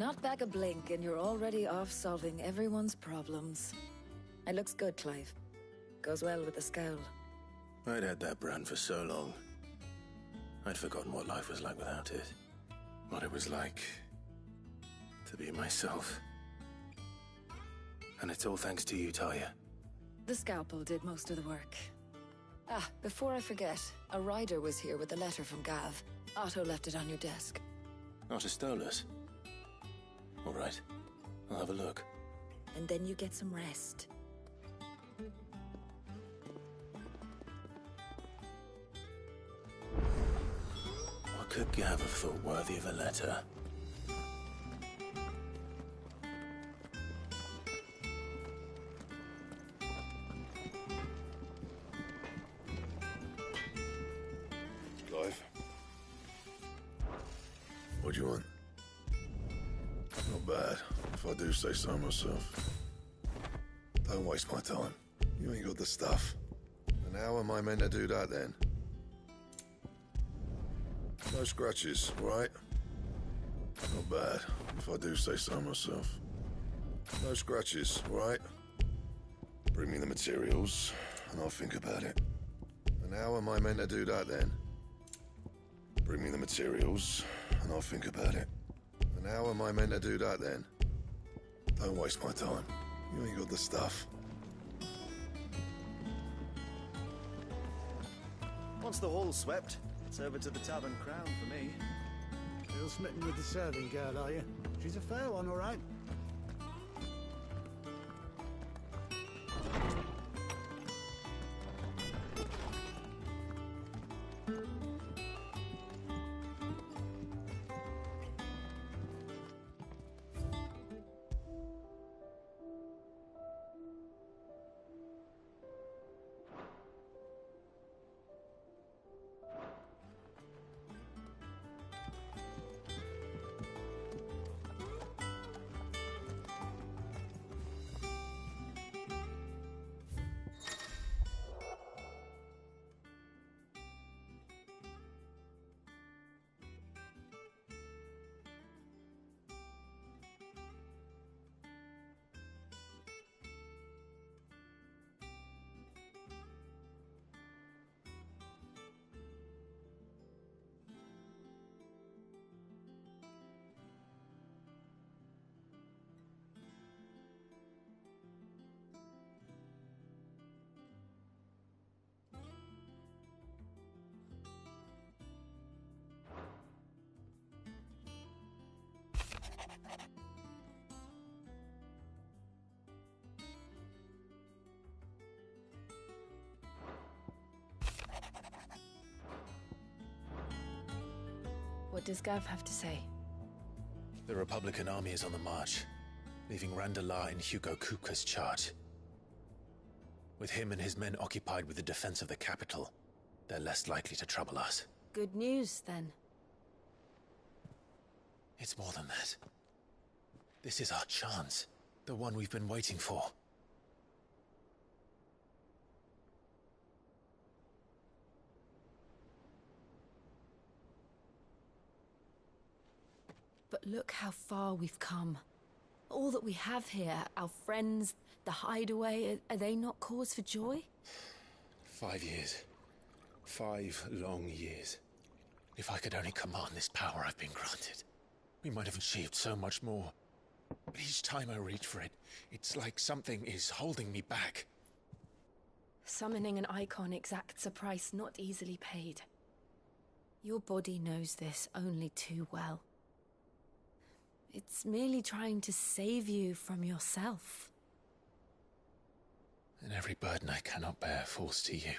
Not back a blink and you're already off solving everyone's problems. It looks good, Clive. Goes well with the scowl. I'd had that brand for so long. I'd forgotten what life was like without it. What it was like to be myself. And it's all thanks to you, Talia. The scalpel did most of the work. Ah, before I forget, a rider was here with a letter from Gav. Otto left it on your desk. Otto stole us. All right, I'll have a look. And then you get some rest. What could Gav have thought worthy of a letter? Clive? What do you want? Not bad, if I do say so myself. Don't waste my time. You ain't got the stuff. And how am I meant to do that then? No scratches, right? Not bad, if I do say so myself. No scratches, right? Bring me the materials, and I'll think about it. And how am I meant to do that then? Bring me the materials, and I'll think about it. And how am I meant to do that then? Don't waste my time. You ain't got the stuff. Once the hall's swept, it's over to the Tavern Crown for me. Still smitten with the serving girl, are you? She's a fair one, all right. What does Gav have to say? The Republican army is on the march, leaving Randalar in Hugo Kupka's charge. With him and his men occupied with the defense of the capital, they're less likely to trouble us. Good news, then. It's more than that. This is our chance, the one we've been waiting for. But look how far we've come. All that we have here, our friends, the hideaway, are they not cause for joy? 5 years. 5 long years. If I could only command this power I've been granted, we might have achieved so much more. But each time I reach for it, it's like something is holding me back. Summoning an icon exacts a price not easily paid. Your body knows this only too well. It's merely trying to save you from yourself. And every burden I cannot bear falls to you.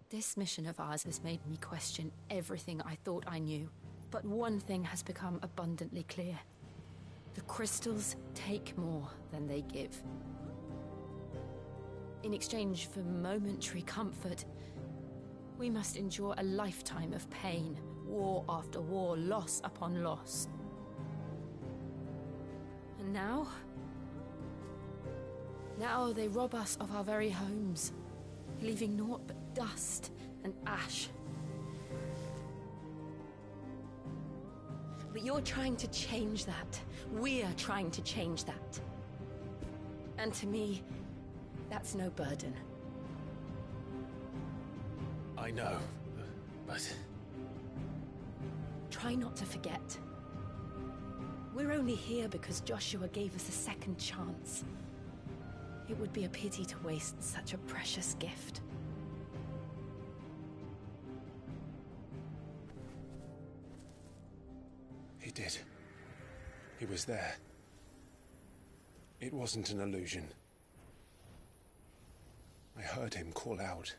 This mission of ours has made me question everything I thought I knew. But one thing has become abundantly clear. The crystals take more than they give. In exchange for momentary comfort, we must endure a lifetime of pain, war after war, loss upon loss. And now they rob us of our very homes, leaving naught but dust and ash. But you're trying to change that. We're trying to change that. And to me, that's no burden. I know, but... Try not to forget. We're only here because Joshua gave us a second chance. It would be a pity to waste such a precious gift. He did. He was there. It wasn't an illusion. I heard him call out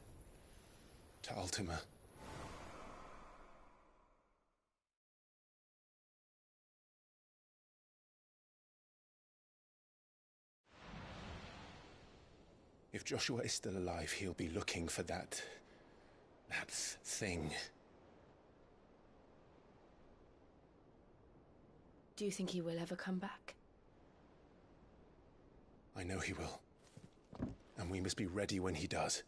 to Ultima. If Joshua is still alive, he'll be looking for that thing. Do you think he will ever come back? I know he will. And we must be ready when he does.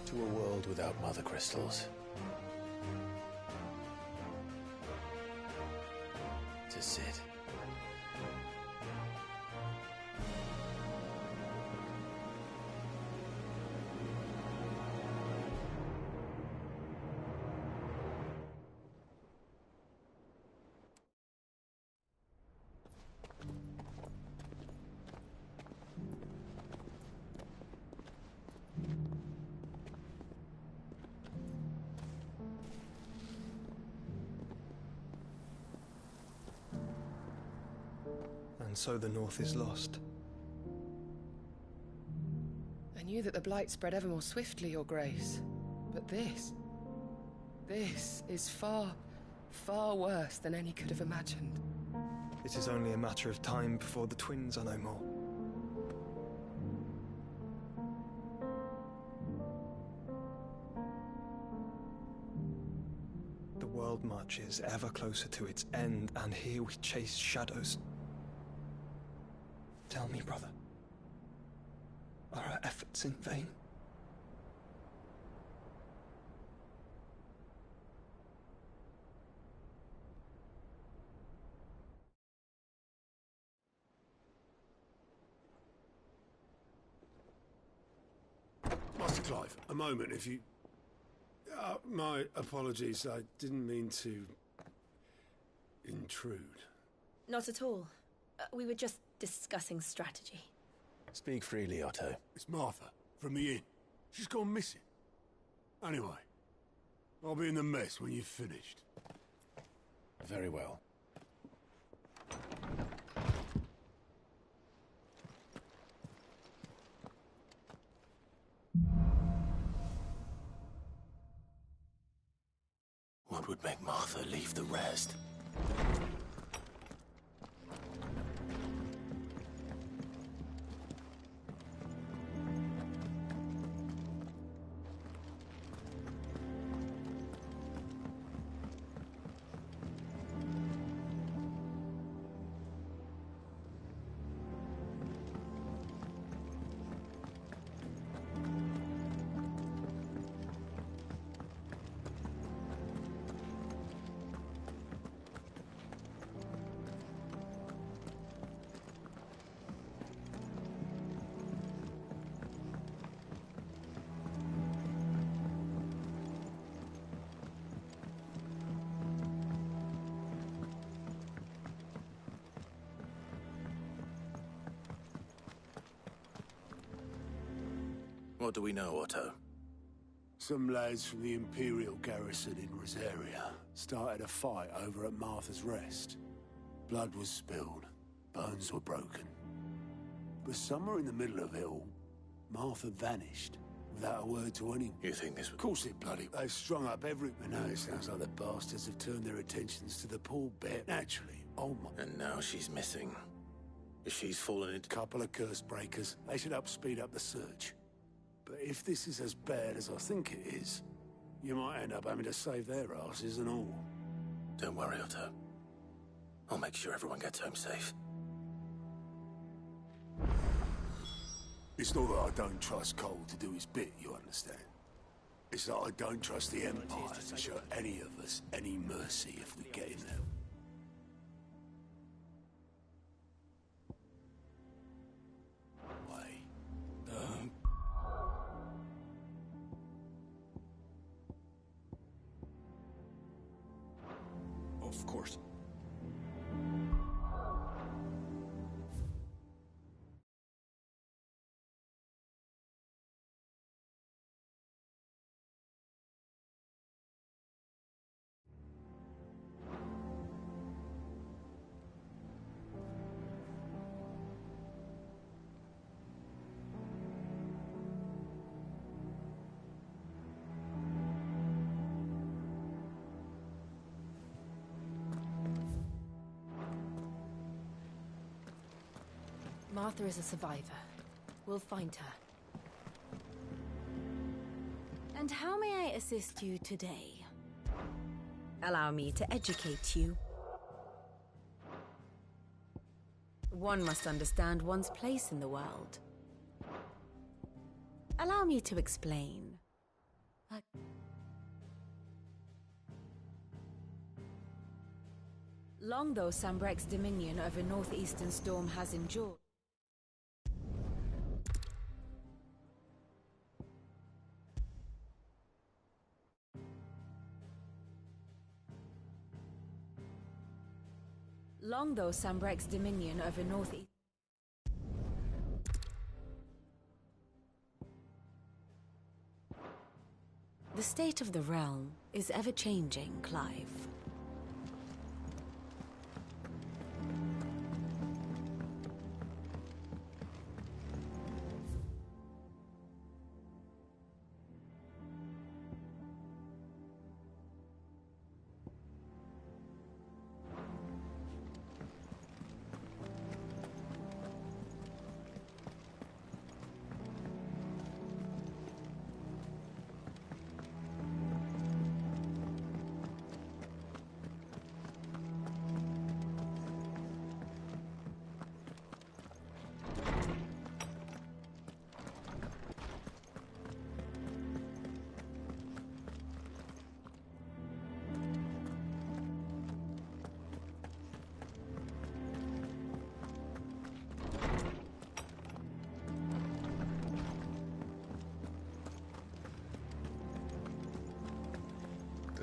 To a world without mother crystals. To Cid. And so the North is lost. I knew that the Blight spread ever more swiftly, Your Grace. But this is far, far worse than any could have imagined. It is only a matter of time before the twins are no more. The world marches ever closer to its end, and here we chase shadows. Tell me, brother, are our efforts in vain? Master Clive, a moment, if you... my apologies, I didn't mean to... intrude. Not at all. We were just discussing strategy. Speak freely, Otto. It's Martha, from the inn. She's gone missing. Anyway, I'll be in the mess when you've finished. Very well. What would make Martha leave the rest? What do we know, Otto? Some lads from the Imperial garrison in Rosaria started a fight over at Martha's Rest. Blood was spilled, bones were broken. But somewhere in the middle of it all, Martha vanished without a word to anyone. You think this was... Of course it bloody... They've strung up everything. Now it sounds like the bastards have turned their attentions to the poor bear. Naturally, oh my... And now she's missing. She's fallen into... Couple of curse breakers. They should speed up the search. But if this is as bad as I think it is, you might end up having to save their asses and all. Don't worry, Otto. I'll make sure everyone gets home safe. It's not that I don't trust Cole to do his bit, you understand? It's that I don't trust the Empire to show any of us any mercy if we get in there. Of course. Martha is a survivor. We'll find her. And how may I assist you today? Allow me to educate you. One must understand one's place in the world. Allow me to explain. Long though Sambrek's dominion over northeastern Storm has endured, dominion over northeast. The state of the realm is ever-changing, Clive.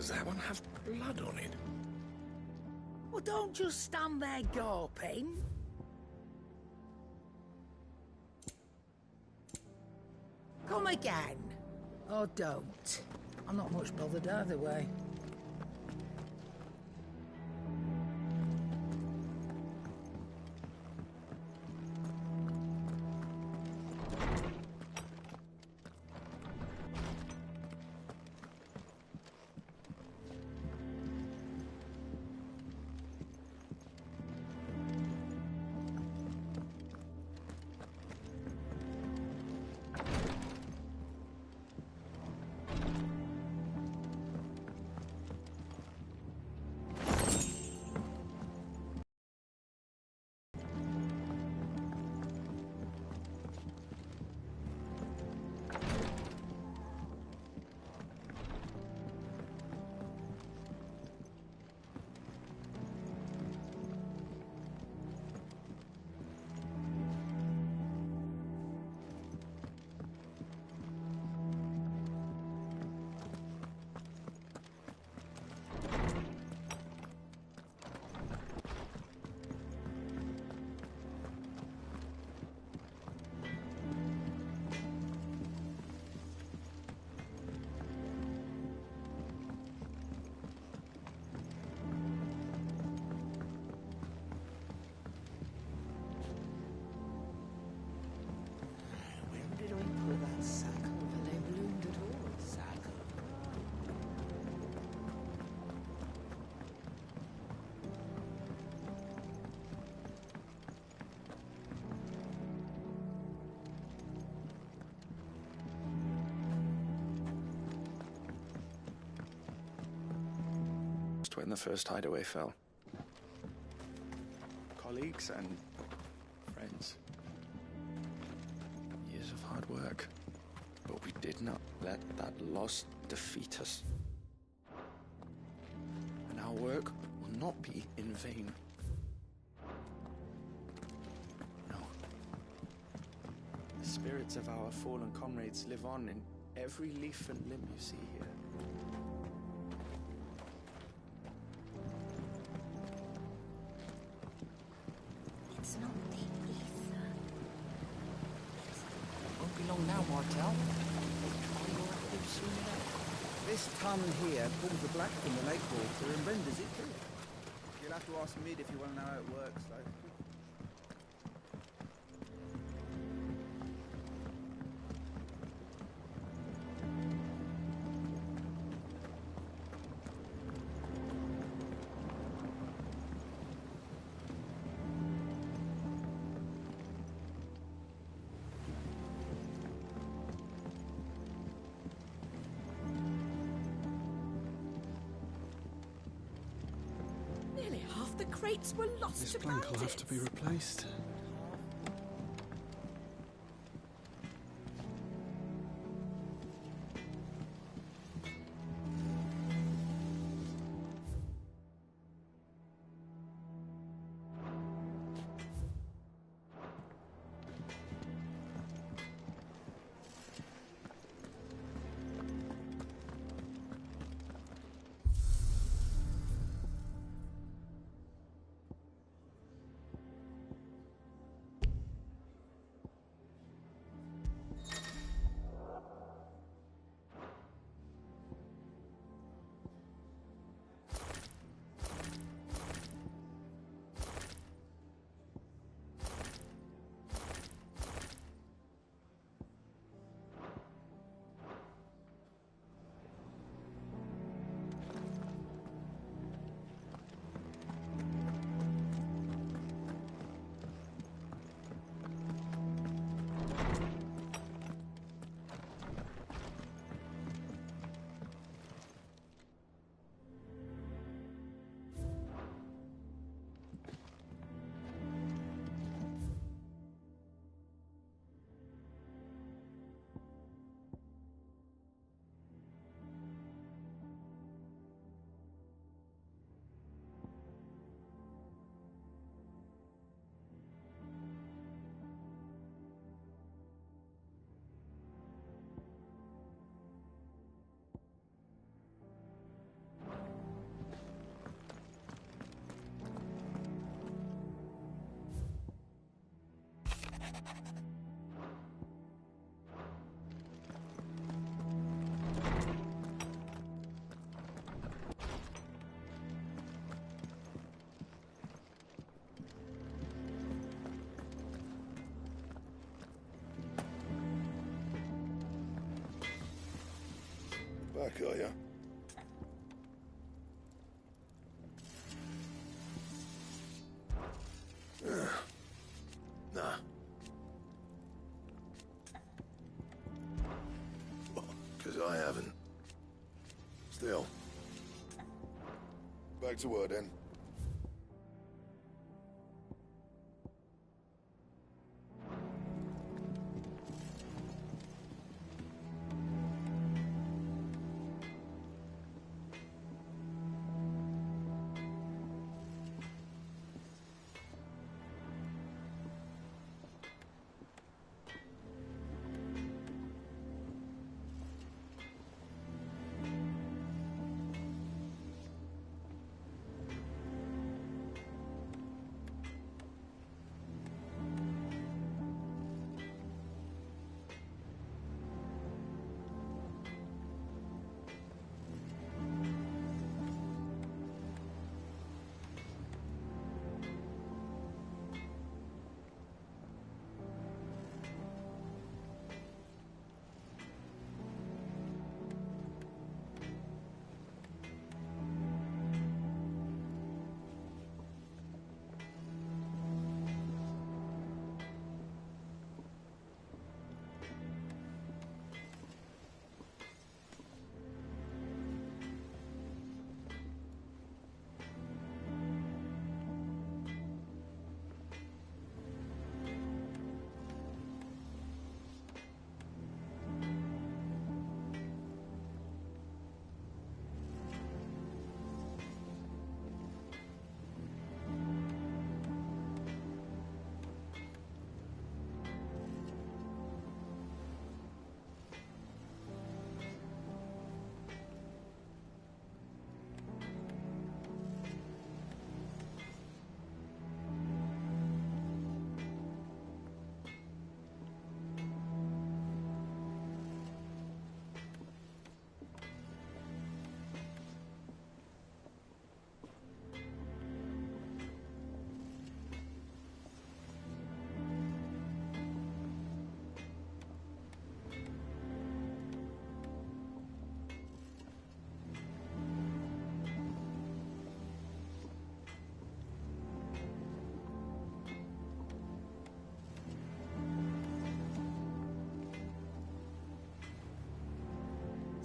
Does that one have blood on it? Well, don't just stand there gawping. Come again. Or don't. I'm not much bothered either way. just when the first hideaway fell. Colleagues and friends. Years of hard work. But we did not let that loss defeat us. And our work will not be in vain. No. The spirits of our fallen comrades live on in every leaf and limb you see here. It's not the ether. Won't be long now, Martel. This ton here pulls the black from the lake water and renders it clear. You'll have to ask Mid if you want to know how it works, though. Nearly half the crates were lost This to plank will have bandits. to be replaced. Back, are ya? Nah. Because I haven't. Still. Back to work then.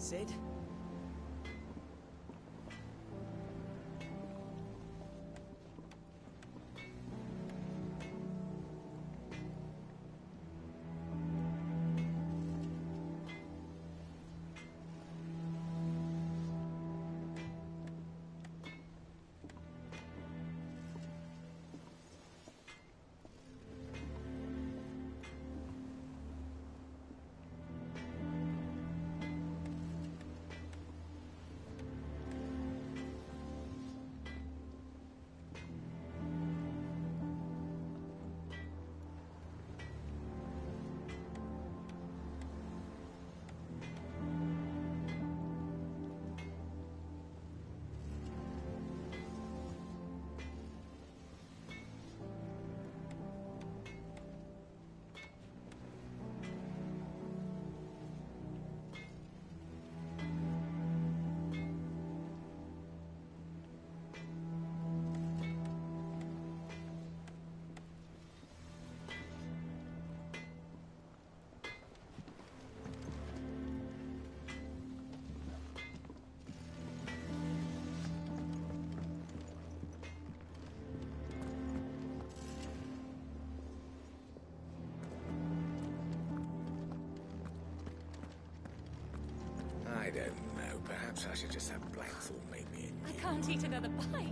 Cid. I don't know. Perhaps I should just have Blackthorn make me a I can't eat another bite.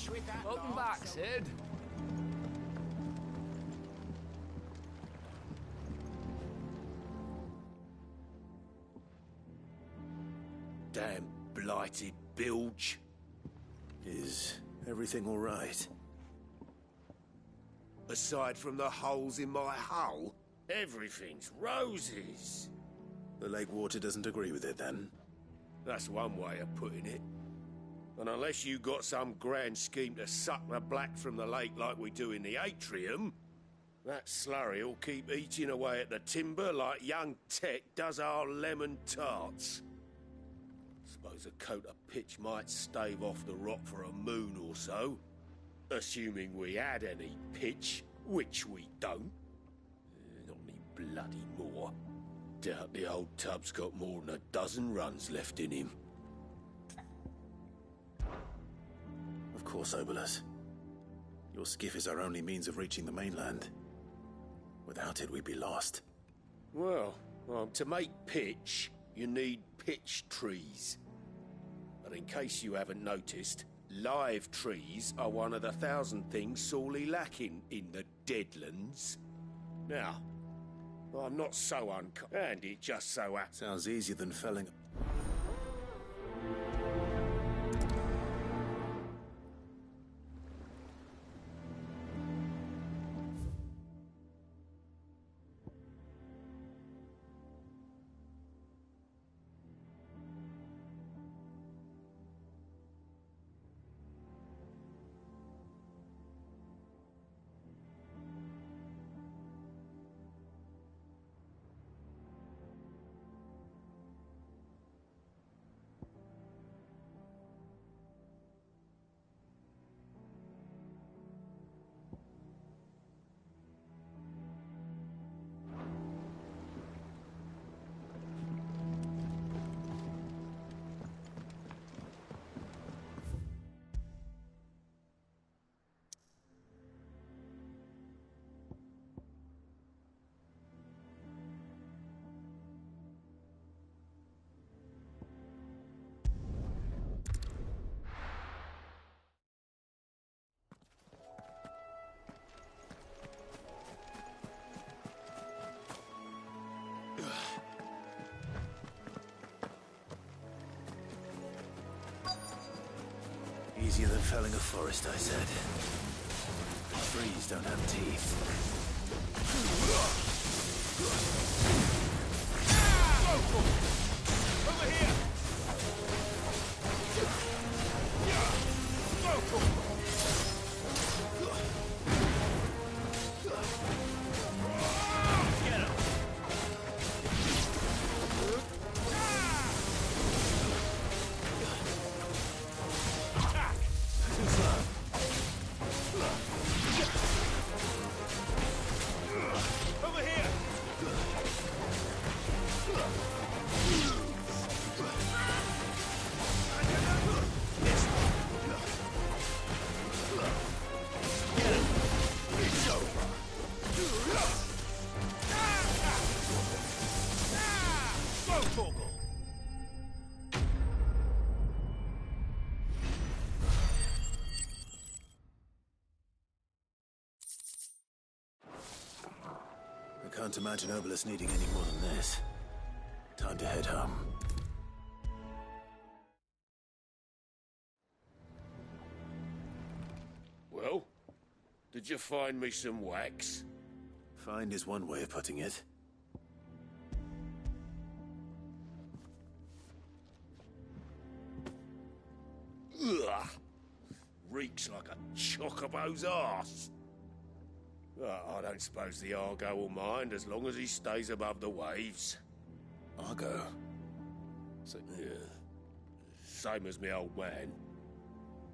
With that Welcome back, Cid. Damn blighted bilge. Is everything all right? Aside from the holes in my hull, everything's roses. The lake water doesn't agree with it, then? That's one way of putting it. And unless you got some grand scheme to suck the black from the lake like we do in the atrium, that slurry'll keep eating away at the timber like young Tech does our lemon tarts. Suppose a coat of pitch might stave off the rot for a moon or so, assuming we had any pitch, which we don't. Not any bloody more. Doubt the old tub's got more than a dozen runs left in him. Of course, Obolus. Your skiff is our only means of reaching the mainland. Without it, we'd be lost. Well, to make pitch, you need pitch trees. But in case you haven't noticed, live trees are one of the 1,000 things sorely lacking in the Deadlands. Now, I'm not so and it just so happens. Sounds easier than felling. Easier than felling a forest, I said. Trees don't have teeth. Over here! Get him! Over here! I can't imagine Obolus needing any more than this. Time to head home. Well, did you find me some wax? Find is one way of putting it. Ugh! Reeks like a chocobo's arse. I don't suppose the Argo will mind as long as he stays above the waves. Argo? Yeah. Same as me old man.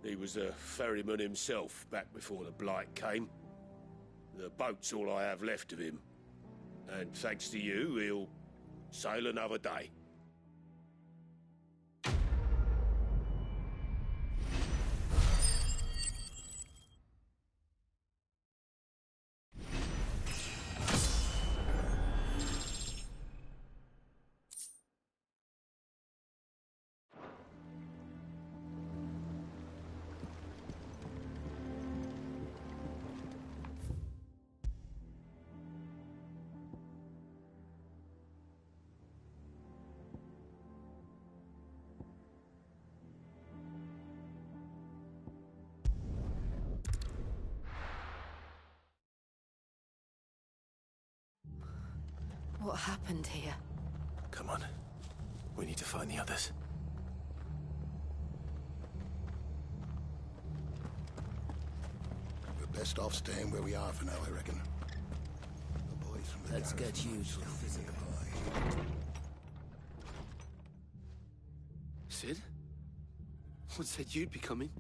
He was a ferryman himself back before the Blight came. The boat's all I have left of him. And thanks to you, he'll sail another day. What happened here? Come on. We need to find the others. We're best off staying where we are for now, I reckon. The boys from the Let's get you to the physical. Sid? What said you'd be coming?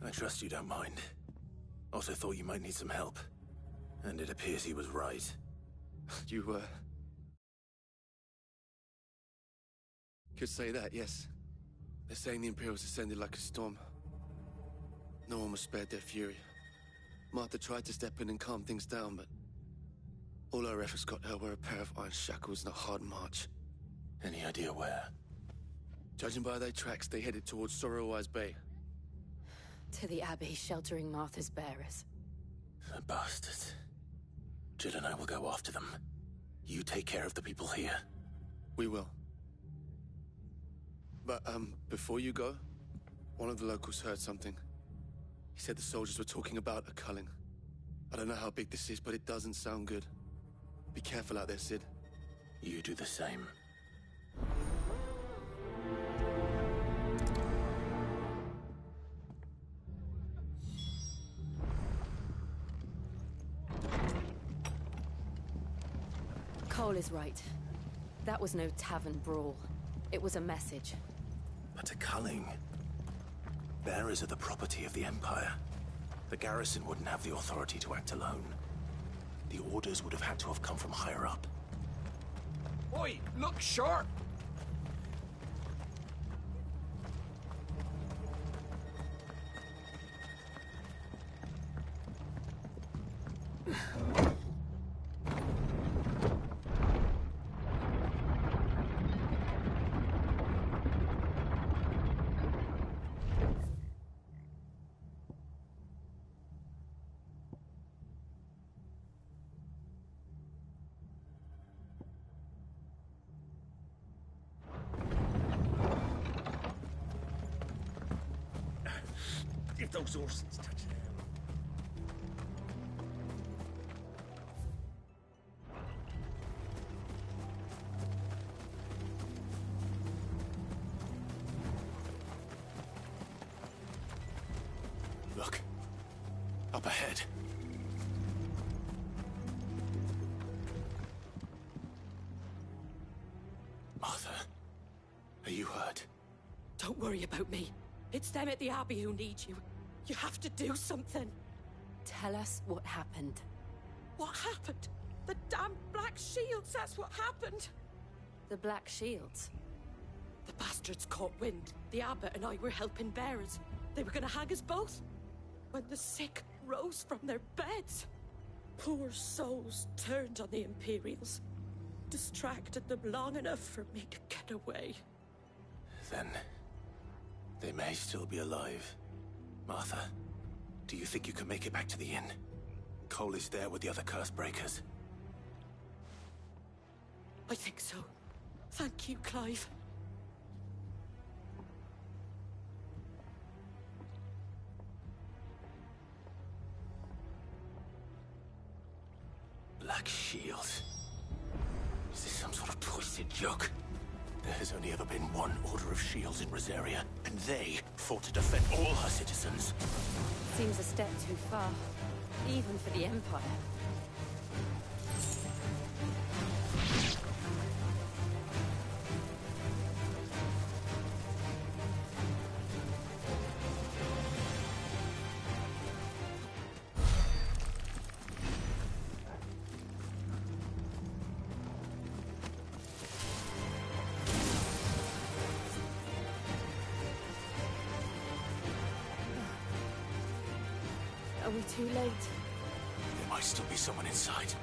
I trust you don't mind. Also thought you might need some help. And it appears he was right. You, could say that, yes. They're saying the Imperials descended like a storm. No one was spared their fury. Martha tried to step in and calm things down, but all our efforts got her were a pair of iron shackles and a hard march. Any idea where? Judging by their tracks, they headed towards Sorrowwise Bay. To the Abbey sheltering Martha's bearers. The bastards. Jill and I will go after them. You take care of the people here. We will. But, before you go, one of the locals heard something. He said the soldiers were talking about a culling. I don't know how big this is, but it doesn't sound good. Be careful out there, Sid. You do the same. Cole is right. That was no tavern brawl. It was a message. But a culling? Bearers are the property of the Empire. The garrison wouldn't have the authority to act alone. The orders would have had to have come from higher up. Oi, look sharp! If those horses touch it. Look. Up ahead. Martha, are you hurt? Don't worry about me. It's them at the Abbey who need you. You have to do something. Tell us what happened. What happened? The damn Black Shields, that's what happened. The Black Shields? The bastards caught wind. The abbot and I were helping bearers. They were gonna hang us both. When the sick rose from their beds, poor souls turned on the Imperials. Distracted them long enough for me to get away. Then they may still be alive. Martha, do you think you can make it back to the inn? Cole is there with the other curse breakers. I think so. Thank you, Clive. Black Shields. Is this some sort of twisted joke? There has only ever been one Order of Shields in Rosaria, and they fought to defend all her citizens. Seems a step too far, even for the Empire. Are we too late? There might still be someone inside.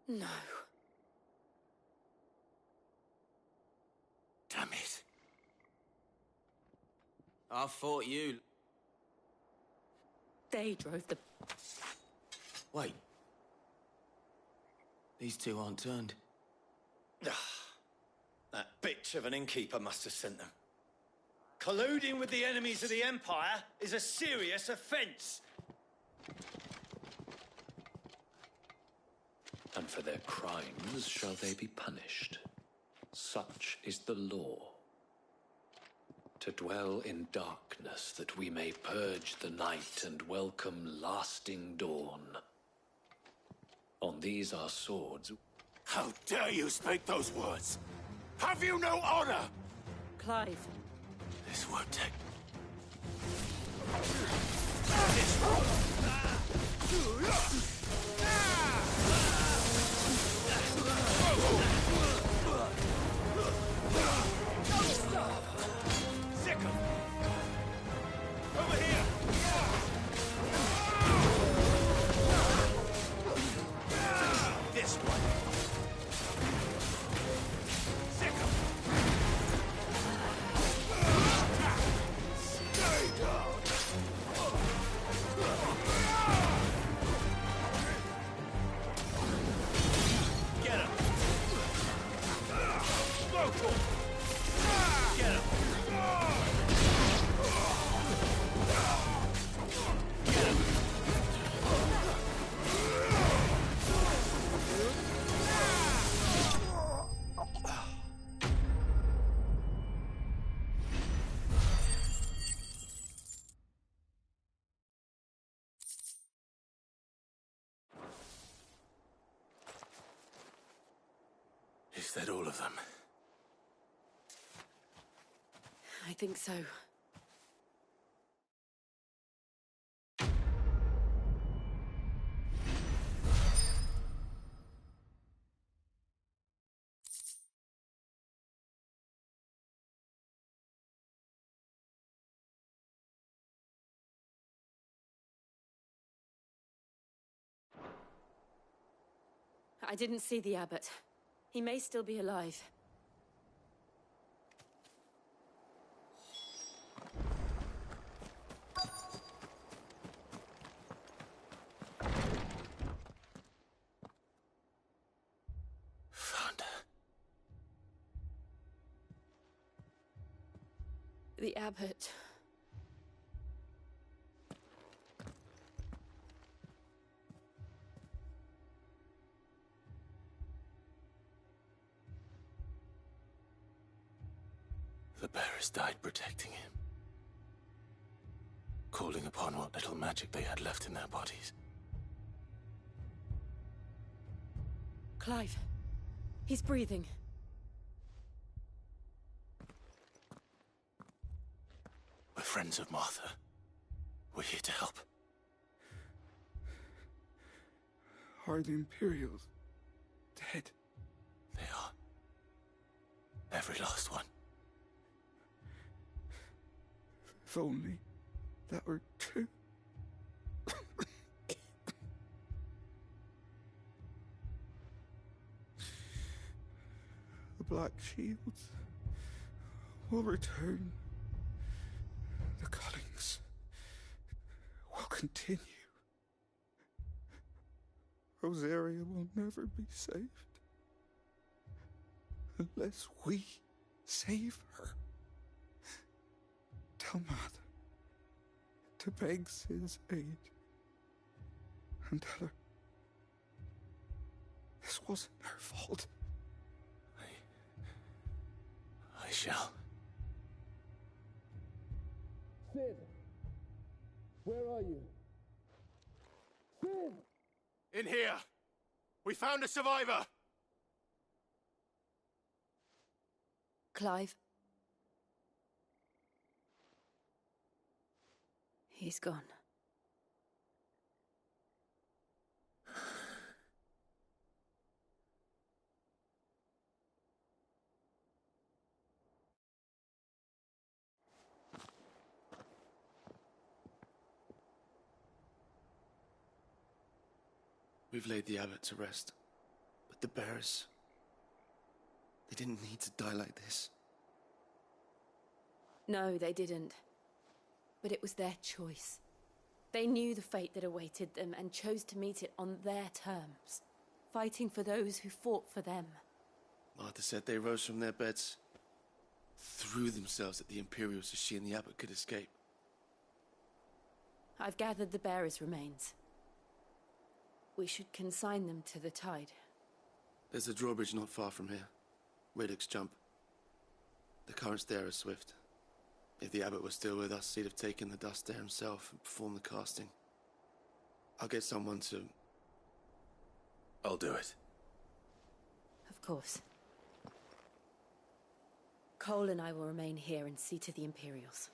No. Damn it. I thought you... They drove the... Wait. These two aren't turned. That bitch of an innkeeper must have sent them. Colluding with the enemies of the Empire is a serious offence. And for their crimes shall they be punished. Such is the law. To dwell in darkness that we may purge the night and welcome lasting dawn. On these our swords... How dare you speak those words? Have you no honor? Clive. This won't take... that all of them? I think so. I didn't see the abbot. He may still be alive. Found her. The abbot. The bearers died protecting him. Calling upon what little magic they had left in their bodies. Clive. He's breathing. We're friends of Martha. We're here to help. Are the Imperials dead? They are. Every last one. If only that were true. The Black Shields will return. The cuttings will continue. Rosaria will never be saved unless we save her. Tell Mother to beg Sid's aid and tell her this wasn't her fault. I shall. Sid! Where are you? Sid! In here! We found a survivor! Clive. He's gone. We've laid the abbot to rest. But the bearers... they didn't need to die like this. No, they didn't. But it was their choice. They knew the fate that awaited them and chose to meet it on their terms, fighting for those who fought for them. Martha said they rose from their beds, threw themselves at the Imperials so she and the abbot could escape. I've gathered the bearers' remains. We should consign them to the tide. There's a drawbridge not far from here. Radix Jump. The currents there are swift. If the abbot was still with us, he'd have taken the dust there himself and performed the casting. I'll get someone to... I'll do it. Of course. Cole and I will remain here and see to the Imperials.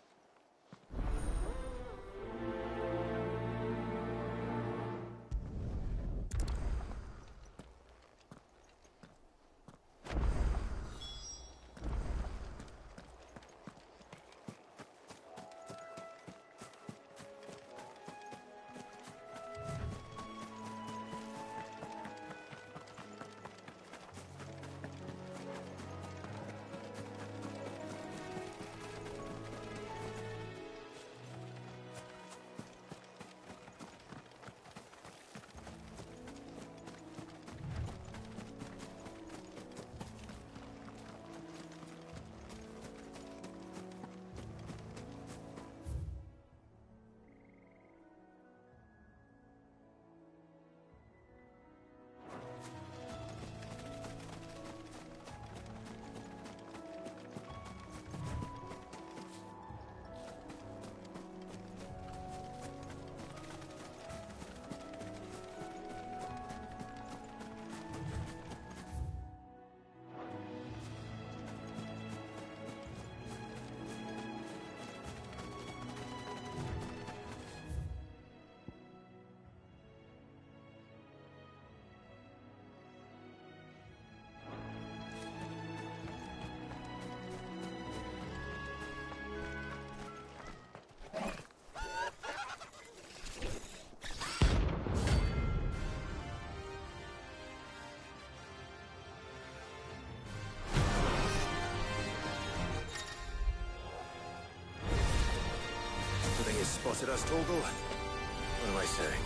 has spotted us, Torgal? What am I saying?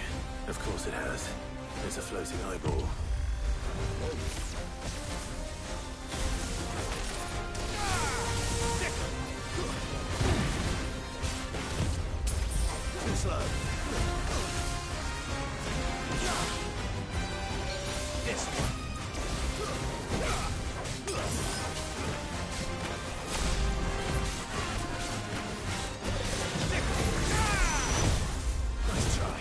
Of course it has. There's a floating eyeball. Too slow. This one. Nice try.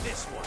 This one.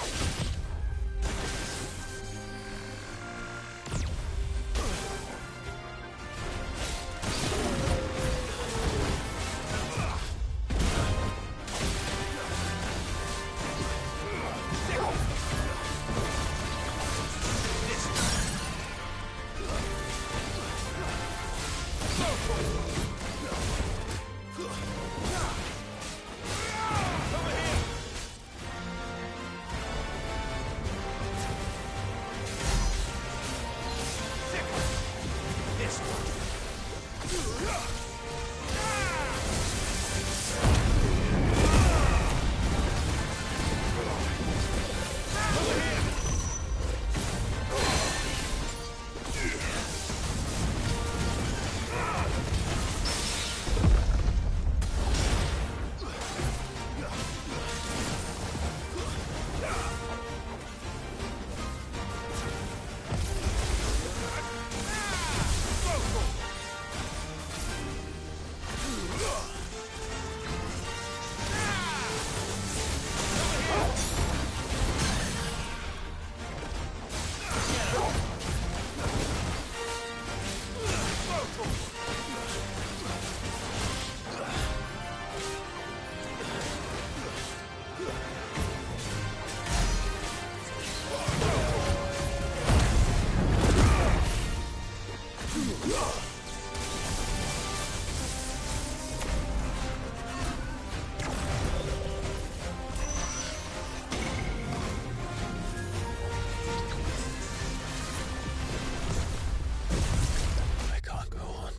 I can't go on.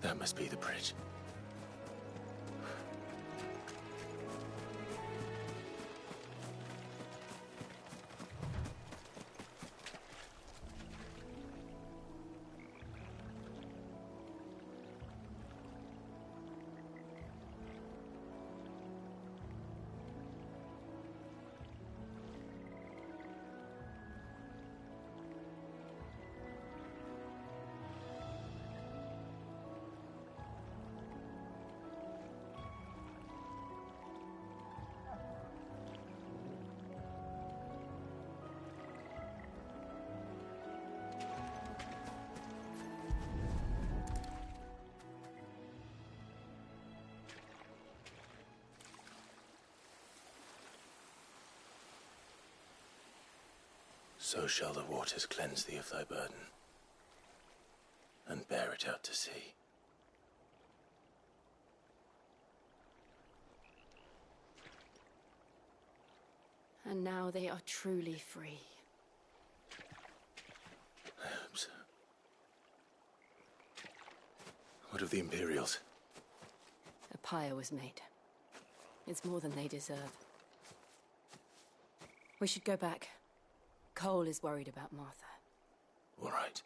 That must be the bridge. So shall the waters cleanse thee of thy burden, and bear it out to sea. And now they are truly free. I hope so. What of the Imperials? A pyre was made. It's more than they deserve. We should go back. Cole is worried about Martha. All right.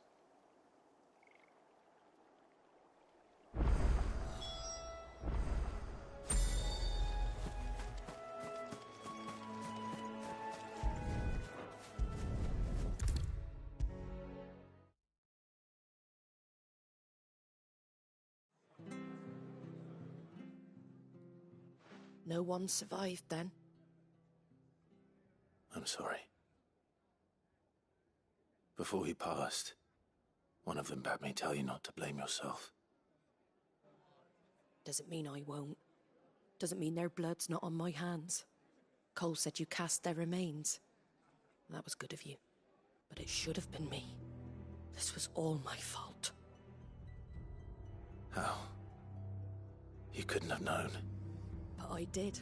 No one survived then. I'm sorry. Before he passed, one of them bade me tell you not to blame yourself. Doesn't mean I won't. Doesn't mean their blood's not on my hands. Cole said you cast their remains. That was good of you. But it should have been me. This was all my fault. How? You couldn't have known. But I did.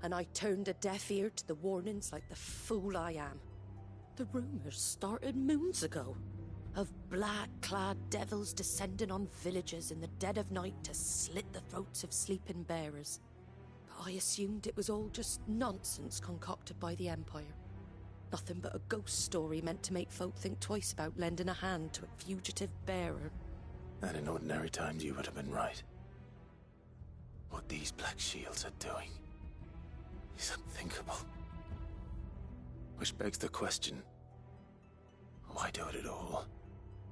And I turned a deaf ear to the warnings like the fool I am. The rumors started moons ago. Of black-clad devils descending on villages in the dead of night to slit the throats of sleeping bearers. But I assumed it was all just nonsense concocted by the Empire. Nothing but a ghost story meant to make folk think twice about lending a hand to a fugitive bearer. And in ordinary times you would have been right. What these Black Shields are doing is unthinkable. Which begs the question, why do it at all?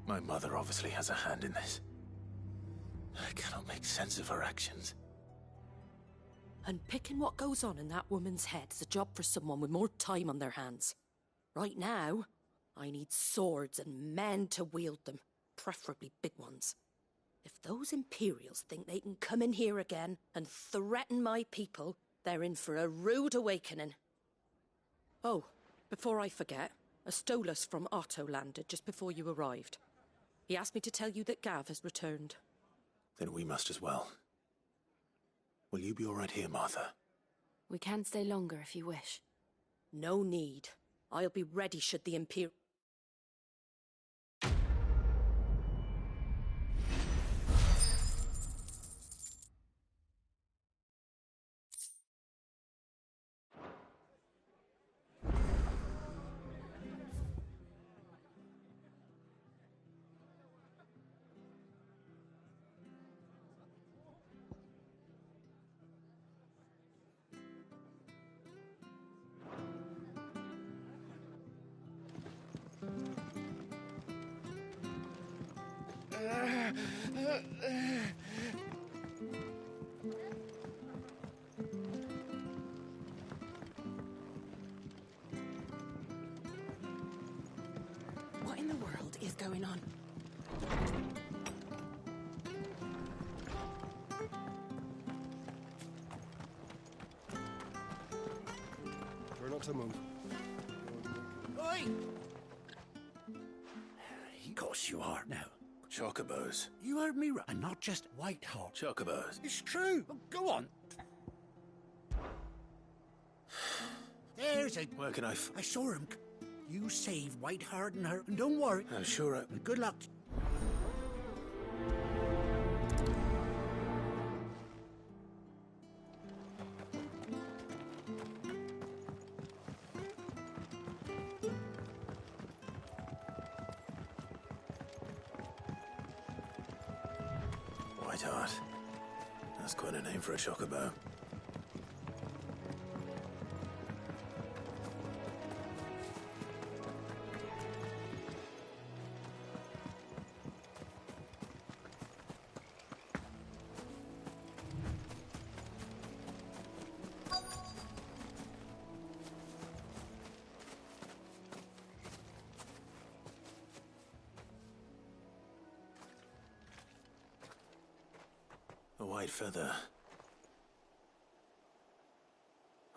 My mother obviously has a hand in this. I cannot make sense of her actions. Unpicking what goes on in that woman's head is a job for someone with more time on their hands. Right now, I need swords and men to wield them, preferably big ones. If those Imperials think they can come in here again and threaten my people, they're in for a rude awakening. Oh, before I forget, a Stolas from Otto landed just before you arrived. He asked me to tell you that Gav has returned. Then we must as well. Will you be all right here, Martha? We can stay longer if you wish. No need. I'll be ready should the Imperial... What in the world is going on? Try not to move. Oi! He course you are now. Chocobos. You heard me right, and not just Whitehawk. Chocobos. It's true. Oh, go on. There's a... Where can I I saw him. You save Whiteheart and her, and don't worry. I'm sure I... Good luck. Whiteheart. That's quite a name for a chocobo. A white feather.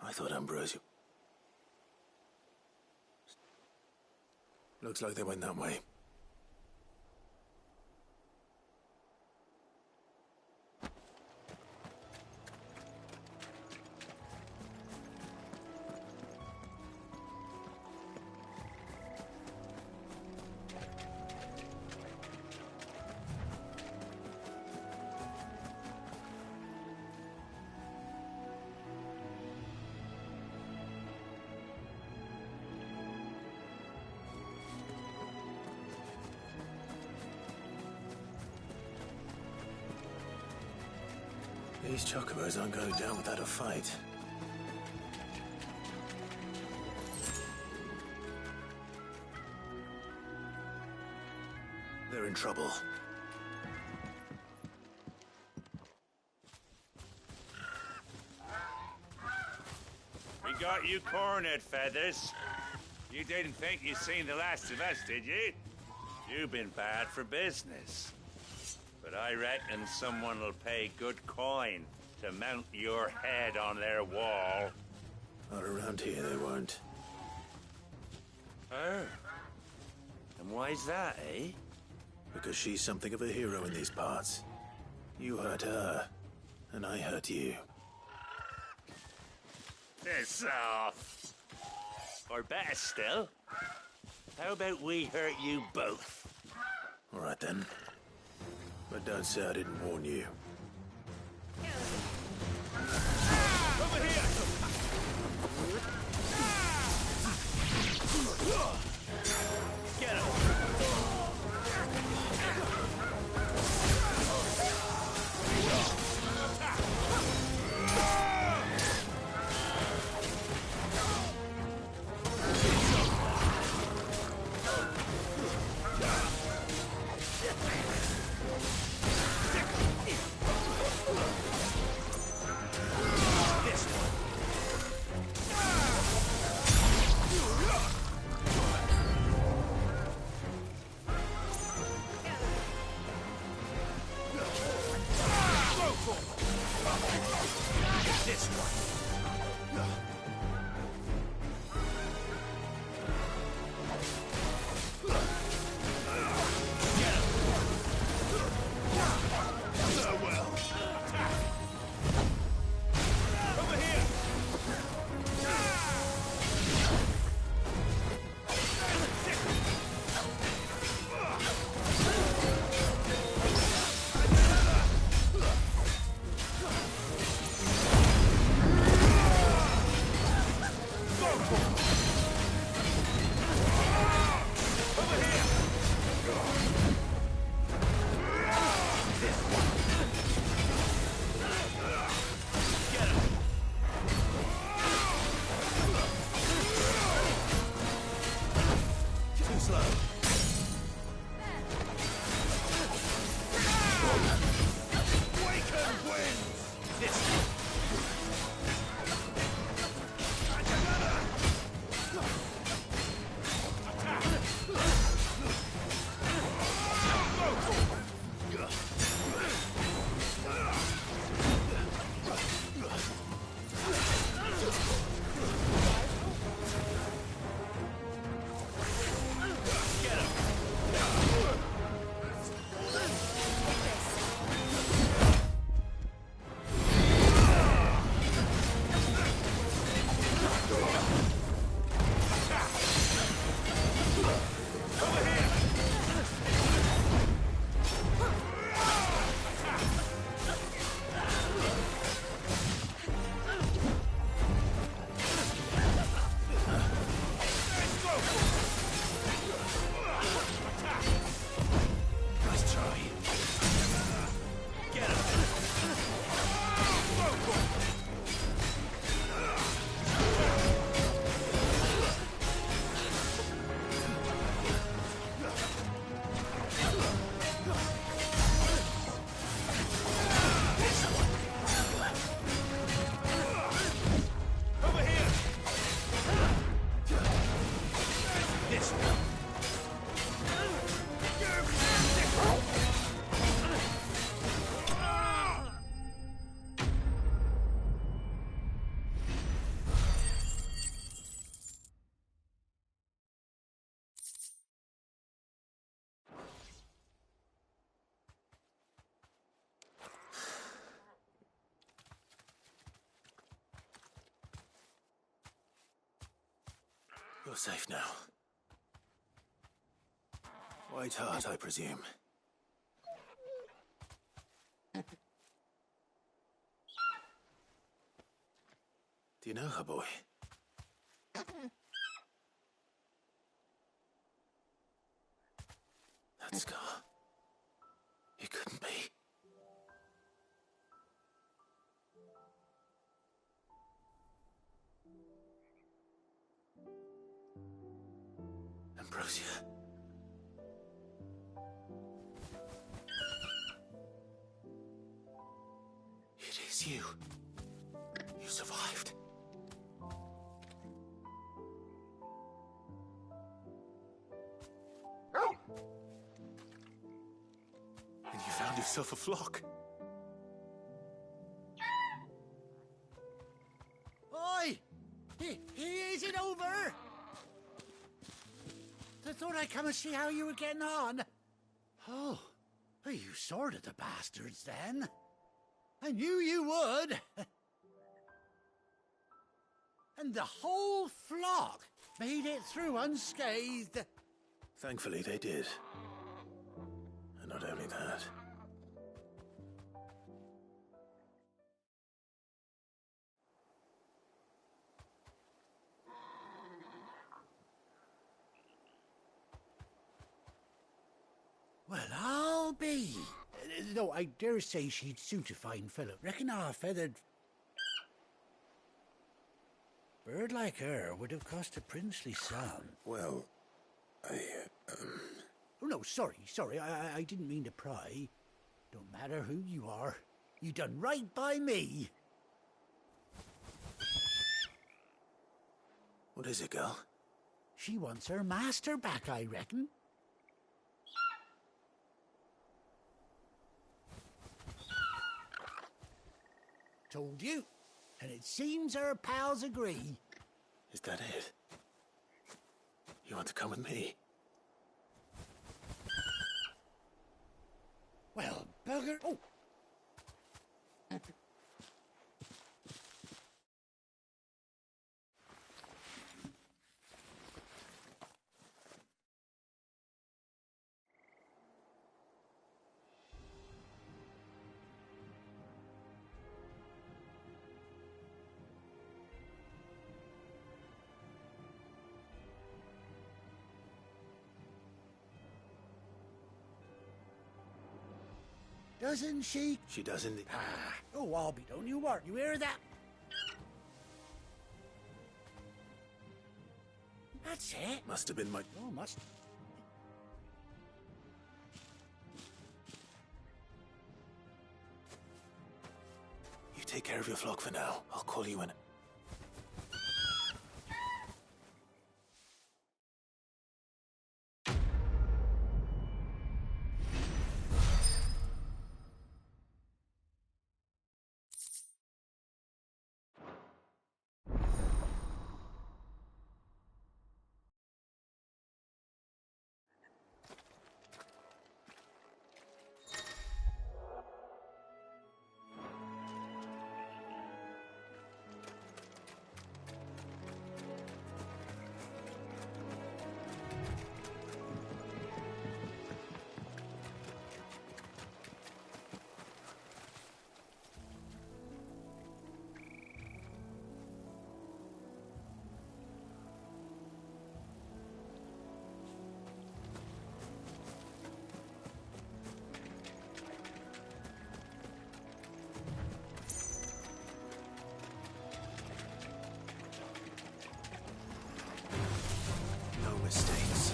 I thought Ambrosio... Looks like they went that way. These chocobos aren't going down without a fight. They're in trouble. got you cornered, Feathers. You didn't think you'd seen the last of us, did you? You've been bad for business. But I reckon someone will pay good coin to mount your head on their wall. Not around here, they won't. Oh. And why's that, eh? Because she's something of a hero in these parts. You hurt her, and I hurt you. Piss off. Or better still, how about we hurt you both? All right then. But don't say I didn't warn you. Over here! Get him! This one. You're safe now. White Hart, I presume. Do you know her, boy? That scar. It couldn't be. Ambrosia. It is you. You survived. found yourself a flock. Oi! Is it over? I thought I'd come and see how you were getting on. Oh, you sorted the bastards then. I knew you would. And the whole flock made it through unscathed. Thankfully, they did. And not only that. Well, I'll be. Though I dare say she'd suit a fine fellow. Reckon our feathered bird like her would have cost a princely sum. Well, Oh, no, sorry. I didn't mean to pry. Don't matter who you are. You done right by me. What is it, girl? She wants her master back, I reckon. Told you. And it seems her pals agree. Is that it? You want to come with me? Well, bugger. Oh! Doesn't she? She does indeed. Oh, I'll be, don't you worry. You hear that? That's it. Must have been my... Oh, must. You take care of your flock for now. I'll call you when... No mistakes.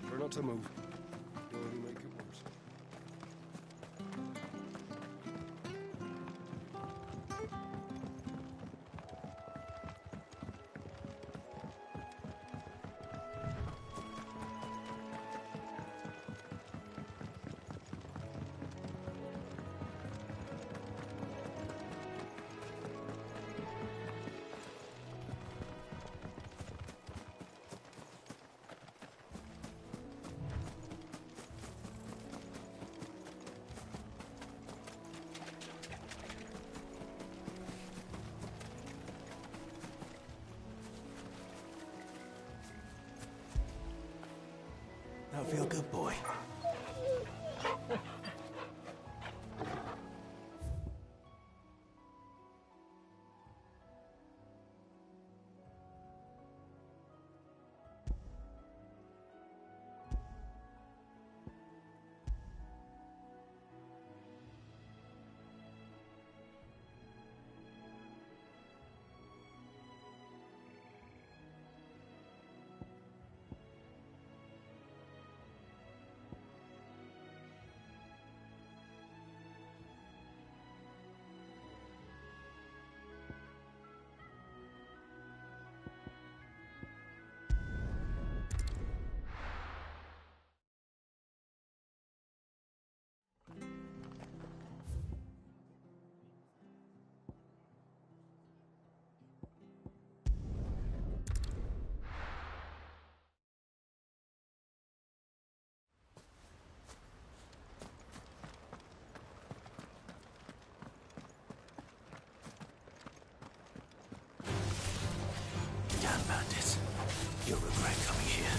Try not to move. Don't only make it worse. Feel good, boy. Damn bandits. You'll regret coming here.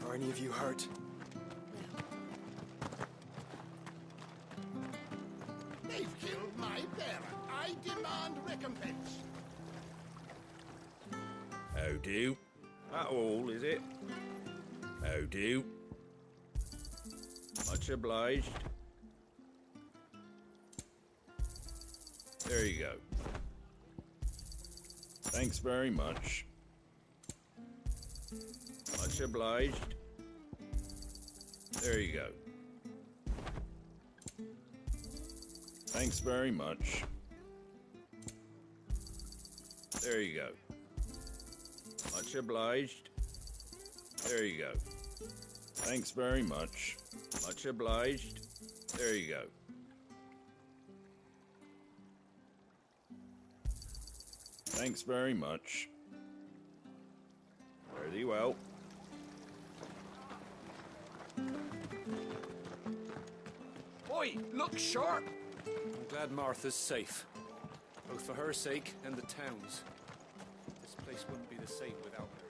Are any of you hurt? They've killed my parent. I demand recompense. How do? That all, is it? How do? Much obliged. There you go. Thanks very much. Much obliged. There you go. Thanks very much. There you go. Much obliged. There you go. Thanks very much. Much obliged. There you go. Thanks very much. Very well. Oi, look sharp! I'm glad Martha's safe. Both for her sake and the town's. This place wouldn't be the same without her.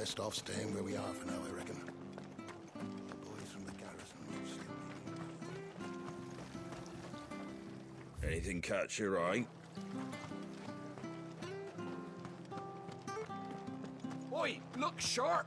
best off staying where we are for now, I reckon. The boys from the garrison still... Anything catch your eye? Oi, look sharp!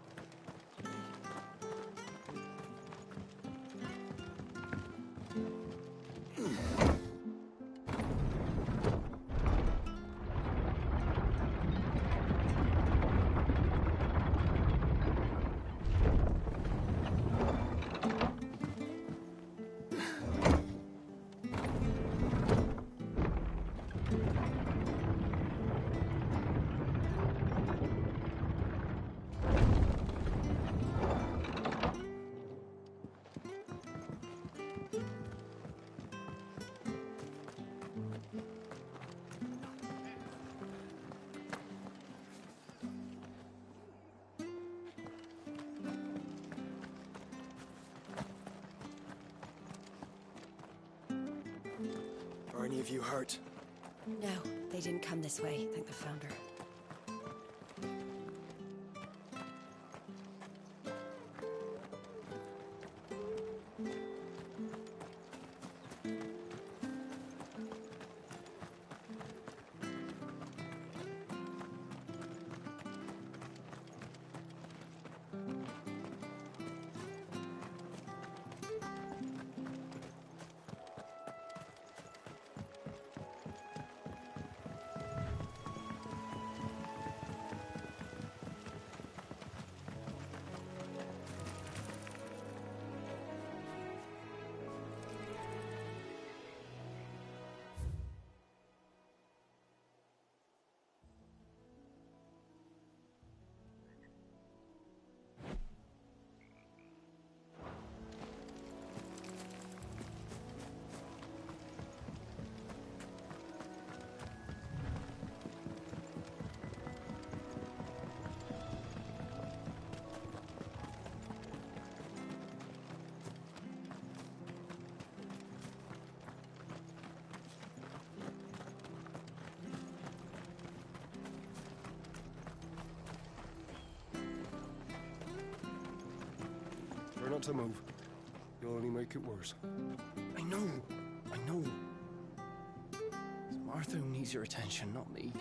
Are any of you hurt? No, they didn't come this way, thank the Founder. Try not to move. You'll only make it worse. I know. It's Martha who needs your attention, not me.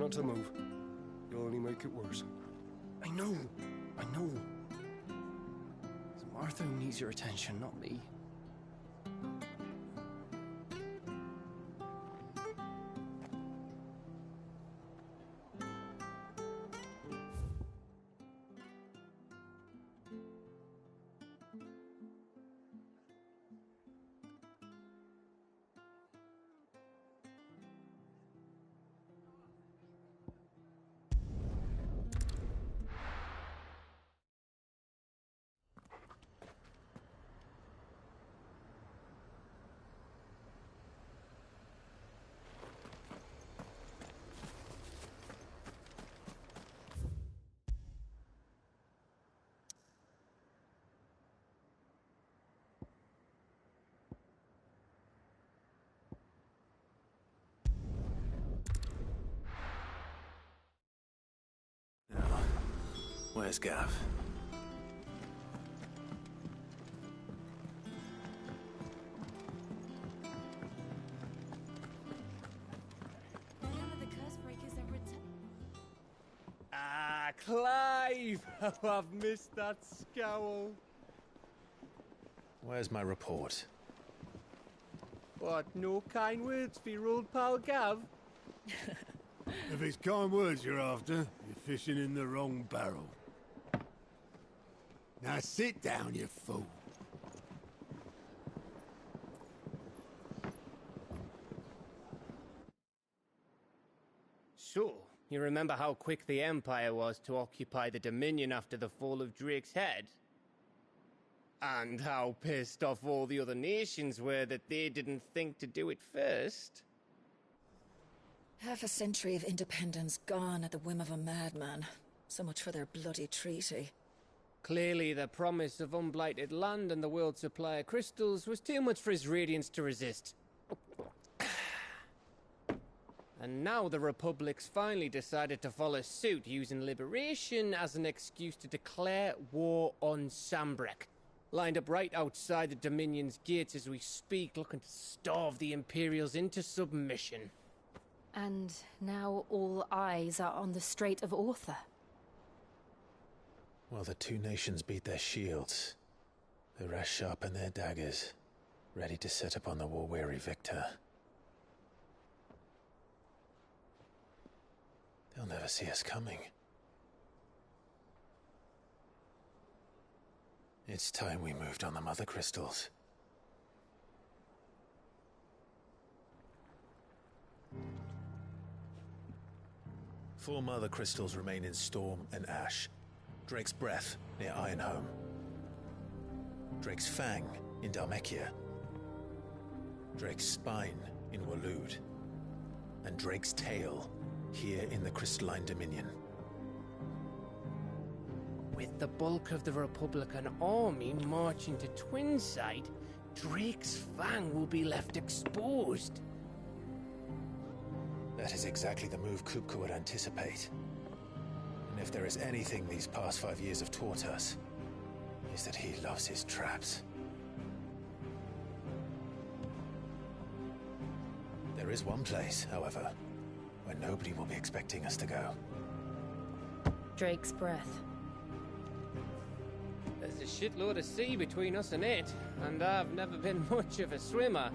not to move. You'll only make it worse. I know. It's Martha who needs your attention, not me. Where's Gav? Ah, Clive! How I've missed that scowl. Where's my report? What, no kind words for your old pal Gav? If it's kind words you're after, you're fishing in the wrong barrel. Now sit down, you fool. So, you remember how quick the Empire was to occupy the Dominion after the fall of Drake's head? And how pissed off all the other nations were that they didn't think to do it first? Half a century of independence gone at the whim of a madman. So much for their bloody treaty. Clearly, the promise of unblighted land and the world's supply of crystals was too much for his radiance to resist. And now the Republic's finally decided to follow suit, using liberation as an excuse to declare war on Sanbreque. Lined up right outside the Dominion's gates as we speak, looking to starve the Imperials into submission. And now all eyes are on the Strait of Arthur. Well, the two nations beat their shields. The rest sharpen their daggers, ready to set upon the war-weary victor. They'll never see us coming. It's time we moved on the Mother Crystals. Four Mother Crystals remain in Storm and Ash. Drake's Breath near Ironhome. Drake's Fang in Dhalmekia. Drake's Spine in Waloed. And Drake's Tail here in the Crystalline Dominion. With the bulk of the Republican army marching to Twinside, Drake's Fang will be left exposed. That is exactly the move Kupka would anticipate. And if there is anything these past 5 years have taught us, is that he loves his traps. There is one place, however, where nobody will be expecting us to go. Drake's Breath. There's a shitload of sea between us and it, and I've never been much of a swimmer.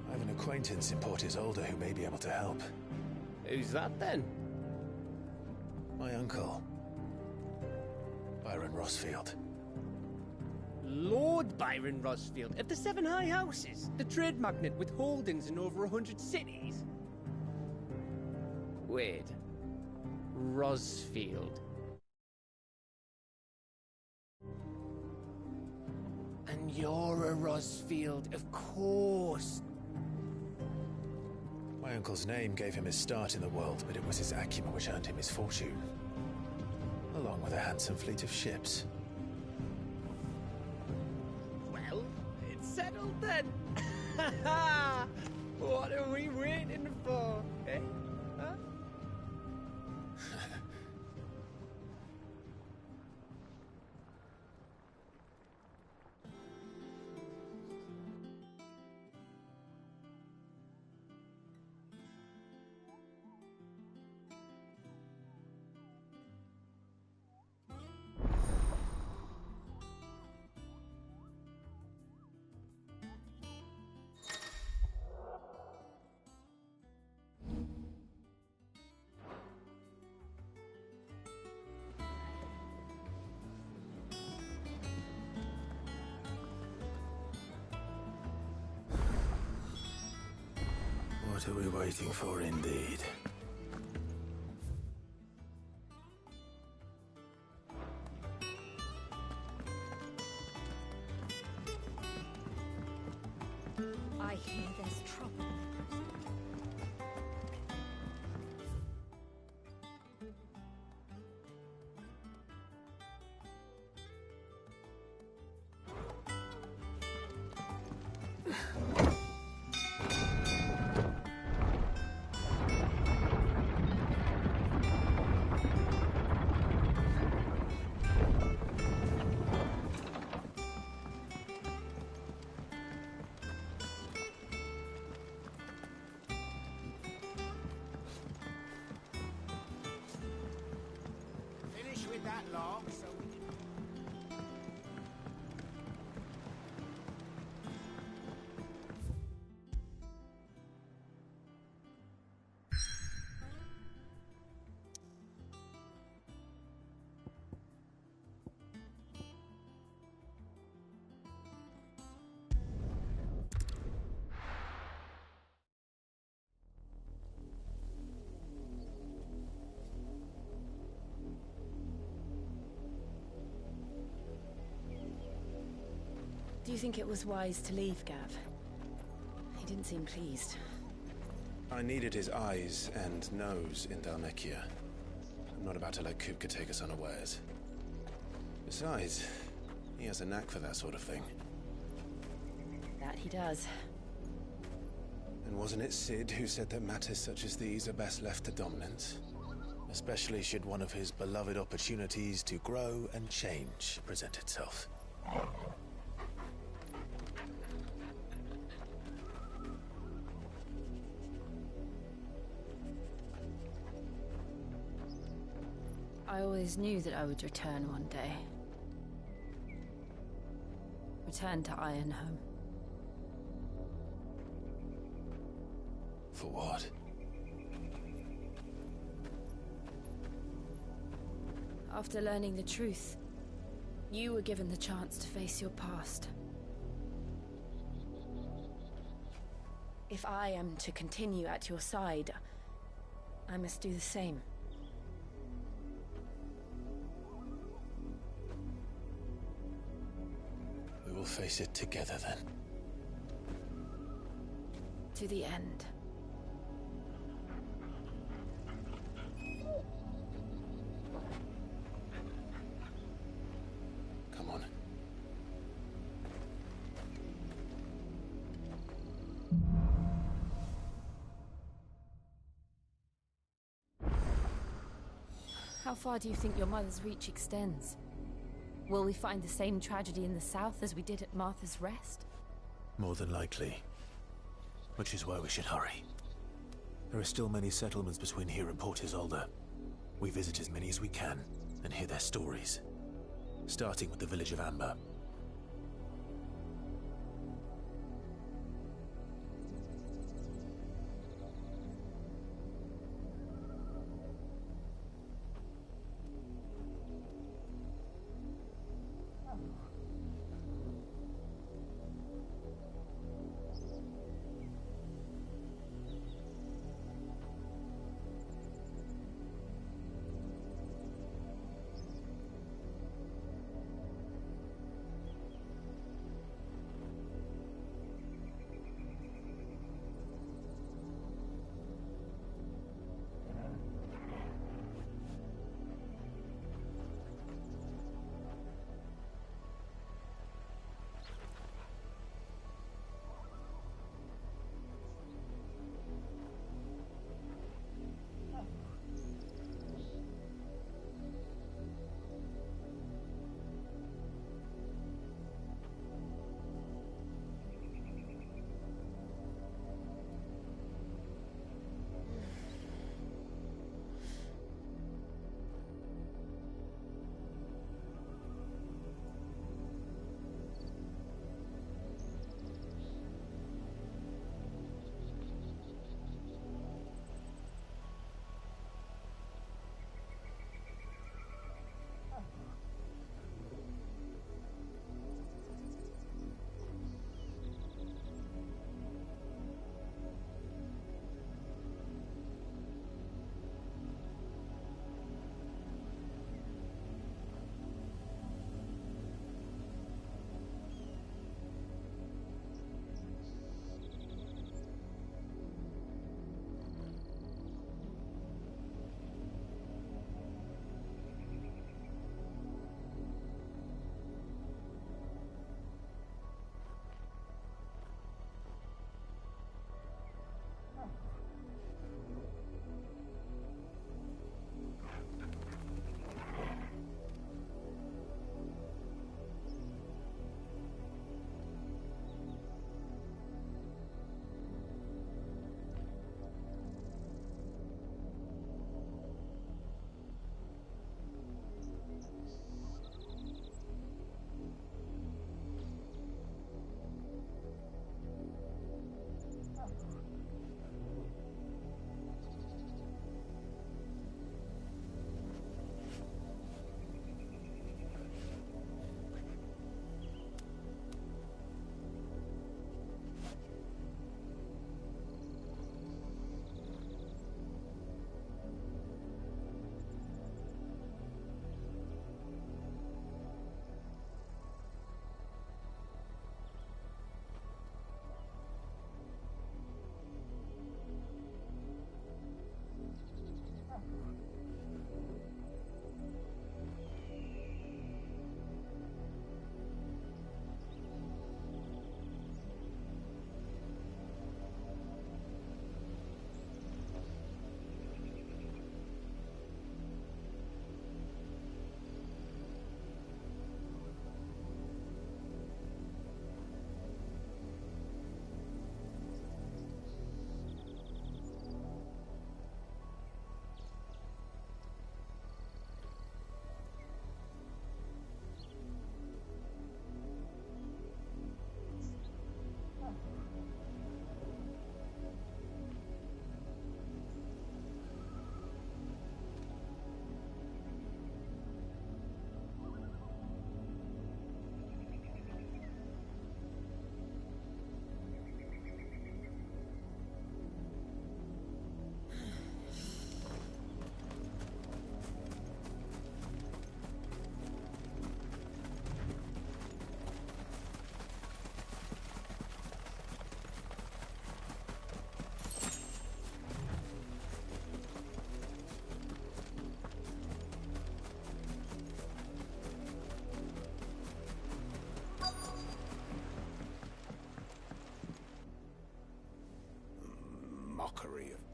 I have an acquaintance in Port Isolde who may be able to help. Who's that then? My uncle, Byron Rosfield. Lord Byron Rosfield of the Seven High Houses, the trade magnate with holdings in over 100 cities. Wait, Rosfield. And you're a Rosfield, of course. My uncle's name gave him his start in the world, but it was his acumen which earned him his fortune. Along with a handsome fleet of ships. Well, it's settled then. What are we waiting for, eh? Huh? What are we waiting for, indeed? I hear there's trouble. Finish with that log, so we can... Do you think it was wise to leave, Gav? He didn't seem pleased. I needed his eyes and nose in Dhalmekia. I'm not about to let Kupka take us unawares. Besides, he has a knack for that sort of thing. That he does. And wasn't it Sid who said that matters such as these are best left to dominance? Especially should one of his beloved opportunities to grow and change present itself. I always knew that I would return one day. Return to Ironhome. For what? After learning the truth, you were given the chance to face your past. If I am to continue at your side, I must do the same. We will face it together then. To the end. Come on. How far do you think your mother's reach extends? Will we find the same tragedy in the south as we did at Martha's Rest? More than likely. Which is why we should hurry. There are still many settlements between here and Port Isolde. We visit as many as we can and hear their stories. Starting with the village of Amber.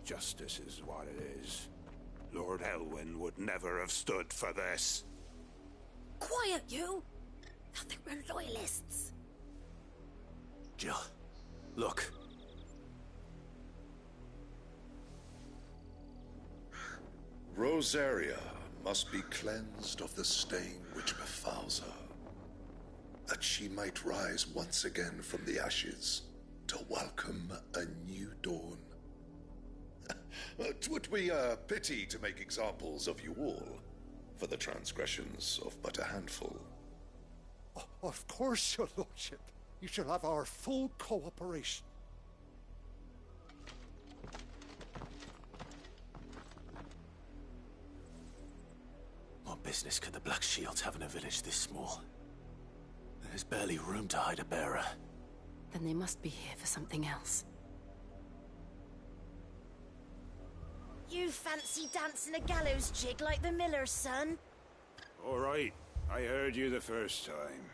Justice is what it is. Lord Elwyn would never have stood for this. Quiet, you! I think we're loyalists. Jill, look. Rosaria must be cleansed of the stain which befouls her, that she might rise once again from the ashes to welcome a new dawn. 'Twould be a pity to make examples of you all for the transgressions of but a handful. Of course, your lordship. You shall have our full cooperation. What business could the Black Shields have in a village this small? There's barely room to hide a bearer. Then they must be here for something else. You fancy dancing a gallows jig like the miller's son? All right, I heard you the first time.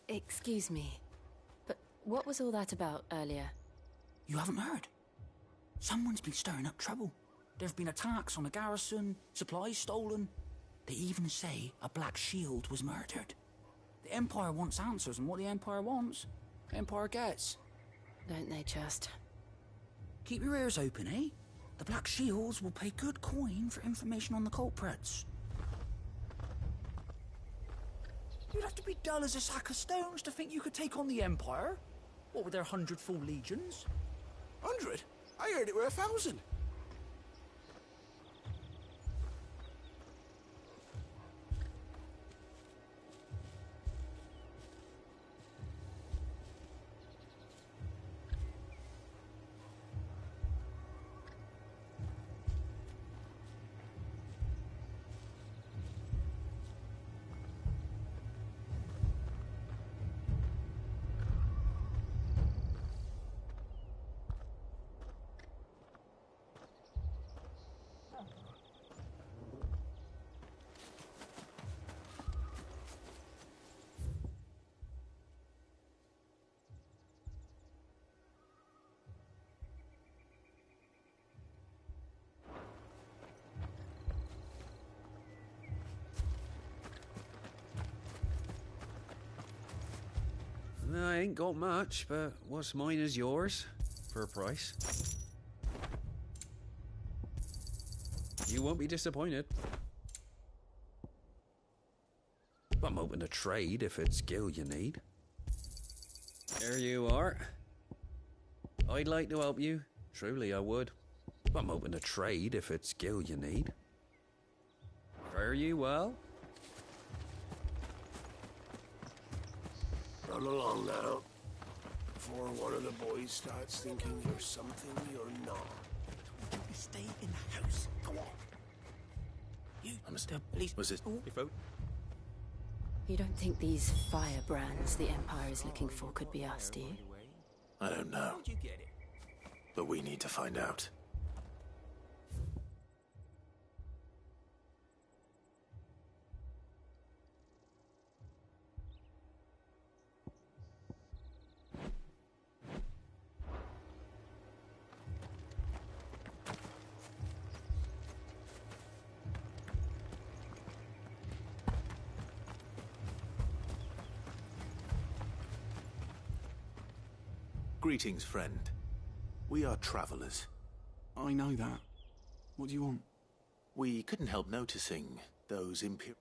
Excuse me, but what was all that about earlier? You haven't heard? Someone's been stirring up trouble. There have been attacks on the garrison, supplies stolen. They even say a Black Shield was murdered. The Empire wants answers, and what the Empire wants, the Empire gets. Don't they just? Keep your ears open, eh? The Black Shields will pay good coin for information on the culprits. You'd have to be dull as a sack of stones to think you could take on the Empire. What with their 100 full legions? 100? I heard it were 1,000. I ain't got much, but what's mine is yours, for a price. You won't be disappointed. I'm open to trade if it's skill you need. There you are. I'd like to help you. Truly, I would. I'm open to trade if it's skill you need. Fare you well. Run along now, before one of the boys starts thinking you're something you're not. You stay in the house. Go on. You, Mr. Please. Was it your vote? You don't think these firebrands the Empire is looking for could be us, do you? I don't know. How'd you get it? But we need to find out. Greetings, friend. We are travelers. I know that. What do you want? We couldn't help noticing those Imperial...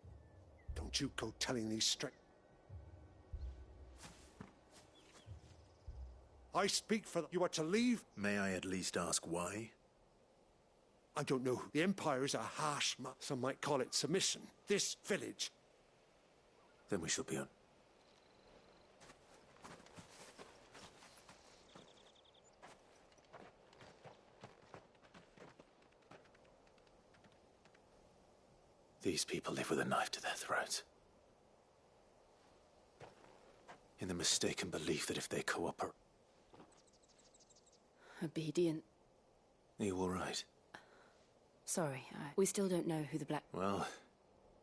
Don't you go telling these straight... I speak for... You are to leave... May I at least ask why? I don't know. The Empire is a harsh... Some might call it submission. This village... Then we shall be on. These people live with a knife to their throats. In the mistaken belief that if they cooperate... Obedient. Are you all right? Sorry, we still don't know who the Black... Well,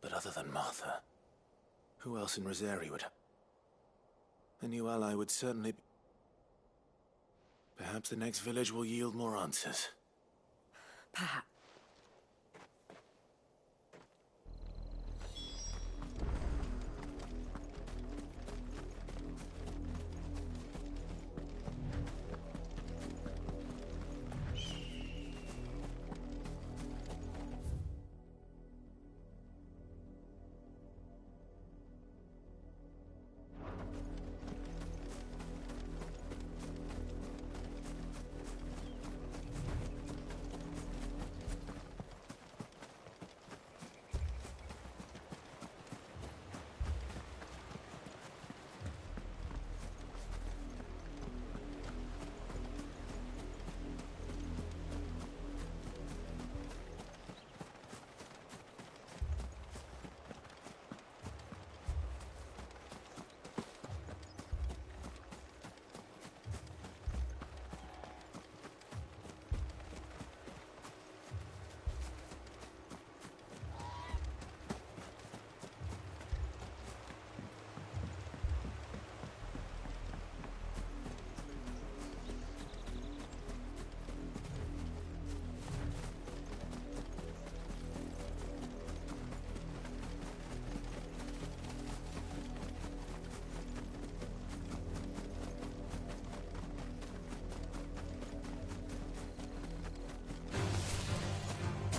but other than Martha, who else in Rosari would... A new ally would certainly... Perhaps the next village will yield more answers. Perhaps.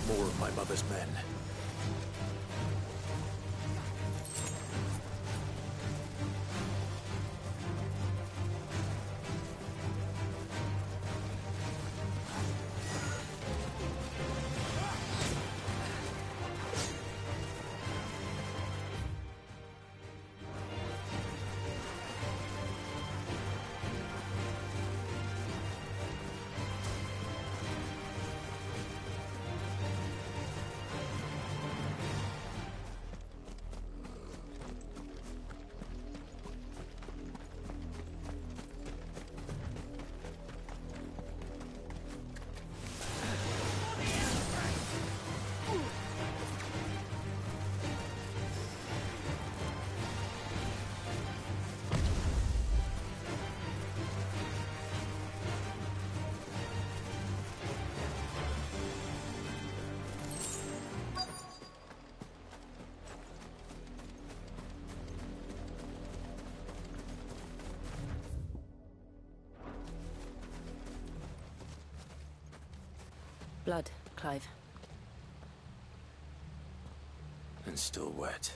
More of my mother's men. Blood, Clive. And still wet.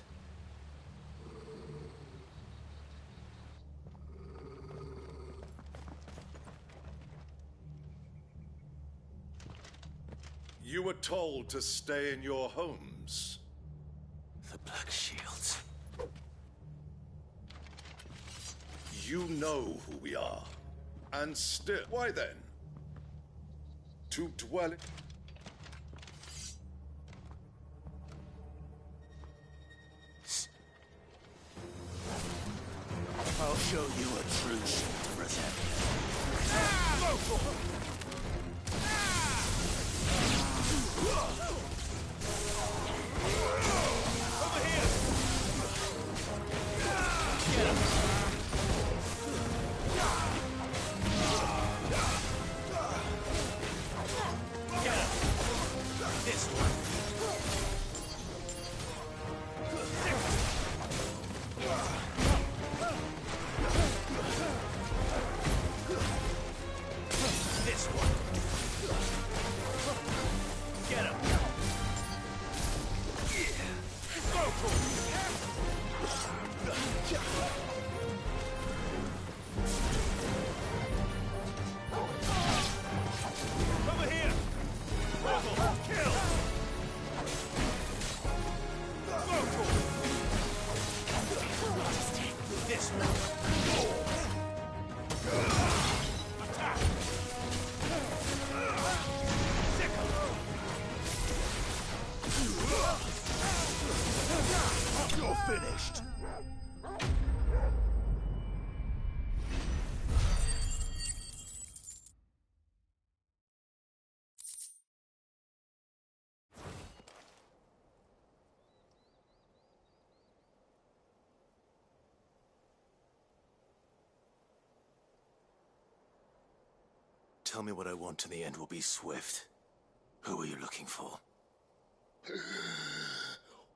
You were told to stay in your homes. The Black Shields. You know who we are. And still... Why then? To dwell... I'll show you a true Rezaria. Over here! Get him! Get him! finished. Tell me what I want and the end will be swift. Who are you looking for?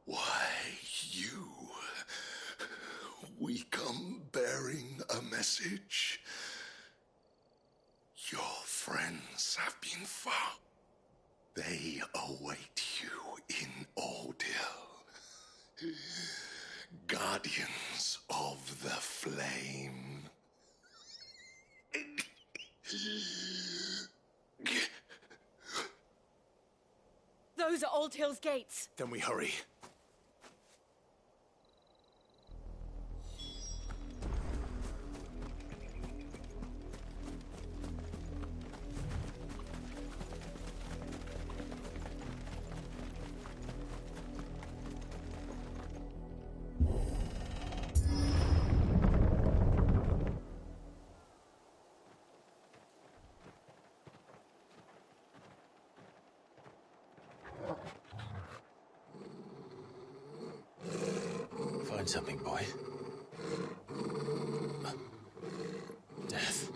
Why, you. We come bearing a message. Your friends have been found. They await you in Aldil. Guardians of the Flame. Those are Old Hill's gates. Then we hurry. Find something, boy. Death.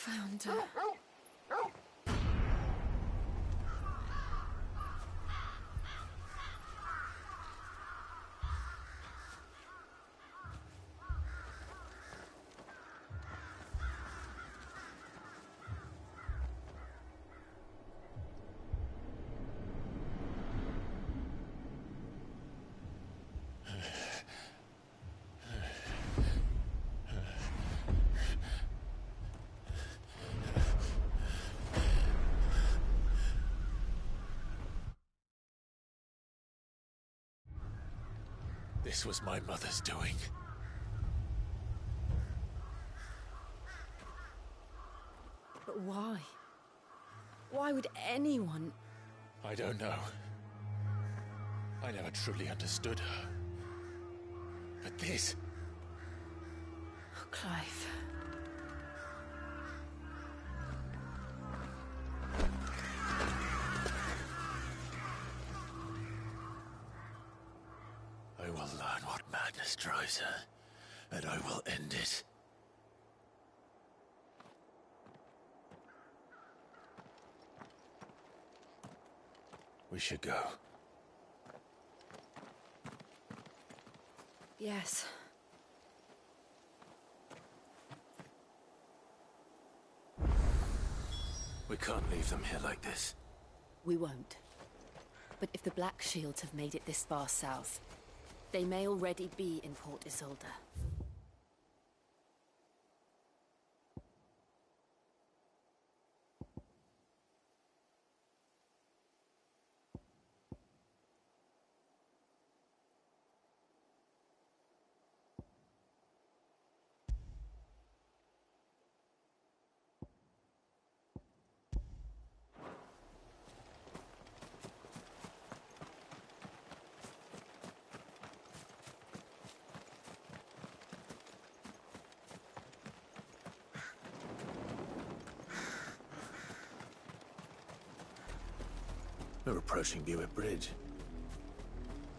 Found her. This was my mother's doing. But why? Why would anyone... I don't know. I never truly understood her. But this... Oh, Clive. I will learn what madness drives her, and I will end it. We should go. Yes. We can't leave them here like this. We won't. But if the Black Shields have made it this far south, they may already be in Port Isolde. We're approaching Buick Bridge.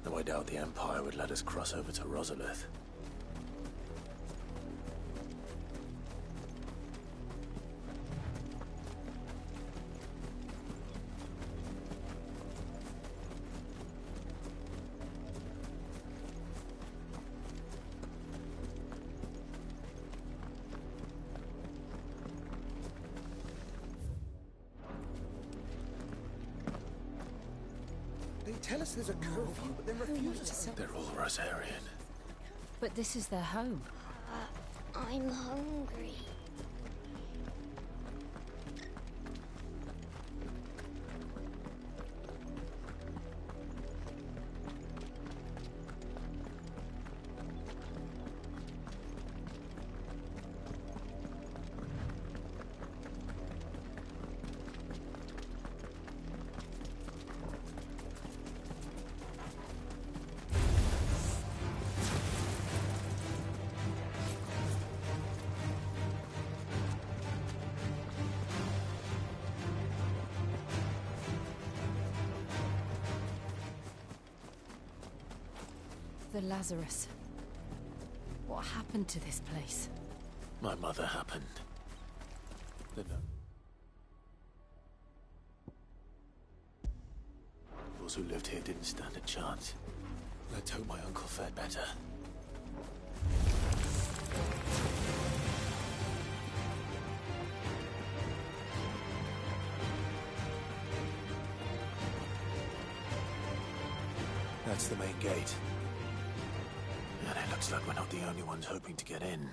Though I doubt the Empire would let us cross over to Rosalith. They tell us there's a curfew, but then refuse to sell. They're all Rosarian. But this is their home. I'm hungry. Father Lazarus. What happened to this place? My mother happened. Those who lived here didn't stand a chance. Let's hope my uncle fared better. That's the main gate. And it looks like we're not the only ones hoping to get in.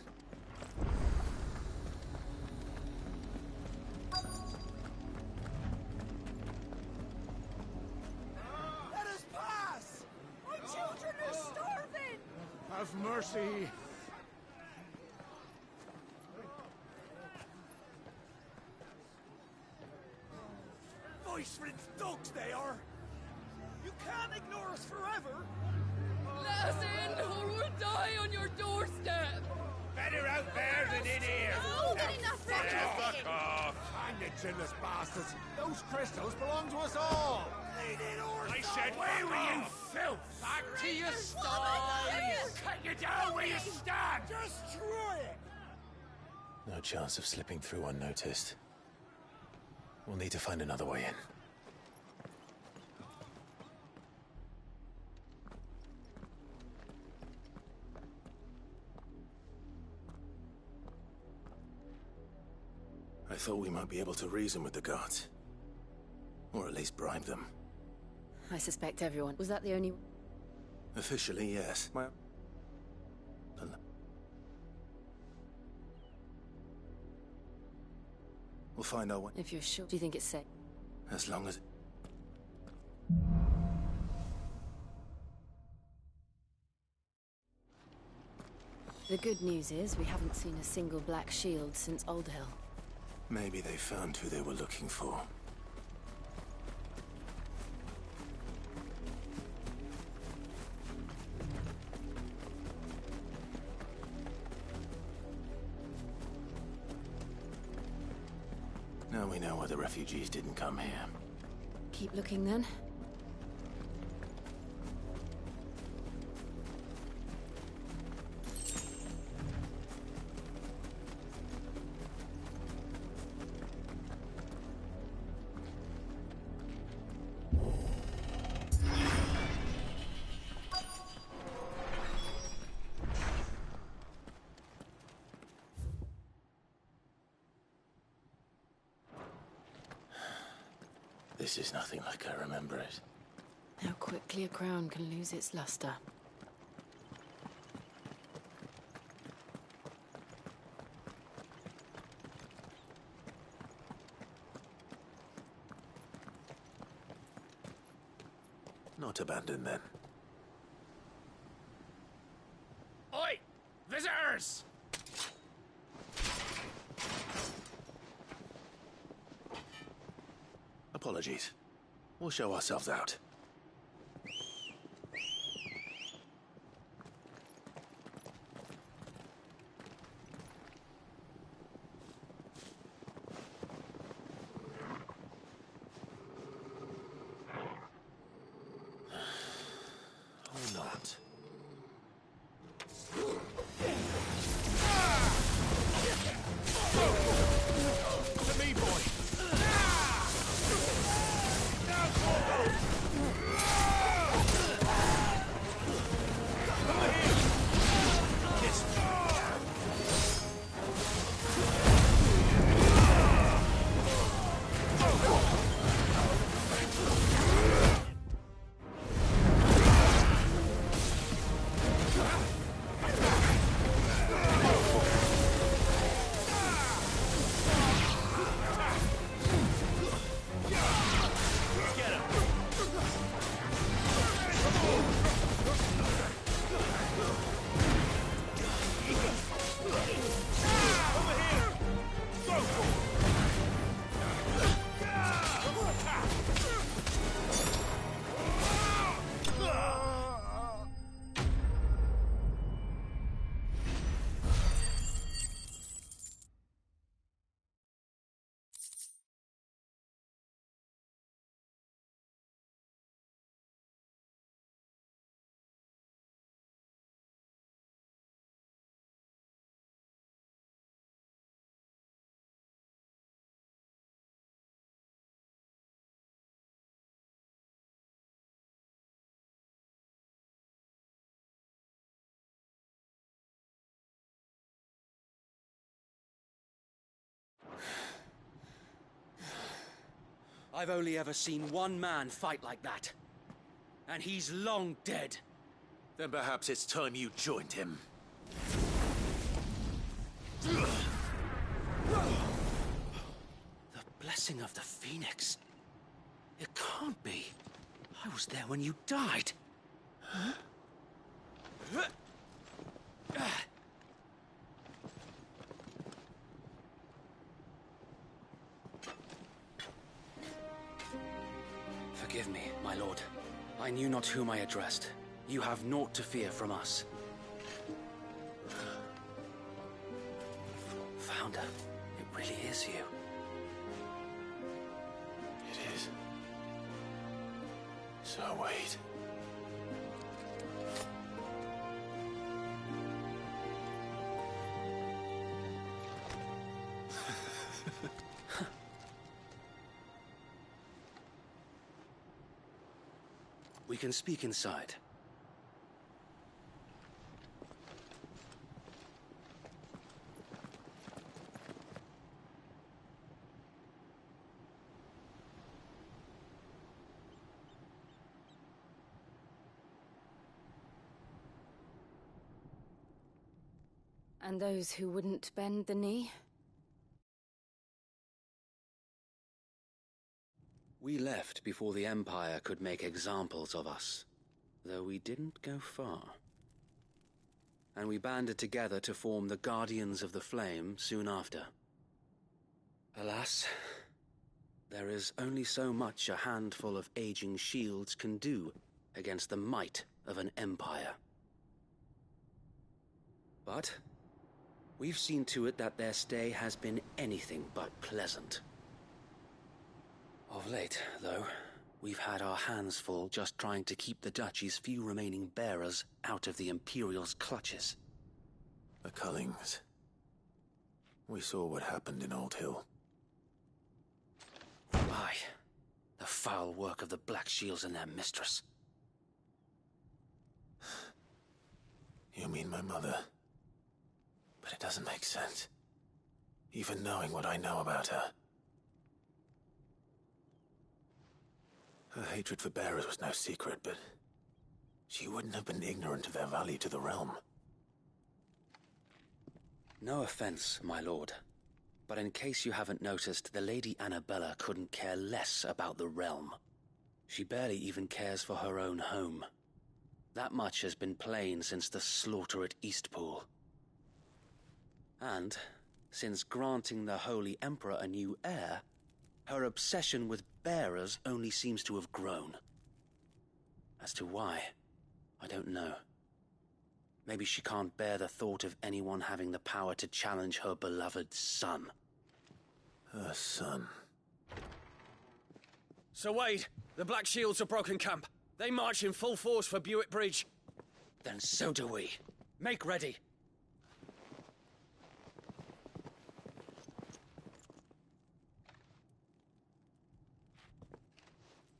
Let us pass! My children are starving! Have mercy! Voice rinsed dogs they are! You can't ignore us forever! Let us in, or we'll die on your doorstep! Better out there than in here! Fuck off! Hang the chinless bastards! Those crystals belong to us all! I said, away with you, filth! Back to your sties! Cut you down where you stand! Destroy it! No chance of slipping through unnoticed. We'll need to find another way in. I thought we might be able to reason with the guards. Or at least bribe them. I suspect everyone. Was that the only... Officially, yes. We'll find our way. If you're sure, do you think it's safe? As long as... The good news is we haven't seen a single black shield since Old Hill. Maybe they found who they were looking for. Now we know why the refugees didn't come here. Keep looking then. This is nothing like I remember it. How quickly a crown can lose its luster. Not abandoned then. Oi! Visitors! Apologies. We'll show ourselves out. Or not. To me, boy! I've only ever seen one man fight like that. And he's long dead. Then perhaps it's time you joined him. The blessing of the Phoenix. It can't be. I was there when you died. Huh? Forgive me, my lord. I knew not whom I addressed. You have naught to fear from us. Founder, it really is you. It is. So wait. We can speak inside. And those who wouldn't bend the knee? We left before the Empire could make examples of us, though we didn't go far. And we banded together to form the Guardians of the Flame soon after. Alas, there is only so much a handful of aging shields can do against the might of an empire. But we've seen to it that their stay has been anything but pleasant. Of late, though, we've had our hands full just trying to keep the Duchy's few remaining bearers out of the Imperial's clutches. The Cullings. We saw what happened in Old Hill. Aye. The foul work of the Black Shields and their mistress. You mean my mother? But it doesn't make sense. Even knowing what I know about her. Her hatred for bearers was no secret, but she wouldn't have been ignorant of their value to the realm. No offense, my lord, but in case you haven't noticed, the Lady Annabella couldn't care less about the realm. She barely even cares for her own home. That much has been plain since the slaughter at Eastpool. And, since granting the Holy Emperor a new heir, her obsession with bearers only seems to have grown. As to why, I don't know. Maybe she can't bear the thought of anyone having the power to challenge her beloved son. Her son? Sir Wade, the Black Shields have broken camp. They march in full force for Buick Bridge. Then so do we. Make ready.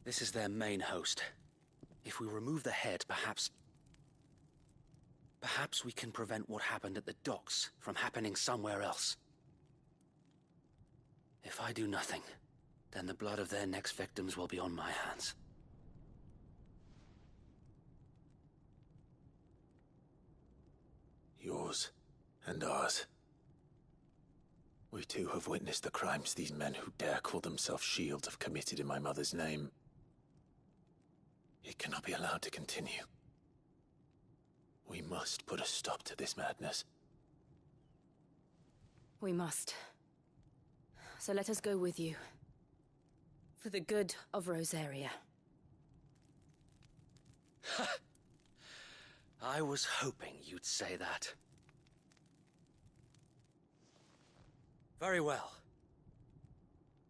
This is their main host. If we remove the head, perhaps we can prevent what happened at the docks from happening somewhere else. If I do nothing, then the blood of their next victims will be on my hands. Yours and ours. We too have witnessed the crimes these men who dare call themselves Shields have committed in my mother's name. It cannot be allowed to continue. We must put a stop to this madness. We must. So let us go with you. For the good of Rosaria. I was hoping you'd say that. Very well.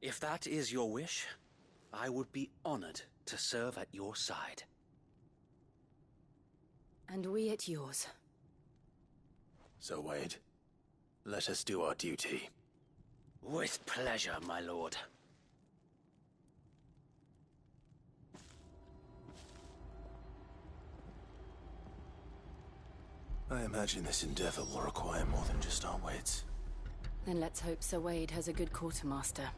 If that is your wish, I would be honored to serve at your side. And we at yours. So, Wade, let us do our duty. With pleasure, my lord. I imagine this endeavor will require more than just our wits. Then let's hope Sir Wade has a good quartermaster.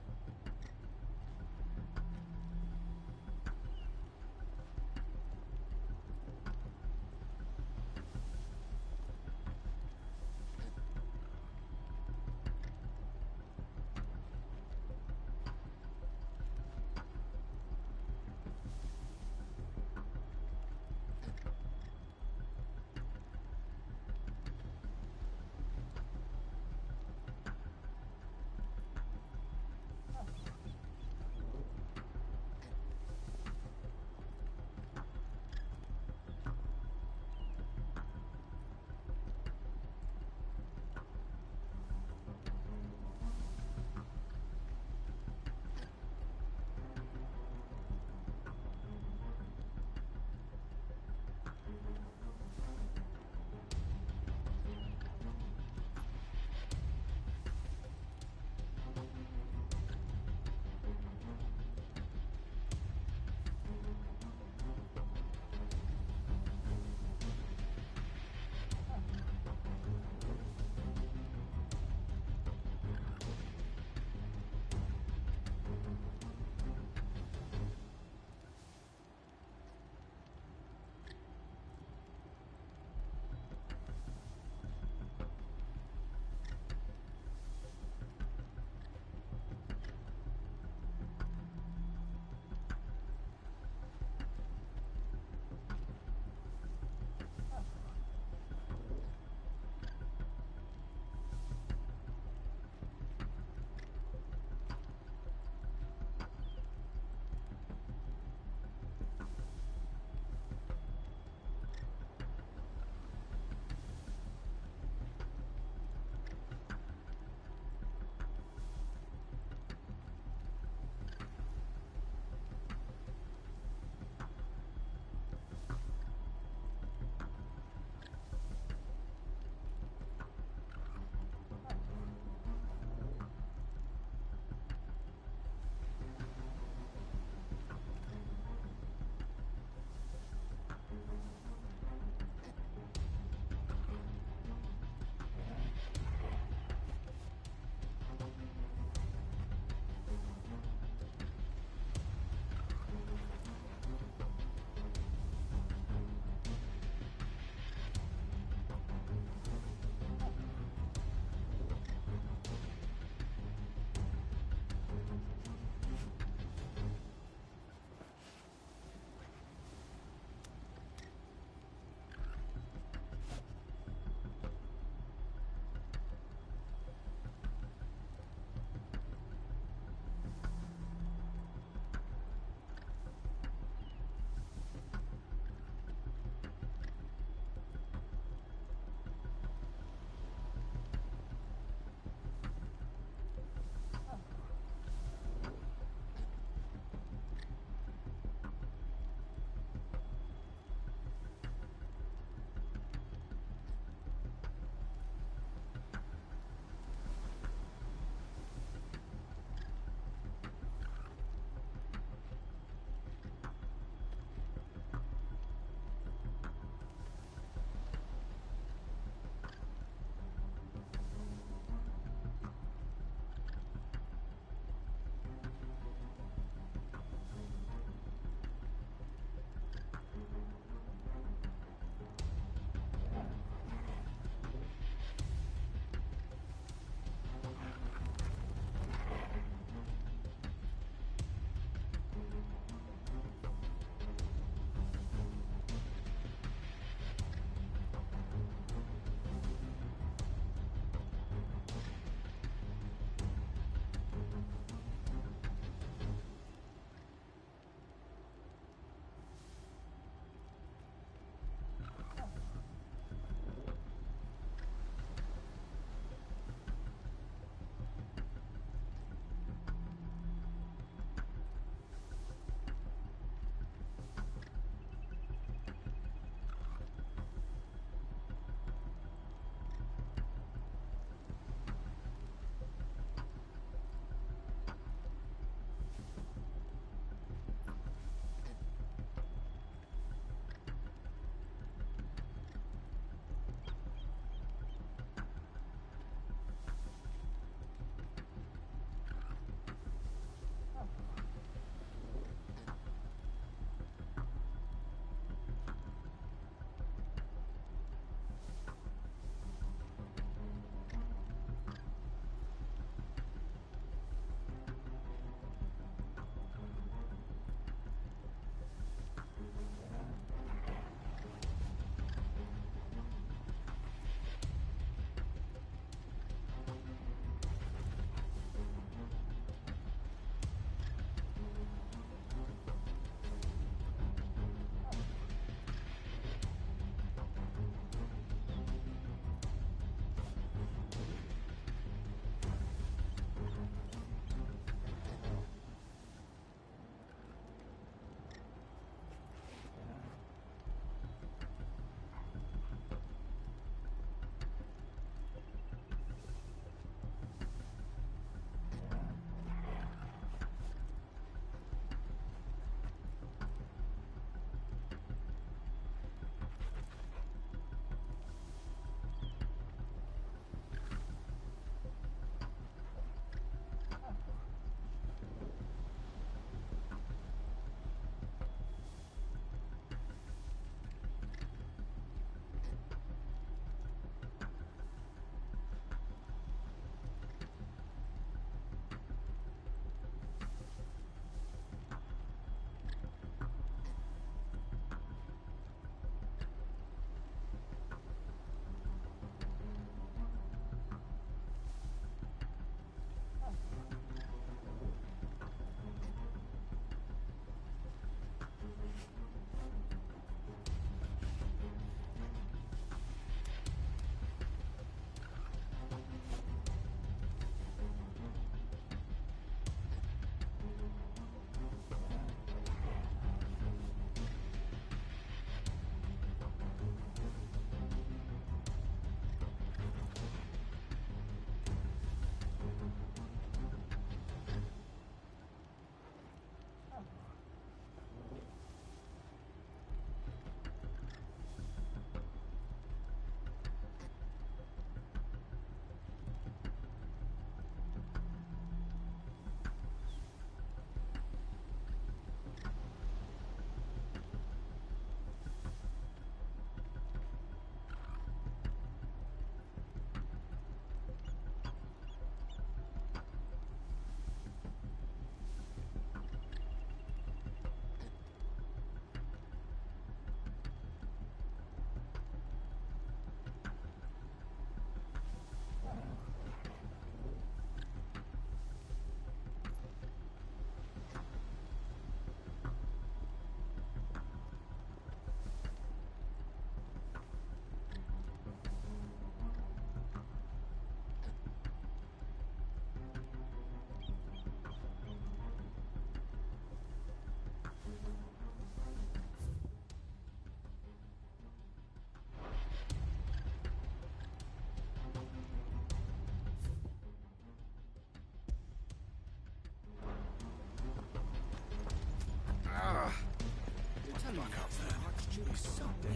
fuck up then.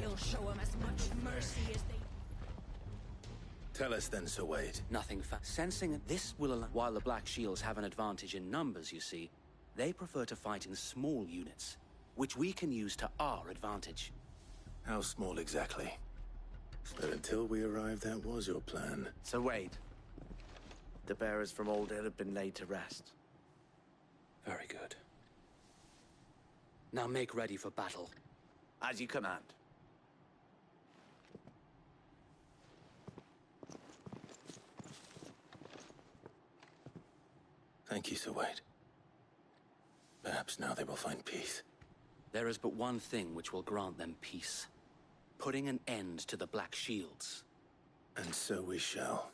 He'll show them as much mercy as they... Tell us then, Sir Wade. Nothing Sensing this will allow... While the Black Shields have an advantage in numbers, you see, they prefer to fight in small units, which we can use to our advantage. How small exactly? But until we arrived, that was your plan. Sir Wade, the bearers from Old Hill have been laid to rest. Very good. Now make ready for battle. As you command. Thank you, Sir Wade. Perhaps now they will find peace. There is but one thing which will grant them peace. Putting an end to the Black Shields. And so we shall.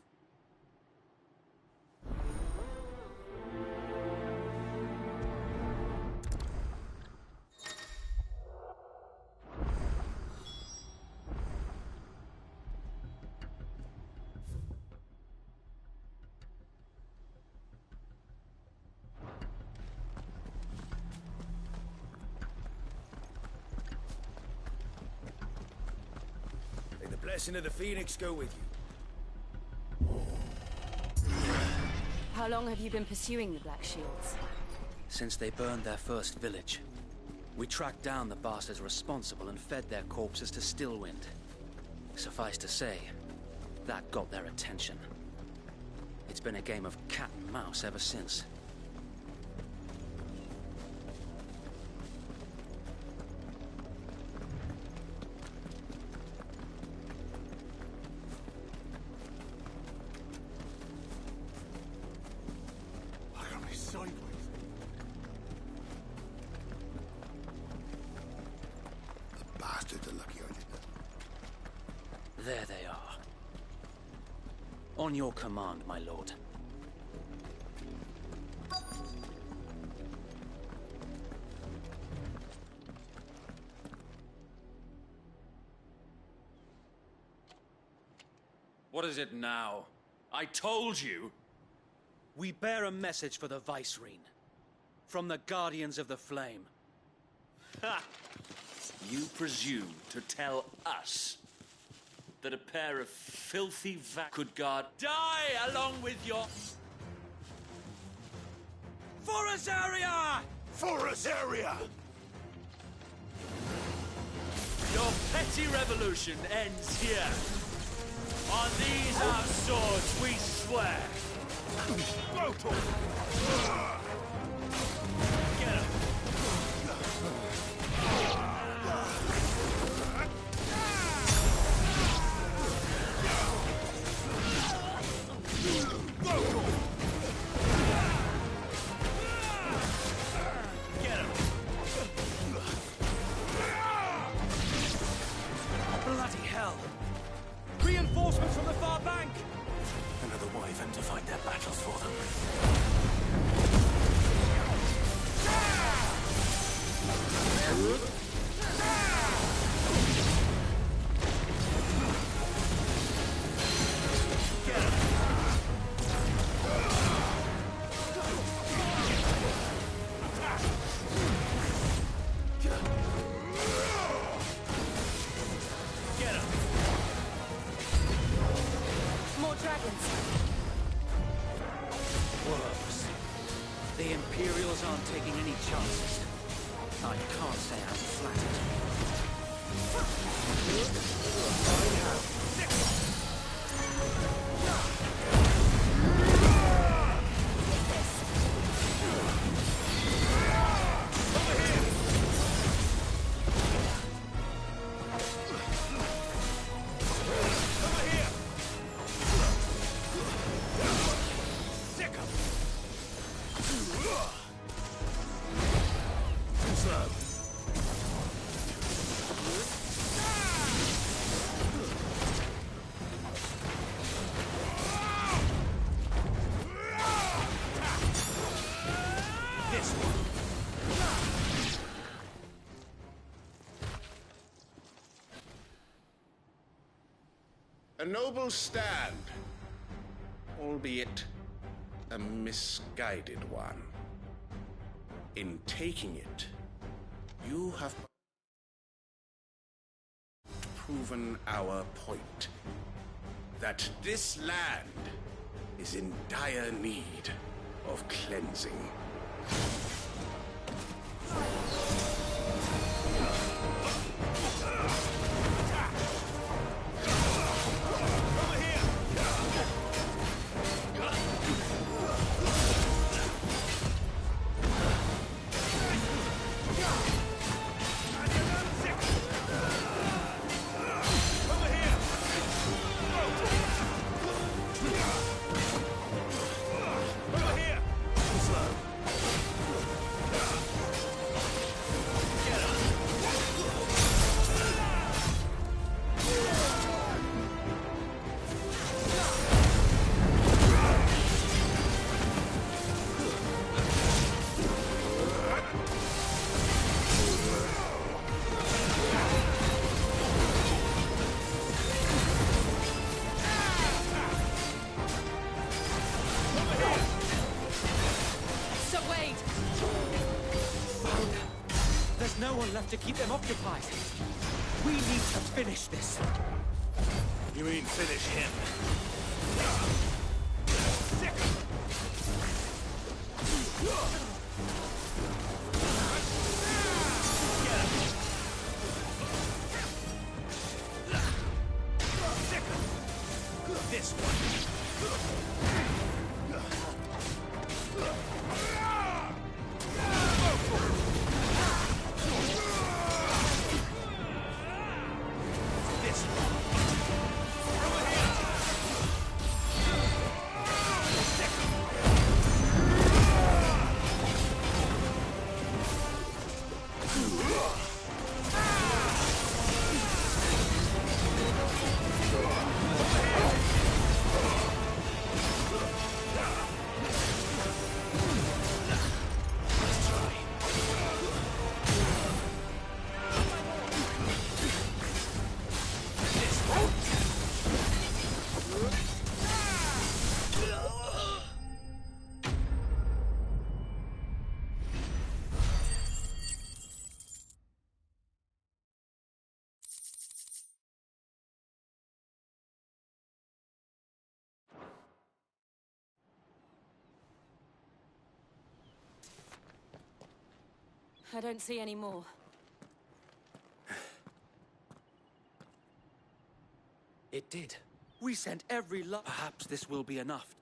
May the blessing of the Phoenix go with you. How long have you been pursuing the Black Shields? Since they burned their first village. We tracked down the bastards responsible and fed their corpses to Stillwind. Suffice to say, that got their attention. It's been a game of cat and mouse ever since. There they are. On your command, my lord. What is it now? I told you! We bear a message for the Vicereine. From the Guardians of the Flame. Ha! You presume to tell us that a pair of filthy could guard... Die along with your... For Azaria! For Azaria! Your petty revolution ends here. On these our swords we swear. Get him. Bloody hell! Reinforcements from the far bank! Another wyvern to fight their battles for them. More dragons. Worms. The Imperials aren't taking any chances. I can't say I'm flattered. A noble stand, albeit a misguided one. In taking it, you have proven our point. That this land is in dire need of cleansing. No one left to keep them occupied. We need to finish this. You mean finish him? This one. I don't see any more. It did. We sent every Perhaps this will be enough.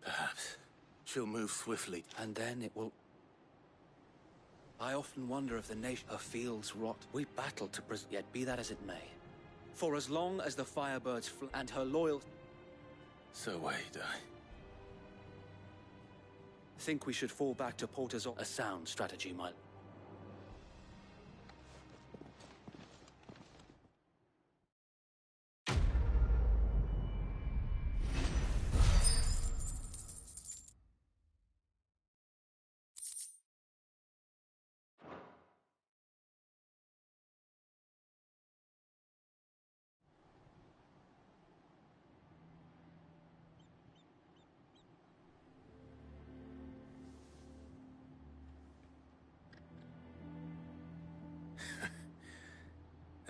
Perhaps. She'll move swiftly. And then it will... I often wonder if the nation... Her fields rot. We battled to yet be that as it may. For as long as the Firebirds and her loyal... So wait, Think we should fall back to Porter's... A sound strategy, my...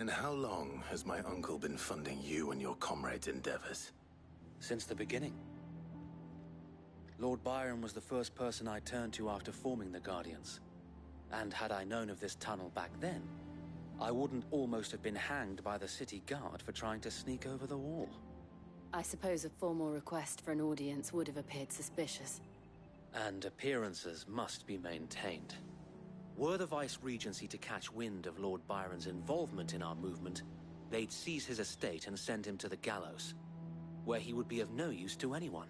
And how long has my uncle been funding you and your comrades' endeavors? Since the beginning. Lord Byron was the first person I turned to after forming the Guardians. And had I known of this tunnel back then, I wouldn't almost have been hanged by the city guard for trying to sneak over the wall. I suppose a formal request for an audience would have appeared suspicious. And appearances must be maintained. Were the Vice-Regency to catch wind of Lord Byron's involvement in our movement, they'd seize his estate and send him to the gallows, where he would be of no use to anyone.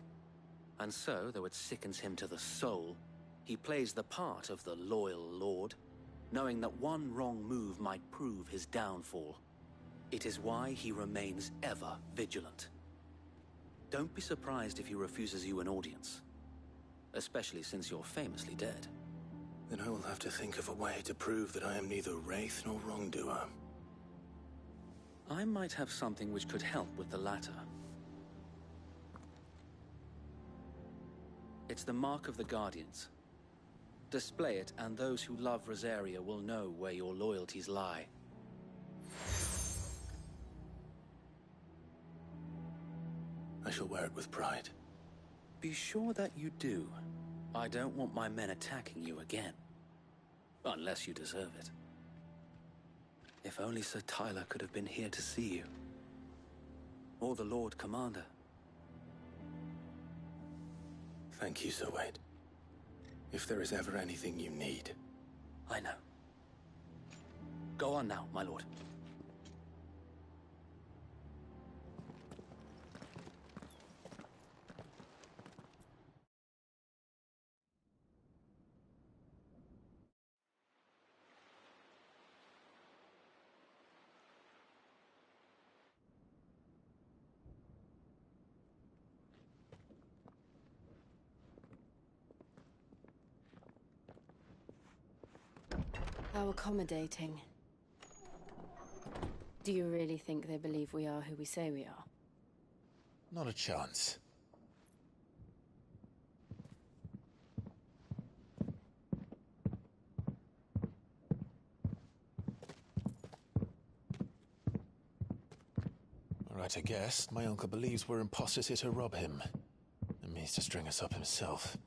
And so, though it sickens him to the soul, he plays the part of the loyal lord, knowing that one wrong move might prove his downfall. It is why he remains ever vigilant. Don't be surprised if he refuses you an audience, especially since you're famously dead. Then I will have to think of a way to prove that I am neither wraith nor wrongdoer. I might have something which could help with the latter. It's the mark of the Guardians. Display it, and those who love Rosaria will know where your loyalties lie. I shall wear it with pride. Be sure that you do. I don't want my men attacking you again. Unless you deserve it. If only Sir Tyler could have been here to see you. Or the Lord Commander. Thank you, Sir Wade. If there is ever anything you need... I know. Go on now, my lord. How accommodating. Do you really think they believe we are who we say we are? Not a chance. Right, I guess. My uncle believes we're imposters here to rob him. And means to string us up himself.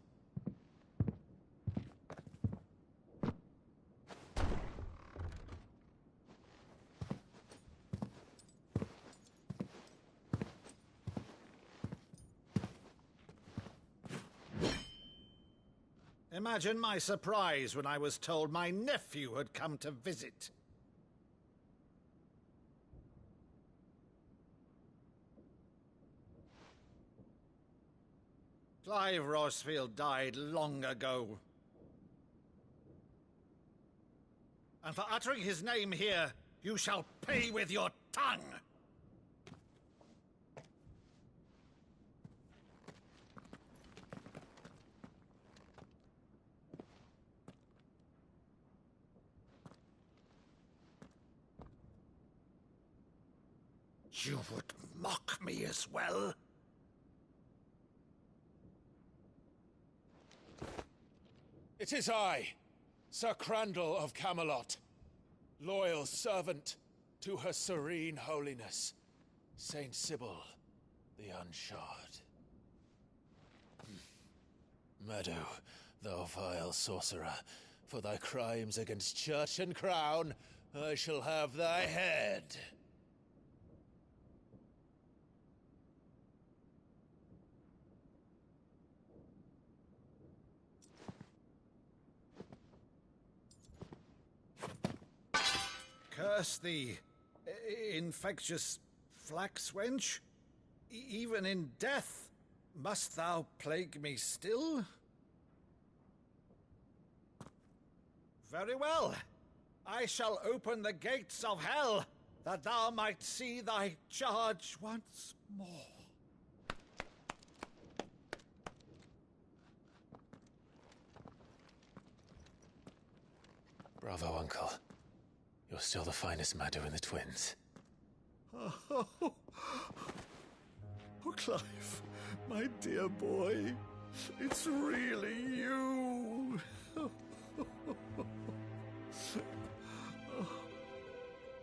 Imagine my surprise when I was told my nephew had come to visit. Clive Rosfield died long ago. And for uttering his name here, you shall pay with your tongue! You would mock me as well? It is I, Sir Crandall of Camelot, loyal servant to Her Serene Holiness, Saint Sybil the Unshod. Meadow, thou vile sorcerer, for thy crimes against church and crown, I shall have thy head. Curse thee, infectious flax wench. Even in death, must thou plague me still? Very well. I shall open the gates of hell, that thou might see thy charge once more. Bravo, Uncle. You're still the finest Maddo in the twins. Oh, Clive, my dear boy, it's really you.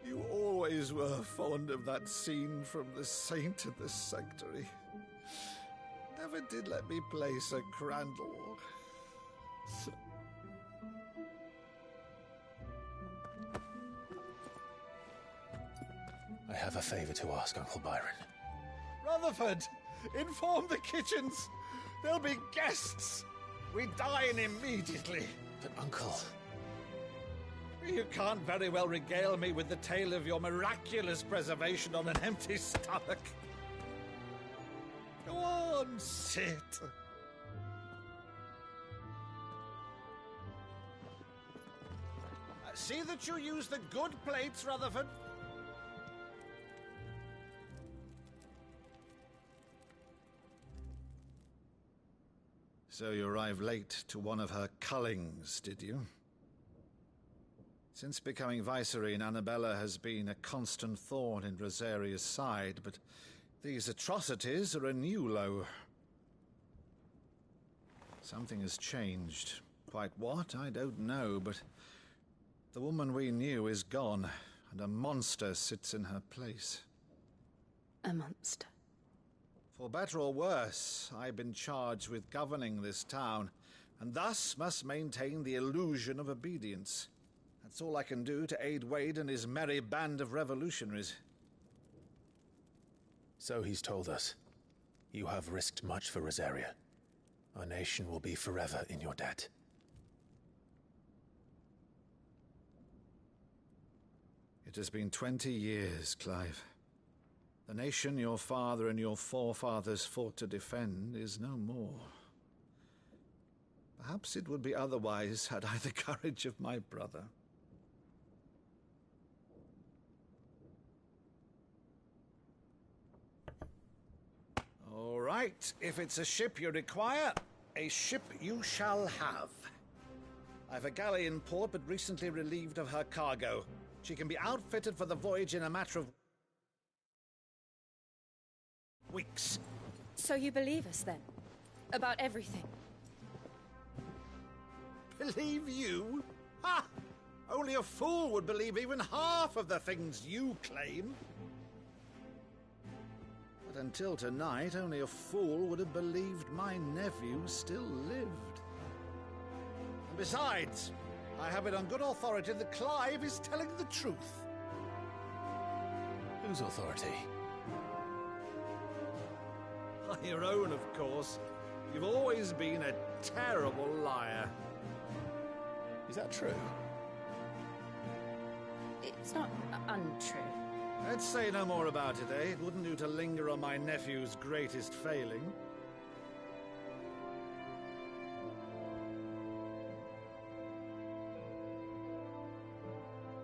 You always were fond of that scene from The Saint of the Sanctuary. Never did let me play Sir Crandall. I have a favor to ask, Uncle Byron. Rutherford, inform the kitchens. There'll be guests. We dine immediately. But, Uncle... You can't very well regale me with the tale of your miraculous preservation on an empty stomach. Go on, sit. See that you use the good plates, Rutherford. So you arrived late to one of her cullings, did you? Since becoming Vicereine, Annabella has been a constant thorn in Rosaria's side, but these atrocities are a new low. Something has changed. Quite what, I don't know, but the woman we knew is gone, and a monster sits in her place. A monster? For better or worse, I've been charged with governing this town, and thus must maintain the illusion of obedience. That's all I can do to aid Wade and his merry band of revolutionaries. So he's told us. You have risked much for Rosaria. Our nation will be forever in your debt. It has been 20 years, Clive. The nation your father and your forefathers fought to defend is no more. Perhaps it would be otherwise had I the courage of my brother. All right, if it's a ship you require, a ship you shall have. I've a galley in port, but recently relieved of her cargo. She can be outfitted for the voyage in a matter of weeks. So you believe us, then? About everything? Believe you? Ha! Only a fool would believe even half of the things you claim. But until tonight, only a fool would have believed my nephew still lived. And besides, I have it on good authority that Clive is telling the truth. Whose authority? Your own, of course. You've always been a terrible liar. Is that true? It's not untrue. Let's say no more about it, eh? It wouldn't do to linger on my nephew's greatest failing.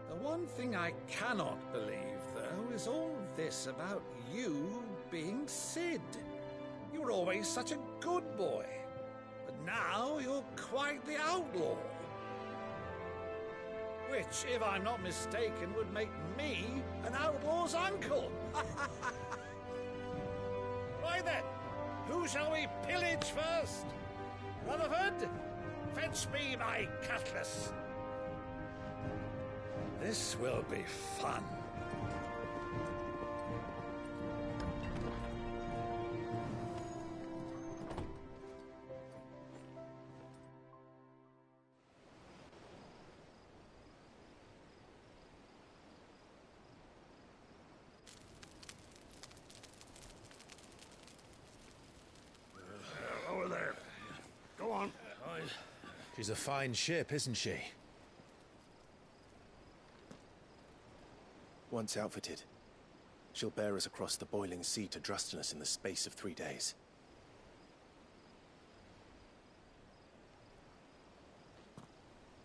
The one thing I cannot believe, though, is all this about you being Cid. You were always such a good boy, but now you're quite the outlaw. Which, if I'm not mistaken, would make me an outlaw's uncle. Right then, who shall we pillage first? Rutherford, fetch me my cutlass. This will be fun. She's a fine ship, isn't she? Once outfitted, she'll bear us across the boiling sea to Drustinus in the space of 3 days.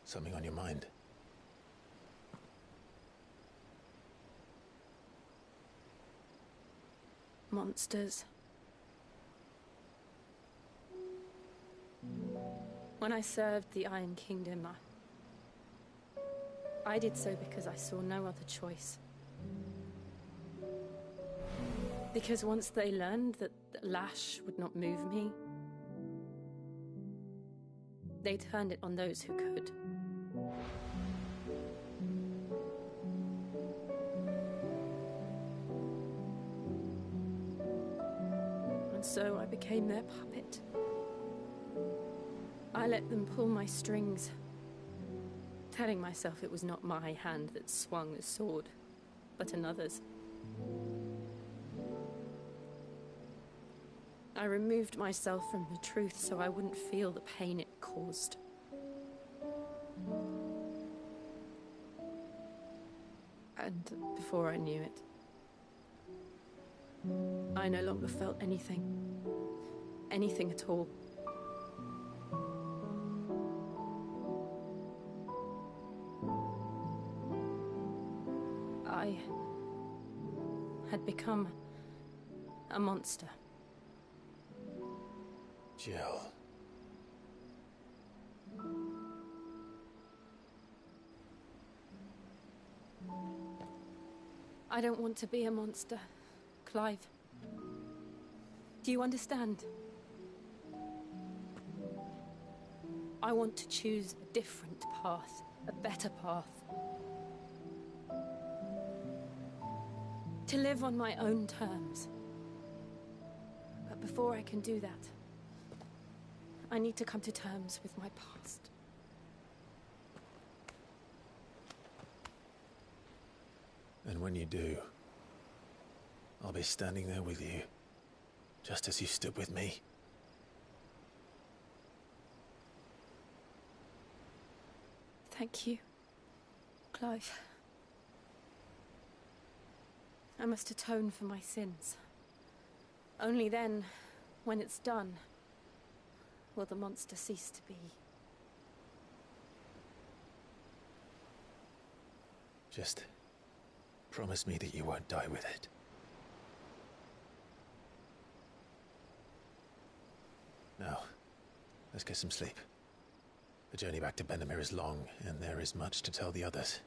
Something on your mind? Monsters. When I served the Iron Kingdom, I did so because I saw no other choice. Because once they learned that Lash would not move me, they turned it on those who could. And so I became their puppet. I let them pull my strings, telling myself it was not my hand that swung the sword, but another's. I removed myself from the truth so I wouldn't feel the pain it caused. And before I knew it, I no longer felt anything. Anything at all. I had become a monster. Jill. I don't want to be a monster, Clive. Do you understand? I want to choose a different path, a better path. To live on my own terms. before I can do that, I need to come to terms with my past. And when you do, I'll be standing there with you, just as you stood with me. Thank you, Clive. I must atone for my sins. Only then, when it's done, will the monster cease to be. Just promise me that you won't die with it. Now, let's get some sleep. The journey back to Benamir is long, and there is much to tell the others.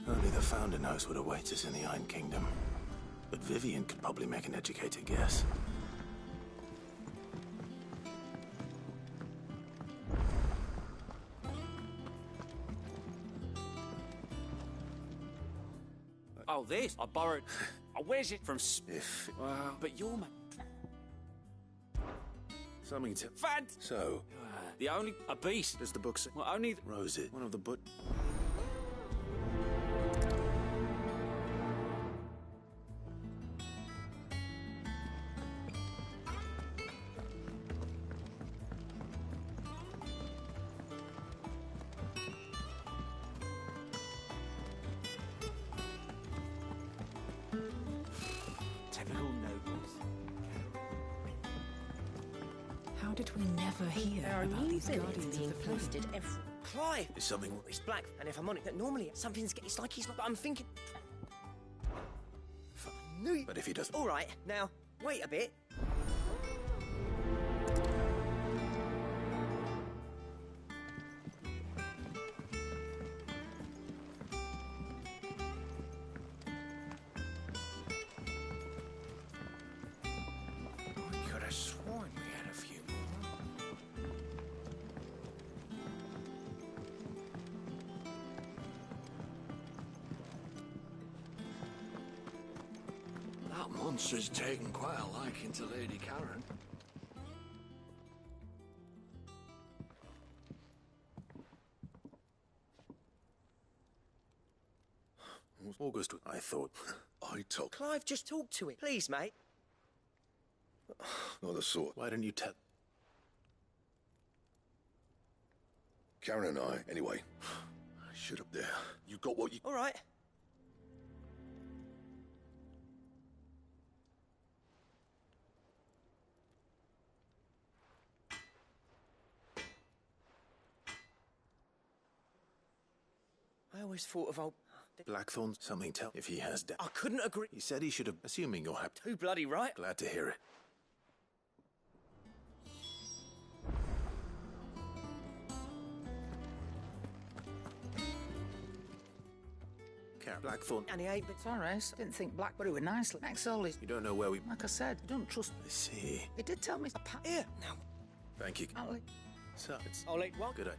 Only the Founder knows what awaits us in the Iron Kingdom. But Vivian could probably make an educated guess. Oh, this? I borrowed... Oh, where's it from? Spiff. Wow. But you're my... Something to... Fad! So? The only... A beast. Does the book say... Well, only... Rosie, one of the but... Typical nobles. How did we never hear There are about new these villains guardians being of the flame? posted every... Clive! Is something... He's black, and if I'm honest, normally something's... It's like he's not... I'm thinking... But if he doesn't... All right, now, wait a bit. That monster's taken quite a liking to Lady Karen. August, I thought. I told. Clive, just talk to it. Please, mate. Not the sort. Why didn't you tell? Karen and I, anyway. Shut up there. You got what you... All right. I always thought of old... Blackthorn, something tell if he has... I couldn't agree. He said he should have... Assuming you're happy. Too bloody right. Glad to hear it. Karen, Blackthorn. And he ain't been... Sorry, I didn't think Blackberry were nice. Next all is... You don't know where we... Like I said, I don't trust... I see. He did tell me... Here, now. Thank you. Ali. So, it's... I'll eat one. Good idea.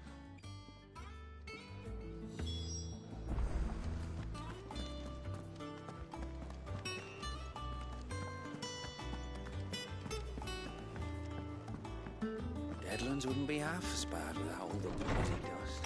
Deadlands wouldn't be half as bad without all the bloody dust.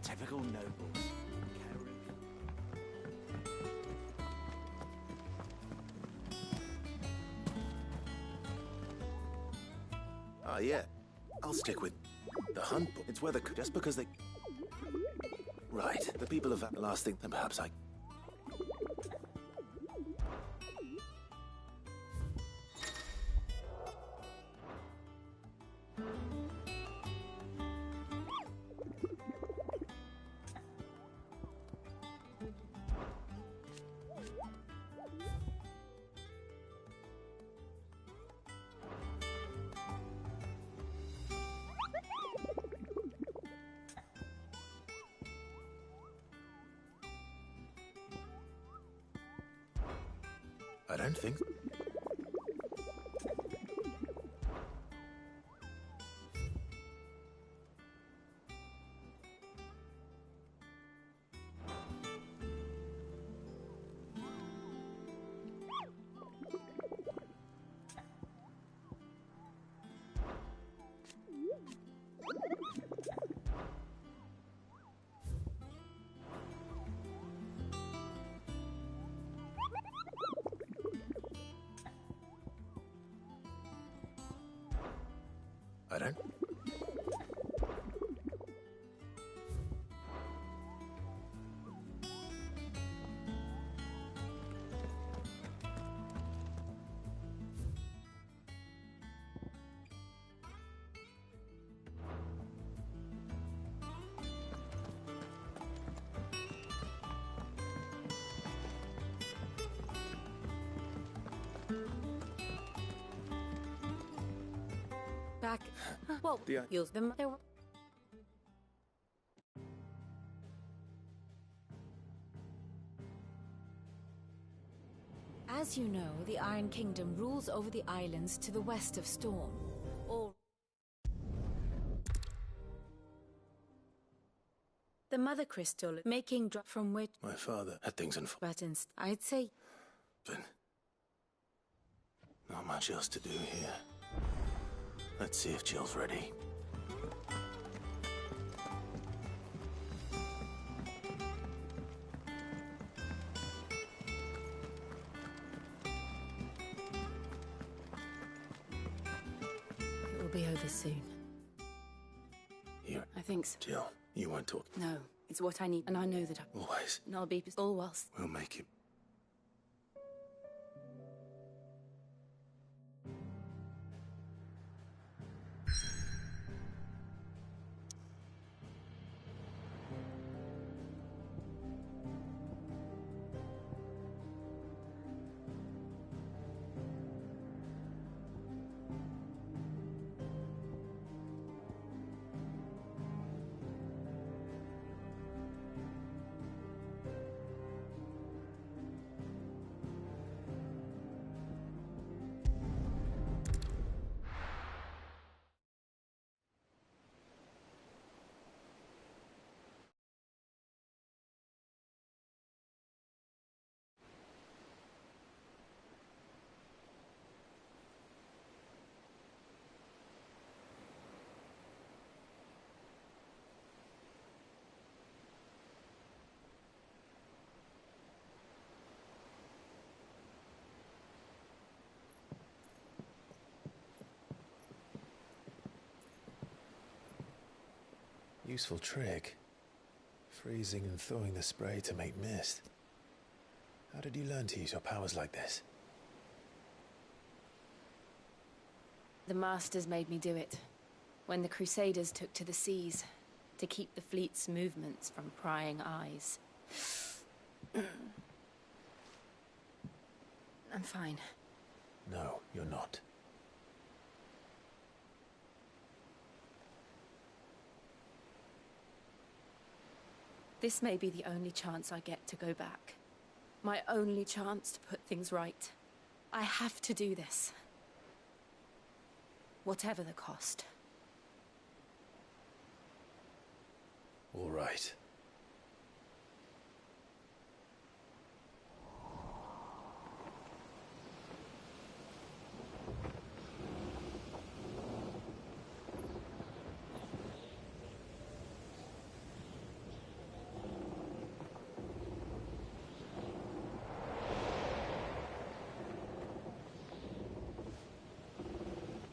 Typical nobles. Ah, yeah. I'll stick with the hunt book. It's whether just because they... Right. The people of that last thing, then perhaps I... I don't think... I don't... Back. Well, Yeah. use them. There were... As you know, the Iron Kingdom rules over the islands to the west of Storm. All... The Mother Crystal making drop from which... My father had things in... Buttons. I'd say... But... Not much else to do here. Let's see if Jill's ready. It will be over soon. Here. I think so. Jill, you won't talk. No, it's what I need, and I know that I... Always. And I'll be all whilst... We'll make it. Useful trick. Freezing and thawing the spray to make mist. How did you learn to use your powers like this? The Masters made me do it. When the Crusaders took to the seas, to keep the fleet's movements from prying eyes. I'm fine. No, you're not. This may be the only chance I get to go back. My only chance to put things right. I have to do this. Whatever the cost. All right.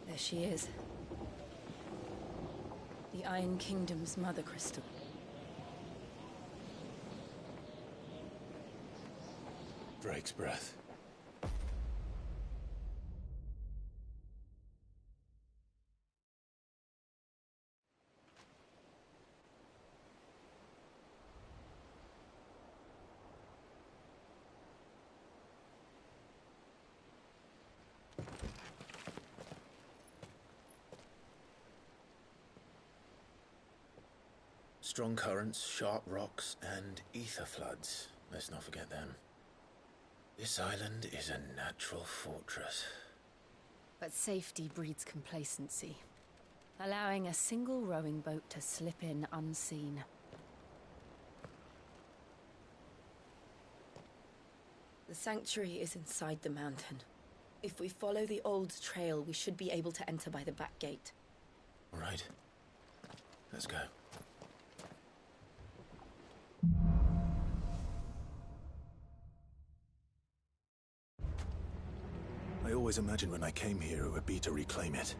There she is. The Iron Kingdom's Mother Crystal. Drake's breath. Strong currents, sharp rocks, and ether floods. Let's not forget them. This island is a natural fortress. But safety breeds complacency, allowing a single rowing boat to slip in unseen. The sanctuary is inside the mountain. If we follow the old trail, we should be able to enter by the back gate. All right. Let's go. I always imagined when I came here it would be to reclaim it.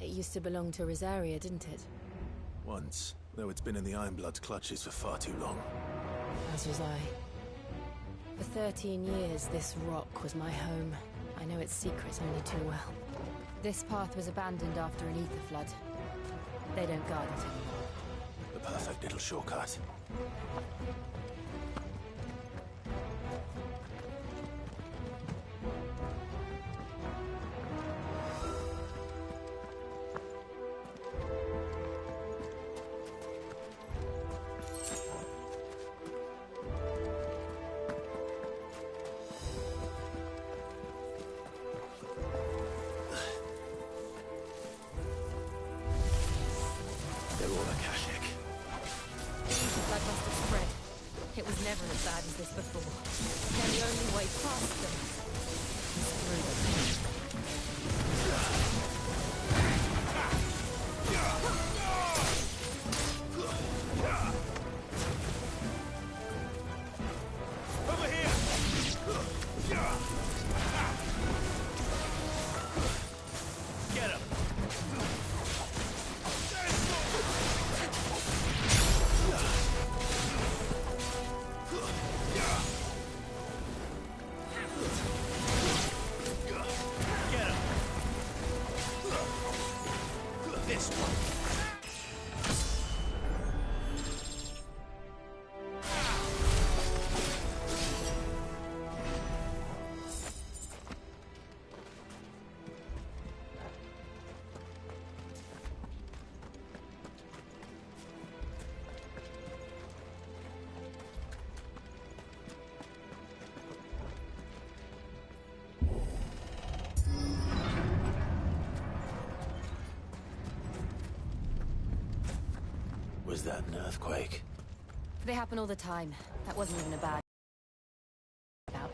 It used to belong to Rosaria, didn't it? Once, though it's been in the Ironblood's clutches for far too long. As was I. For 13 years, this rock was my home. I know its secrets only too well. This path was abandoned after an ether flood. They don't guard it anymore. The perfect little shortcut. Get him! This one. Was that an earthquake? They happen all the time. That wasn't even a bad... out.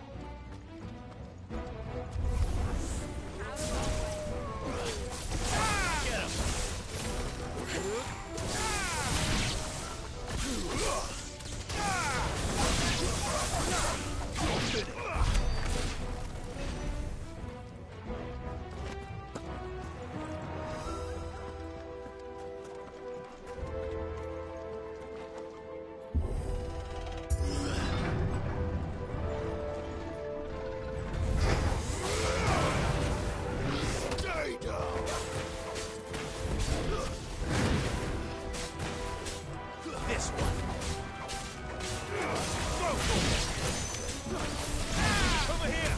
This one. Over here.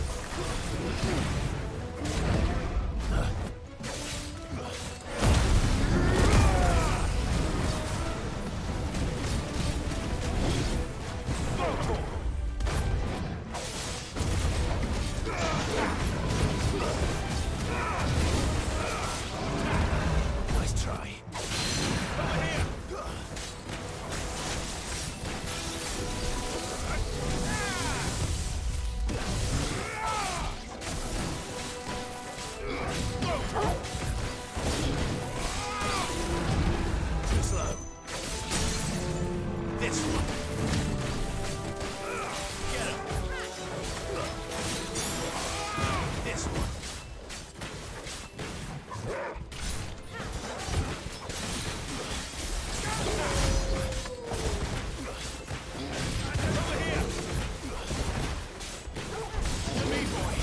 Nice try. Over here. Too slow. This one. Get him. This one. Over here. To me, boy.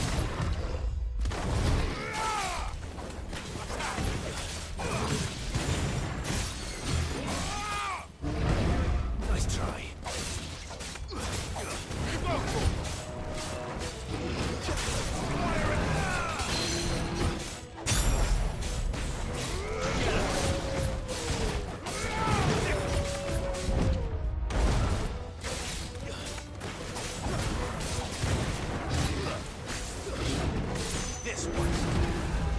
Nice try. This one.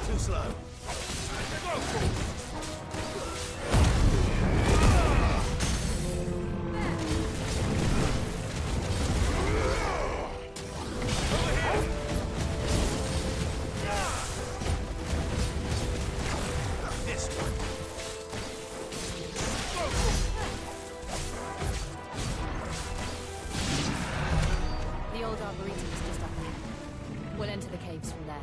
Too slow. This one. The old arboretum is just up there. We'll enter the caves from there.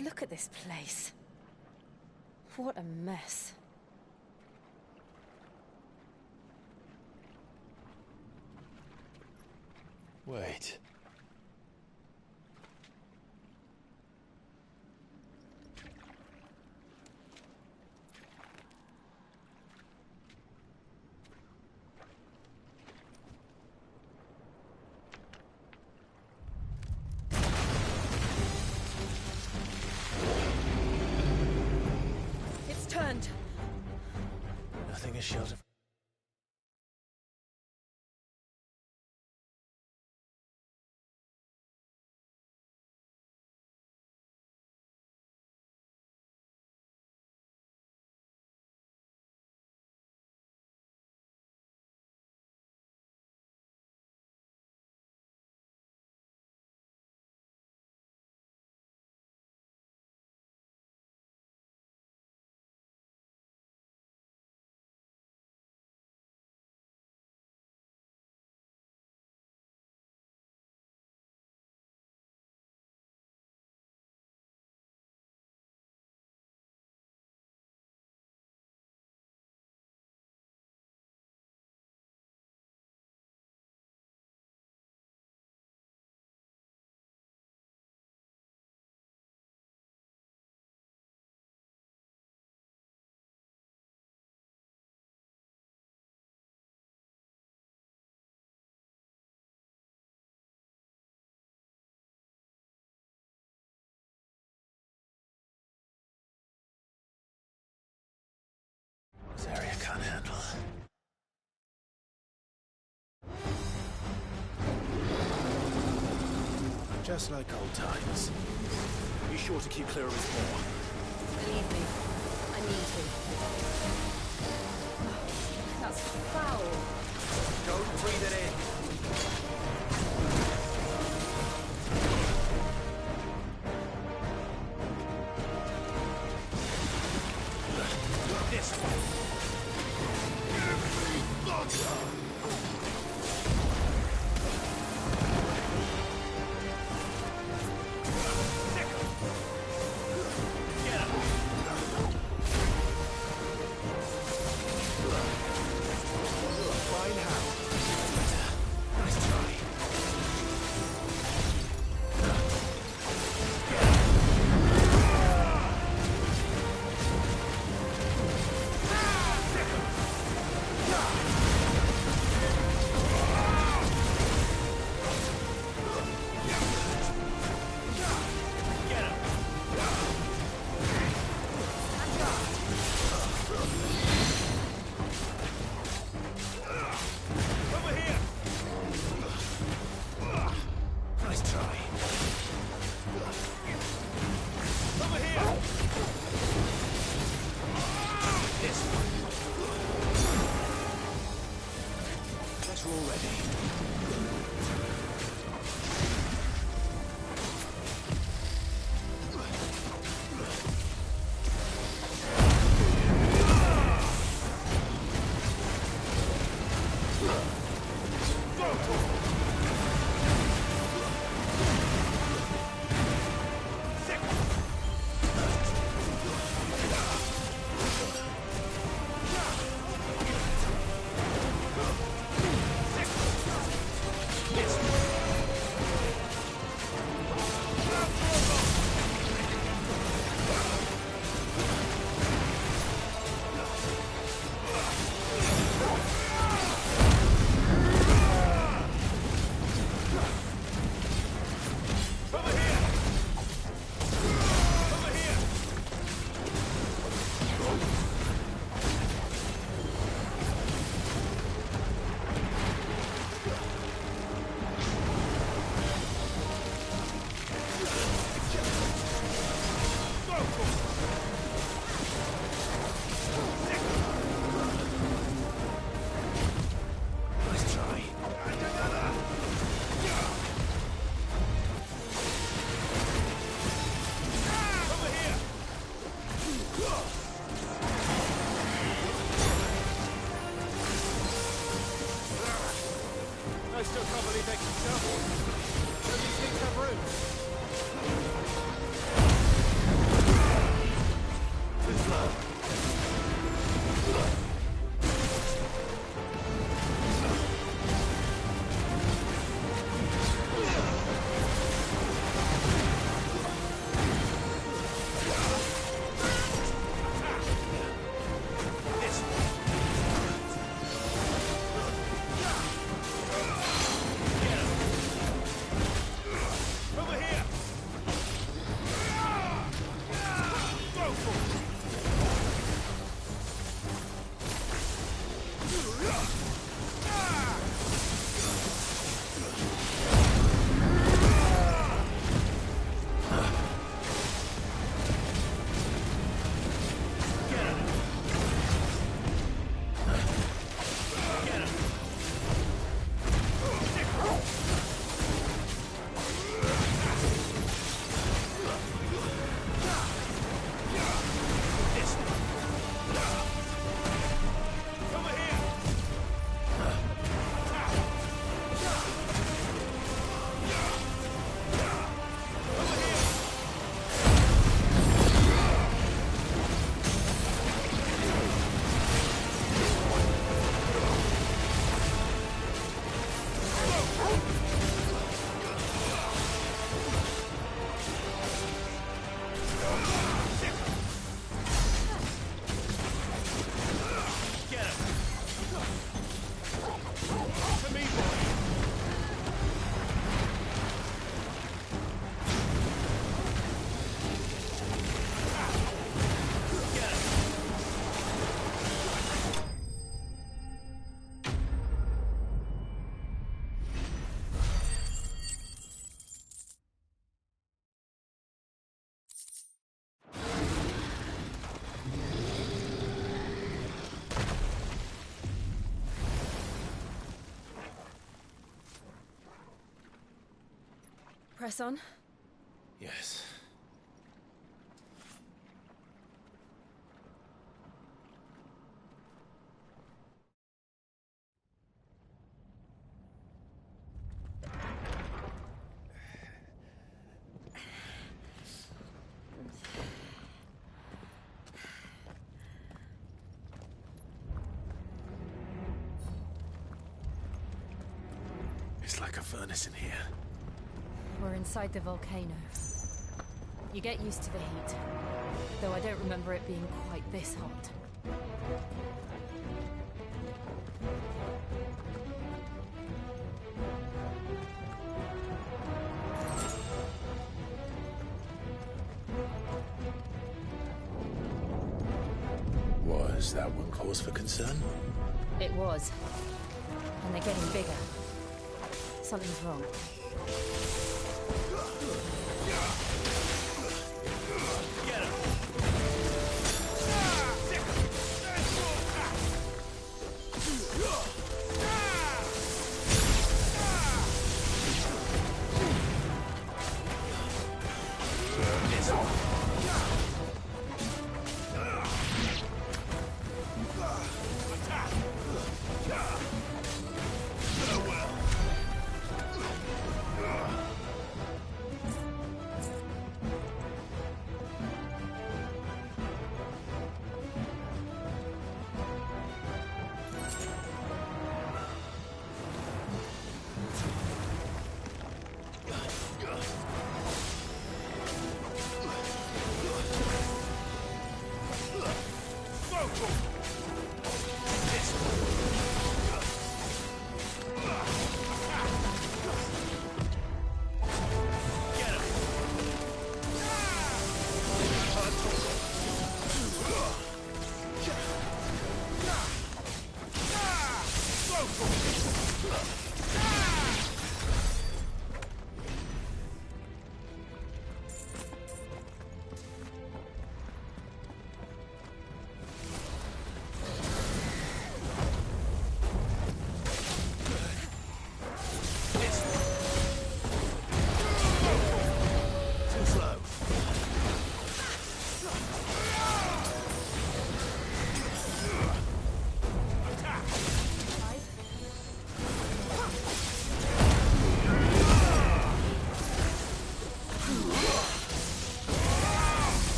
Look at this place. What a mess. Wait. It's turned. Nothing is sheltered. This area can't handle. Just like old times. Be sure to keep clear of his paw. Believe me, I mean to. That's foul. Don't breathe it in. This way. Press on? Yes. It's like a furnace in here. We're inside the volcano. You get used to the heat, though I don't remember it being quite this hot. Was that one cause for concern? It was. And they're getting bigger. Something's wrong.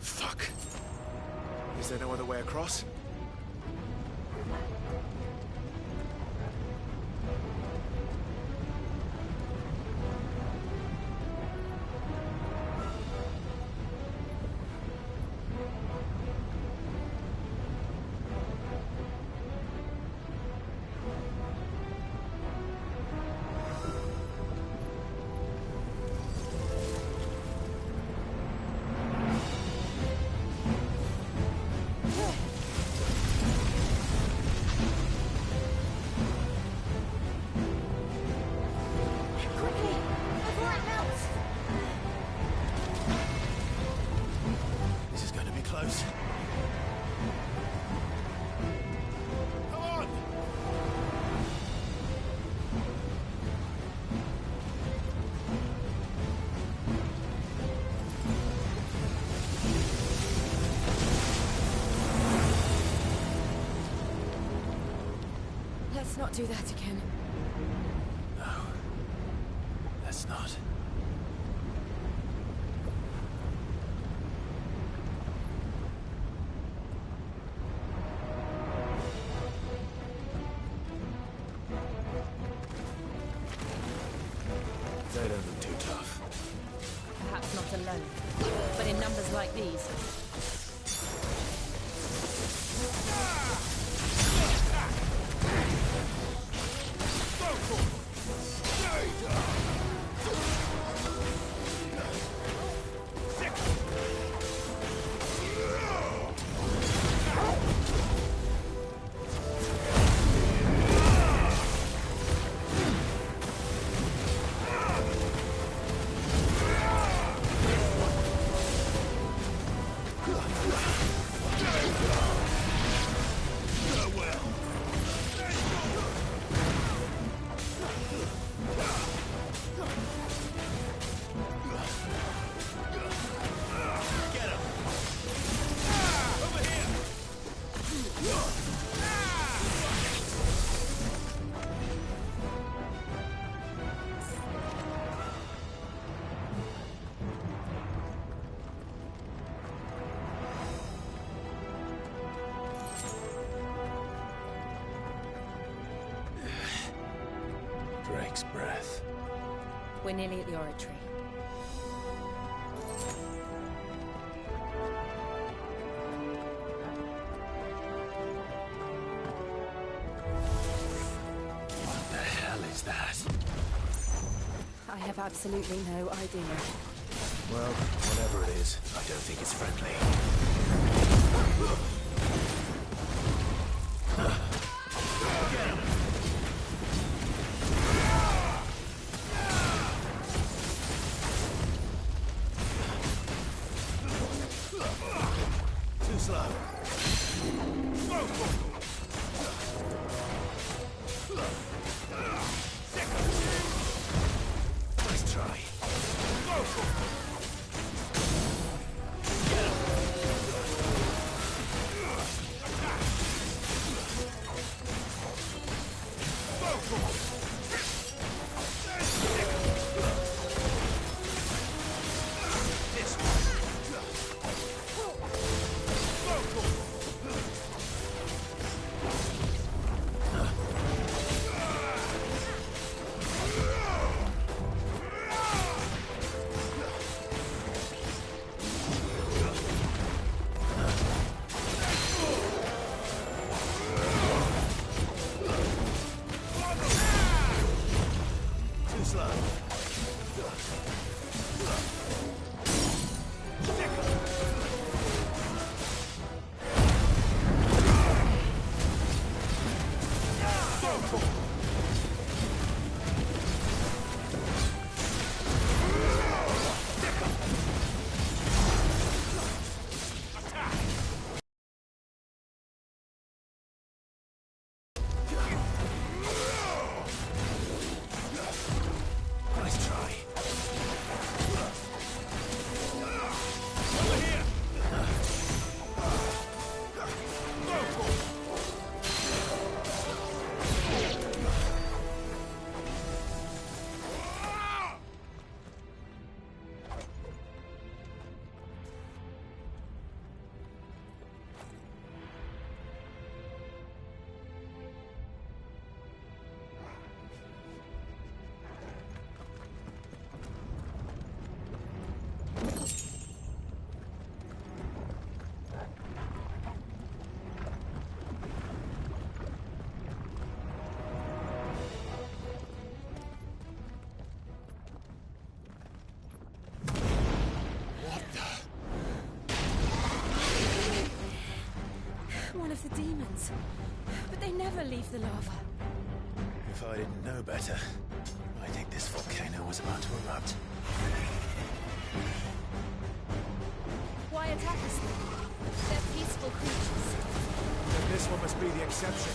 Fuck. Is there no other way across? close. Come on! Let's not do that again. No. Let's not. They don't look too tough. Perhaps not alone, but in numbers like these. Drake's breath. We're nearly at the oratory. What the hell is that? I have absolutely no idea. Well, whatever it is, I don't think it's friendly. Get him! Too slow. Nice try. Get him. One of the demons. But they never leave the lava. If I didn't know better, I think this volcano was about to erupt. Why attack us then? one must be the exception.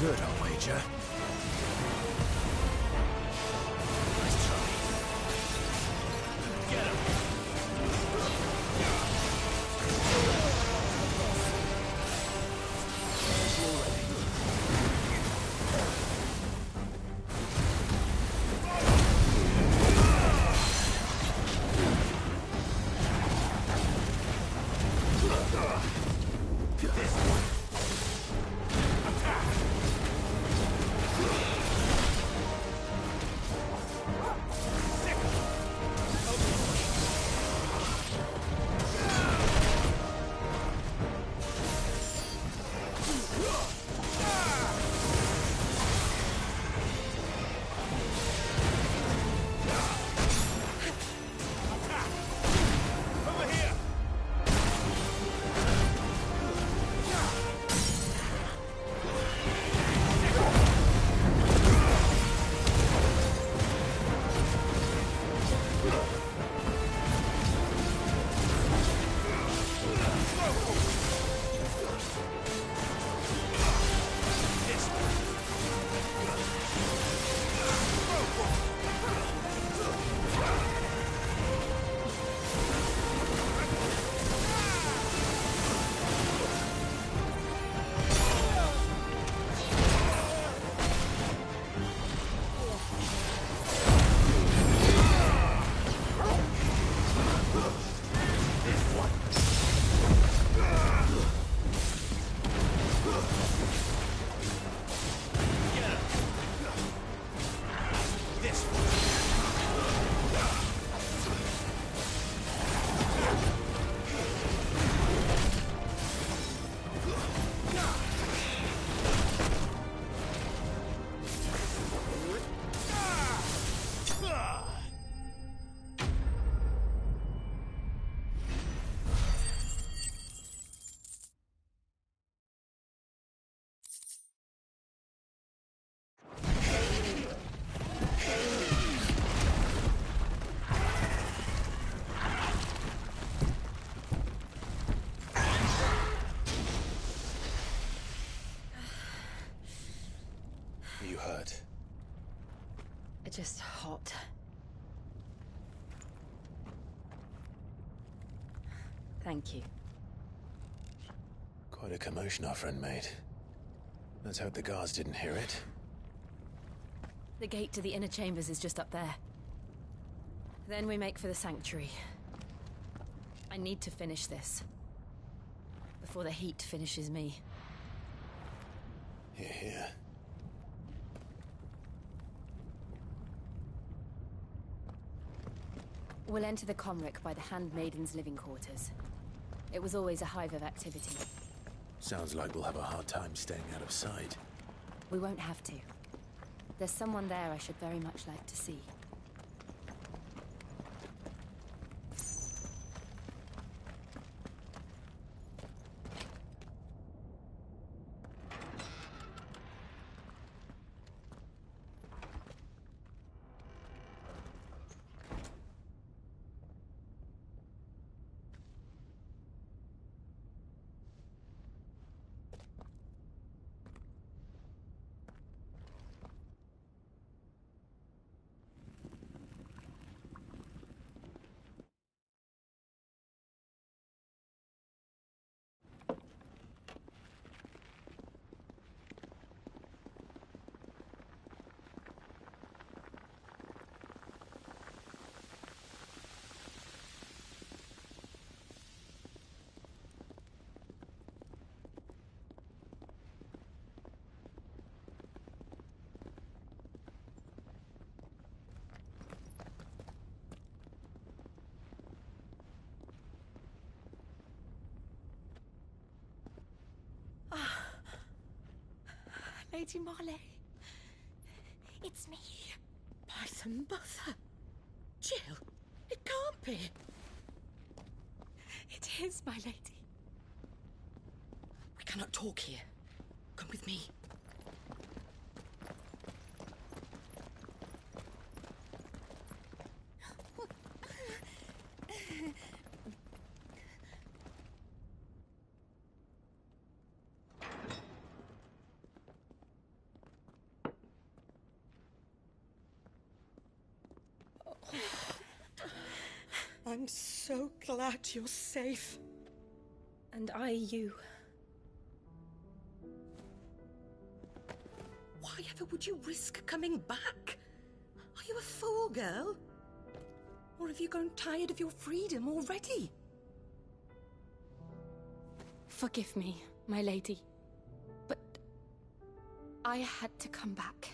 Good, I'll wager. Nice try. Get him! You hurt? Just hot. Thank you. Quite a commotion our friend made. Let's hope the guards didn't hear it. The gate to the inner chambers is just up there. Then we make for the sanctuary. I need to finish this. Before the heat finishes me. Here, here. We'll enter the Comric by the Handmaiden's living quarters. It was always a hive of activity. Sounds like we'll have a hard time staying out of sight. We won't have to. There's someone there I should very much like to see. Lady Marley. It's me. By the mother. Jill, it can't be. It is, my lady. We cannot talk here. Come with me. I'm so glad you're safe. And I you. Why ever would you risk coming back? Are you a fool, girl? Or have you grown tired of your freedom already? Forgive me, my lady, but I had to come back.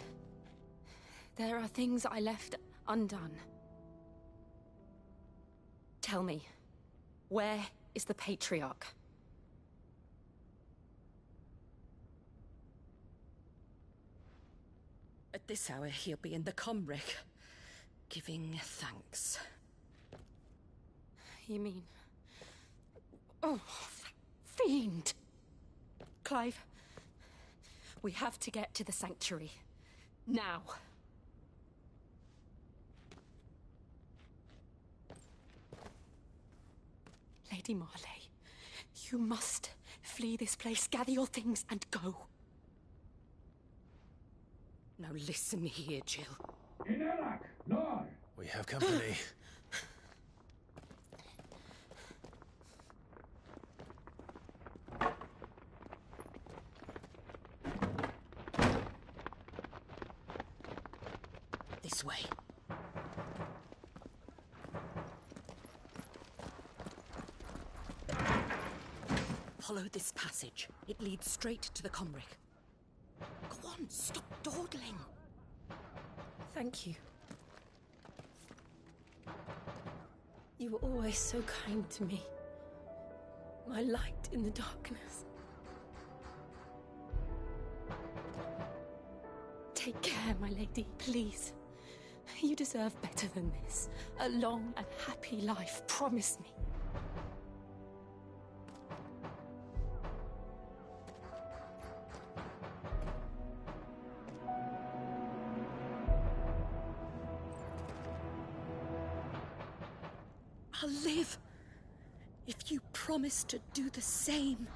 There are things I left undone. Tell me, where is the Patriarch? At this hour, he'll be in the Comric, giving thanks. You mean... Oh, that fiend! Clive, we have to get to the Sanctuary. Now. Lady Marley, you must flee this place, gather your things, and go. Now listen here, Jill. We have company. This way. Follow this passage. It leads straight to the Comric. Go on, stop dawdling. Thank you. You were always so kind to me. My light in the darkness. Take care, my lady, please. You deserve better than this. A long and happy life, promise me. I'll live if you promise to do the same.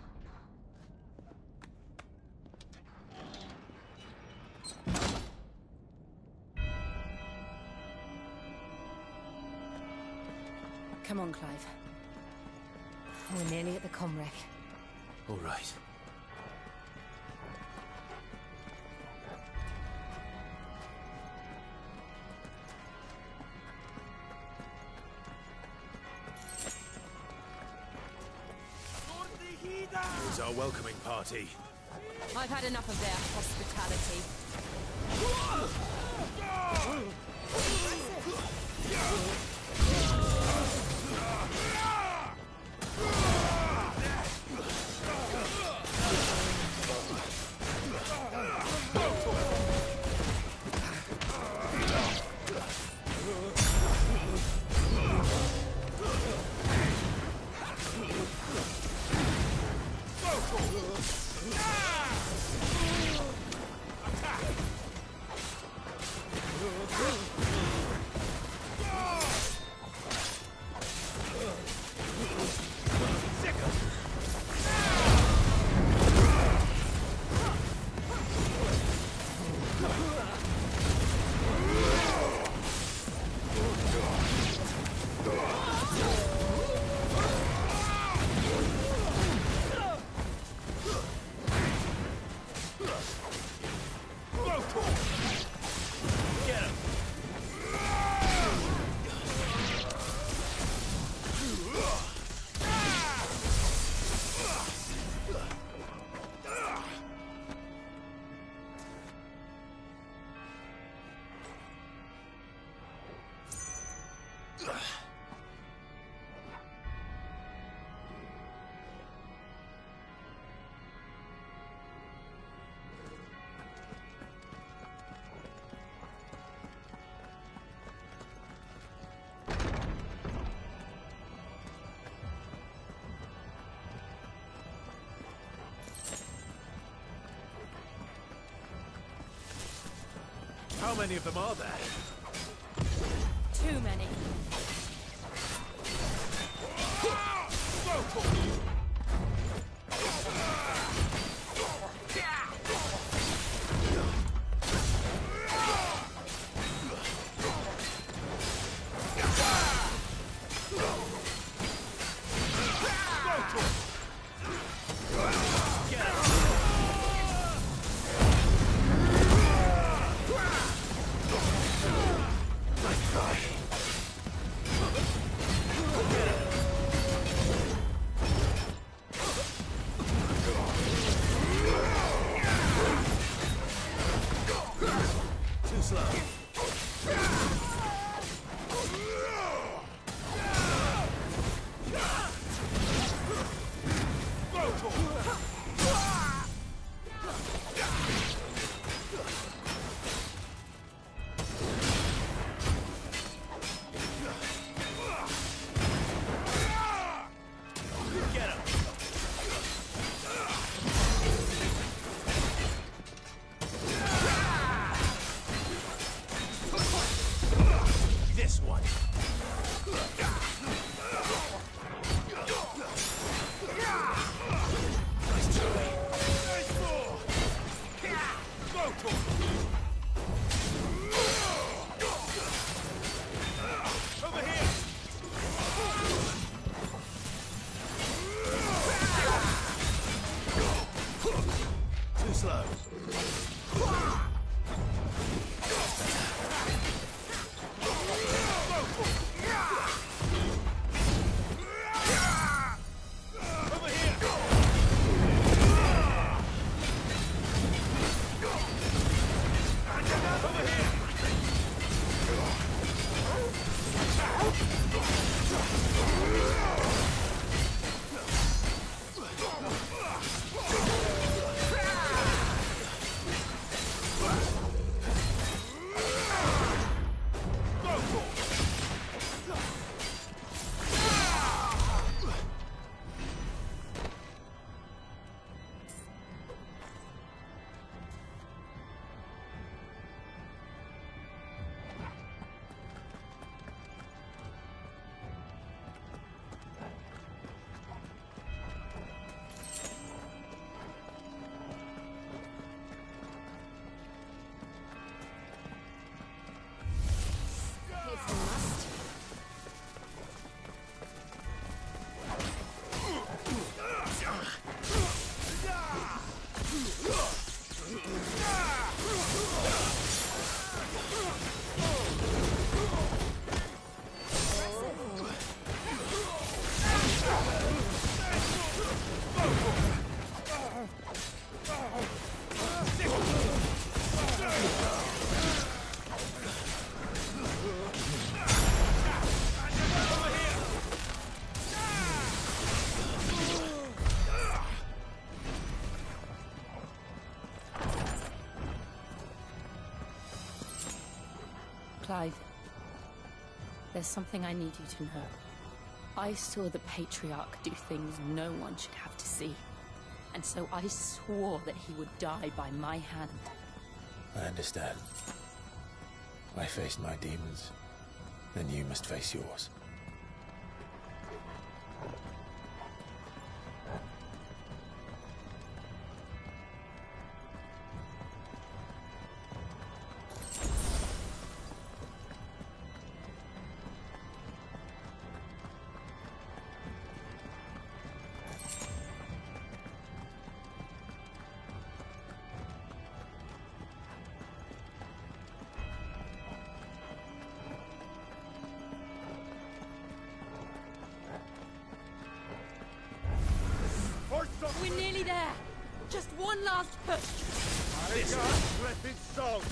Come on, Clive. We're nearly at the Comric. All right. Here's our welcoming party. I've had enough of their hospitality. How many of them are there? Too many. Clive, there's something I need you to know. I saw the Patriarch do things no one should have to see. And so I swore that he would die by my hand. I understand. I faced my demons, then you must face yours. We're nearly there. Just one last push. This rapid song.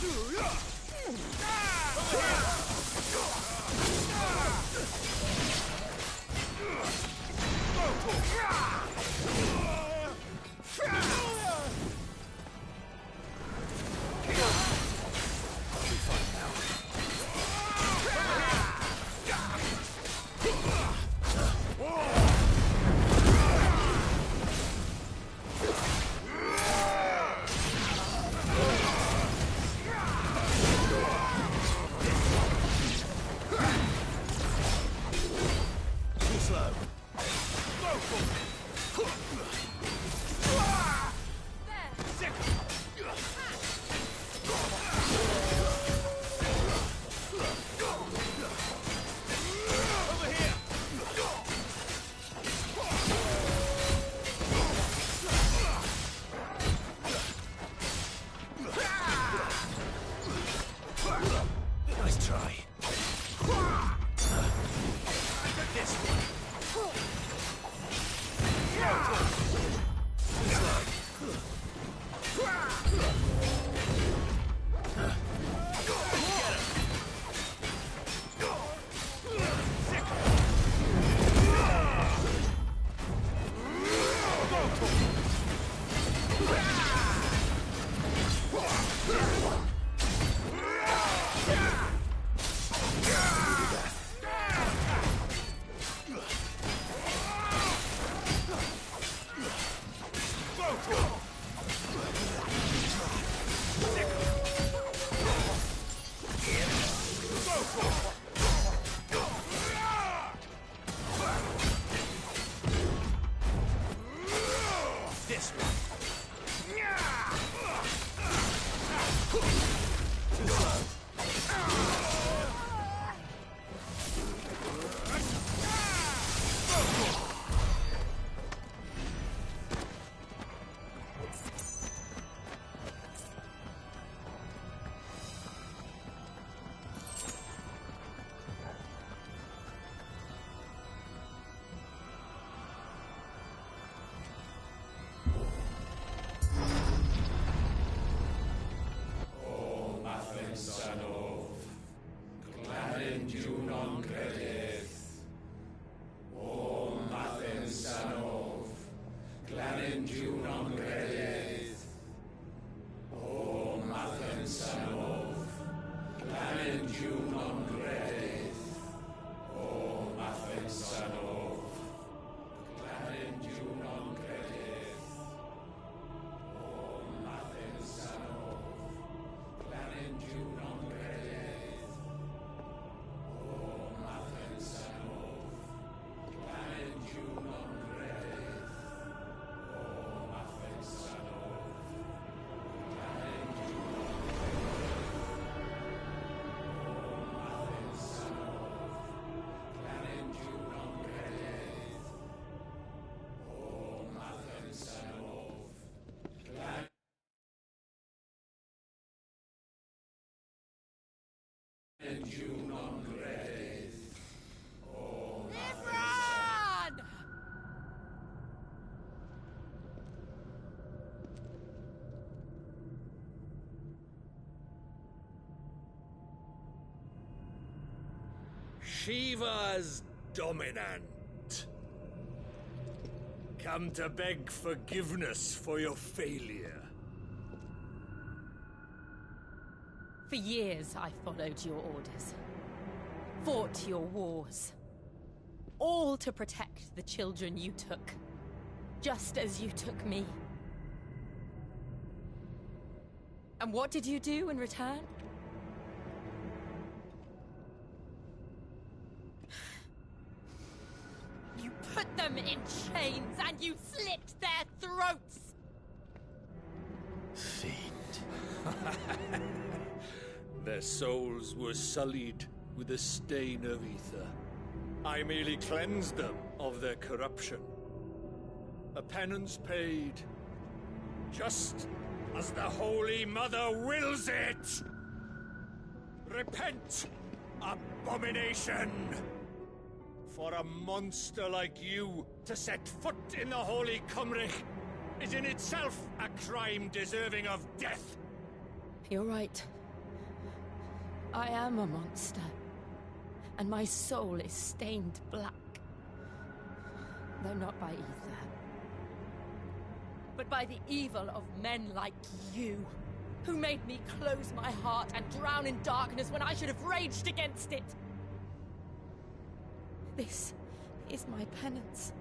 Shiva's dominant. Come to beg forgiveness for your failure. For years, I followed your orders. Fought your wars. All to protect the children you took. Just as you took me. And what did you do in return? You put them in chains and you slit their throats! Fiend. Their souls were sullied with a stain of ether. I merely cleansed them of their corruption. A penance paid, just as the Holy Mother wills it! Repent, abomination! For a monster like you to set foot in the Holy Cymric is in itself a crime deserving of death. You're right. I am a monster. And my soul is stained black. Though not by ether. But by the evil of men like you, who made me close my heart and drown in darkness when I should have raged against it. This is my penance.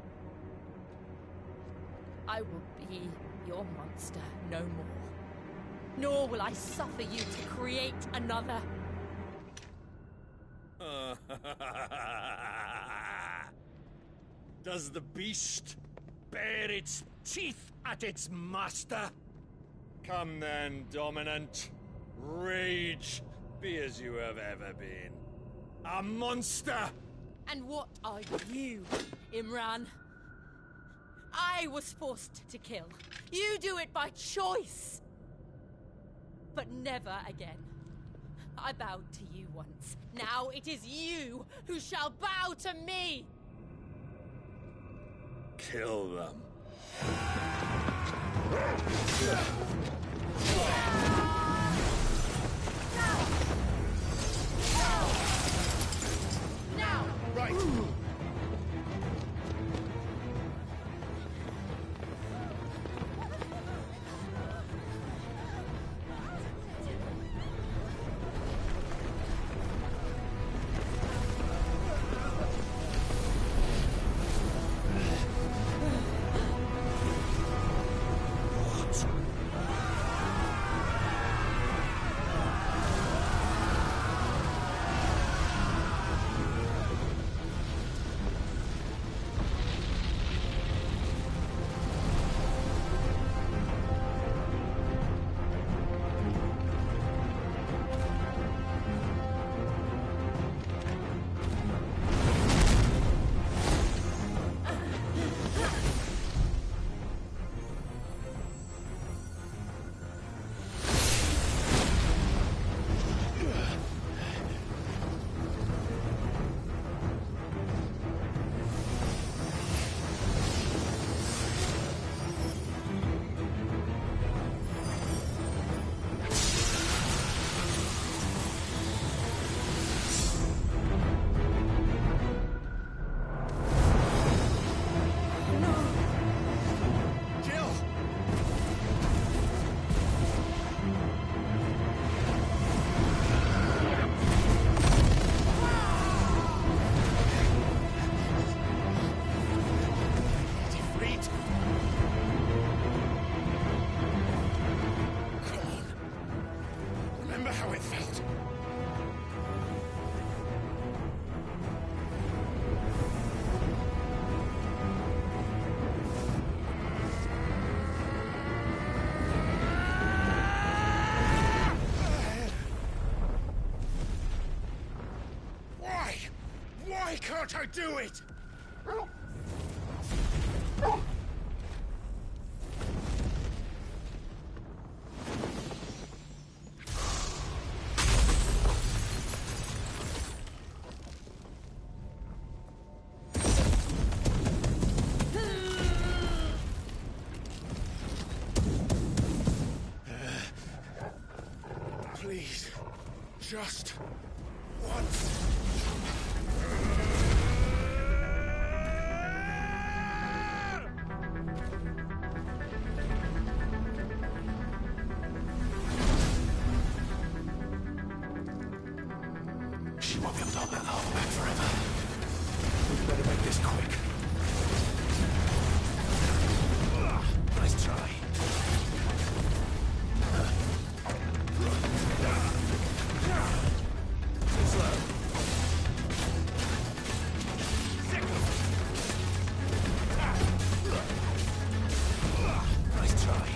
I will be your monster no more. Nor will I suffer you to create another. Does the beast bare its teeth at its master? Come then, Dominant. Rage, be as you have ever been. A monster! And what are you, Imran? I was forced to kill. You do it by choice. But never again. I bowed to you once. Now it is you who shall bow to me! Kill them. Why can't I do it? Please, just once. She won't be able to hold that lava back forever. We'd better make this quick. Nice try. Slow. Nice try.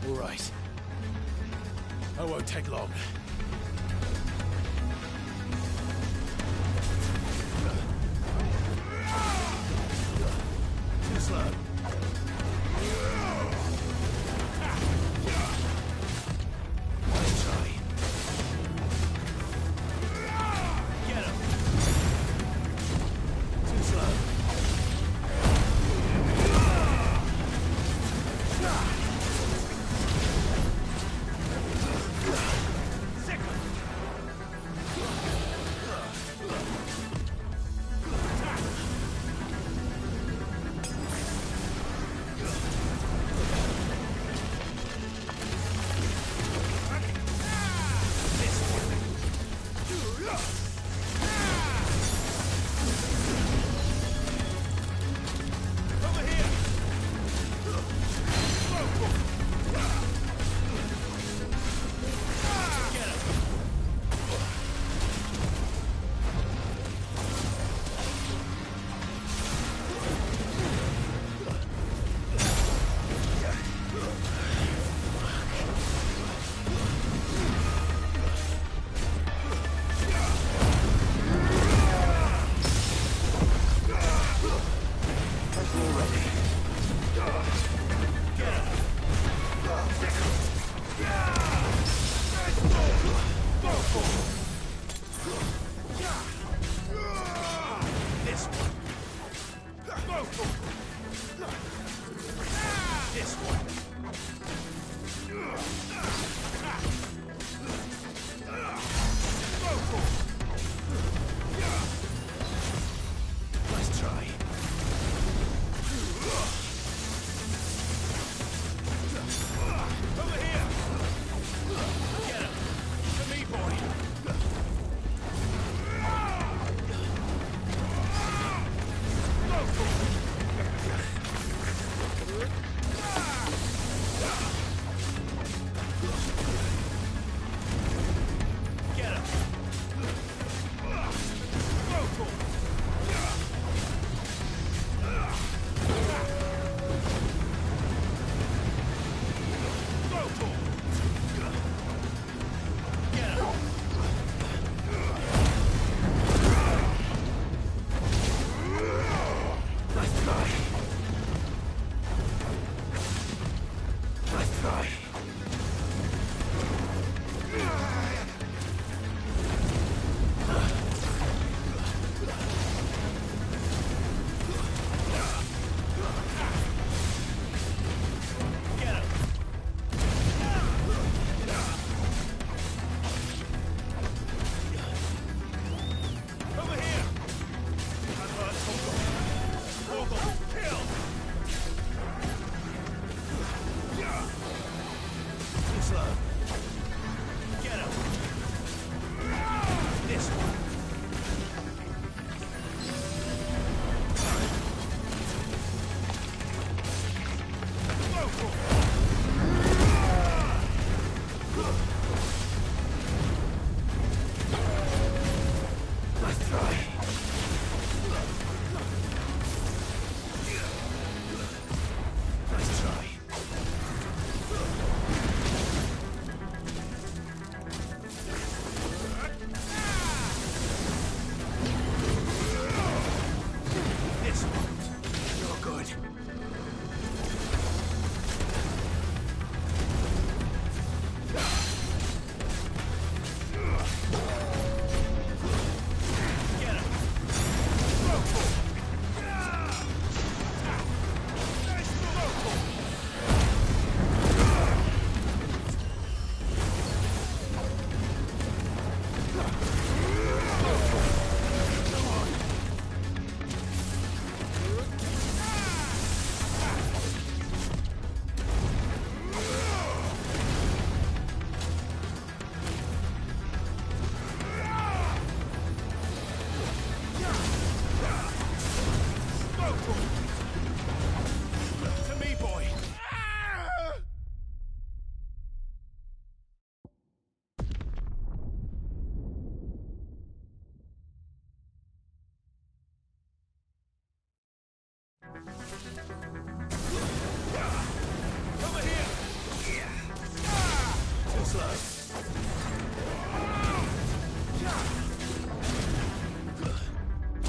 All right. I won't take long. Too slow. Let's try. Get him. Too slow.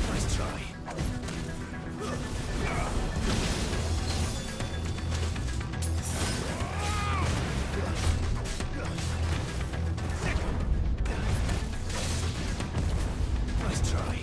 Nice try. Nice try.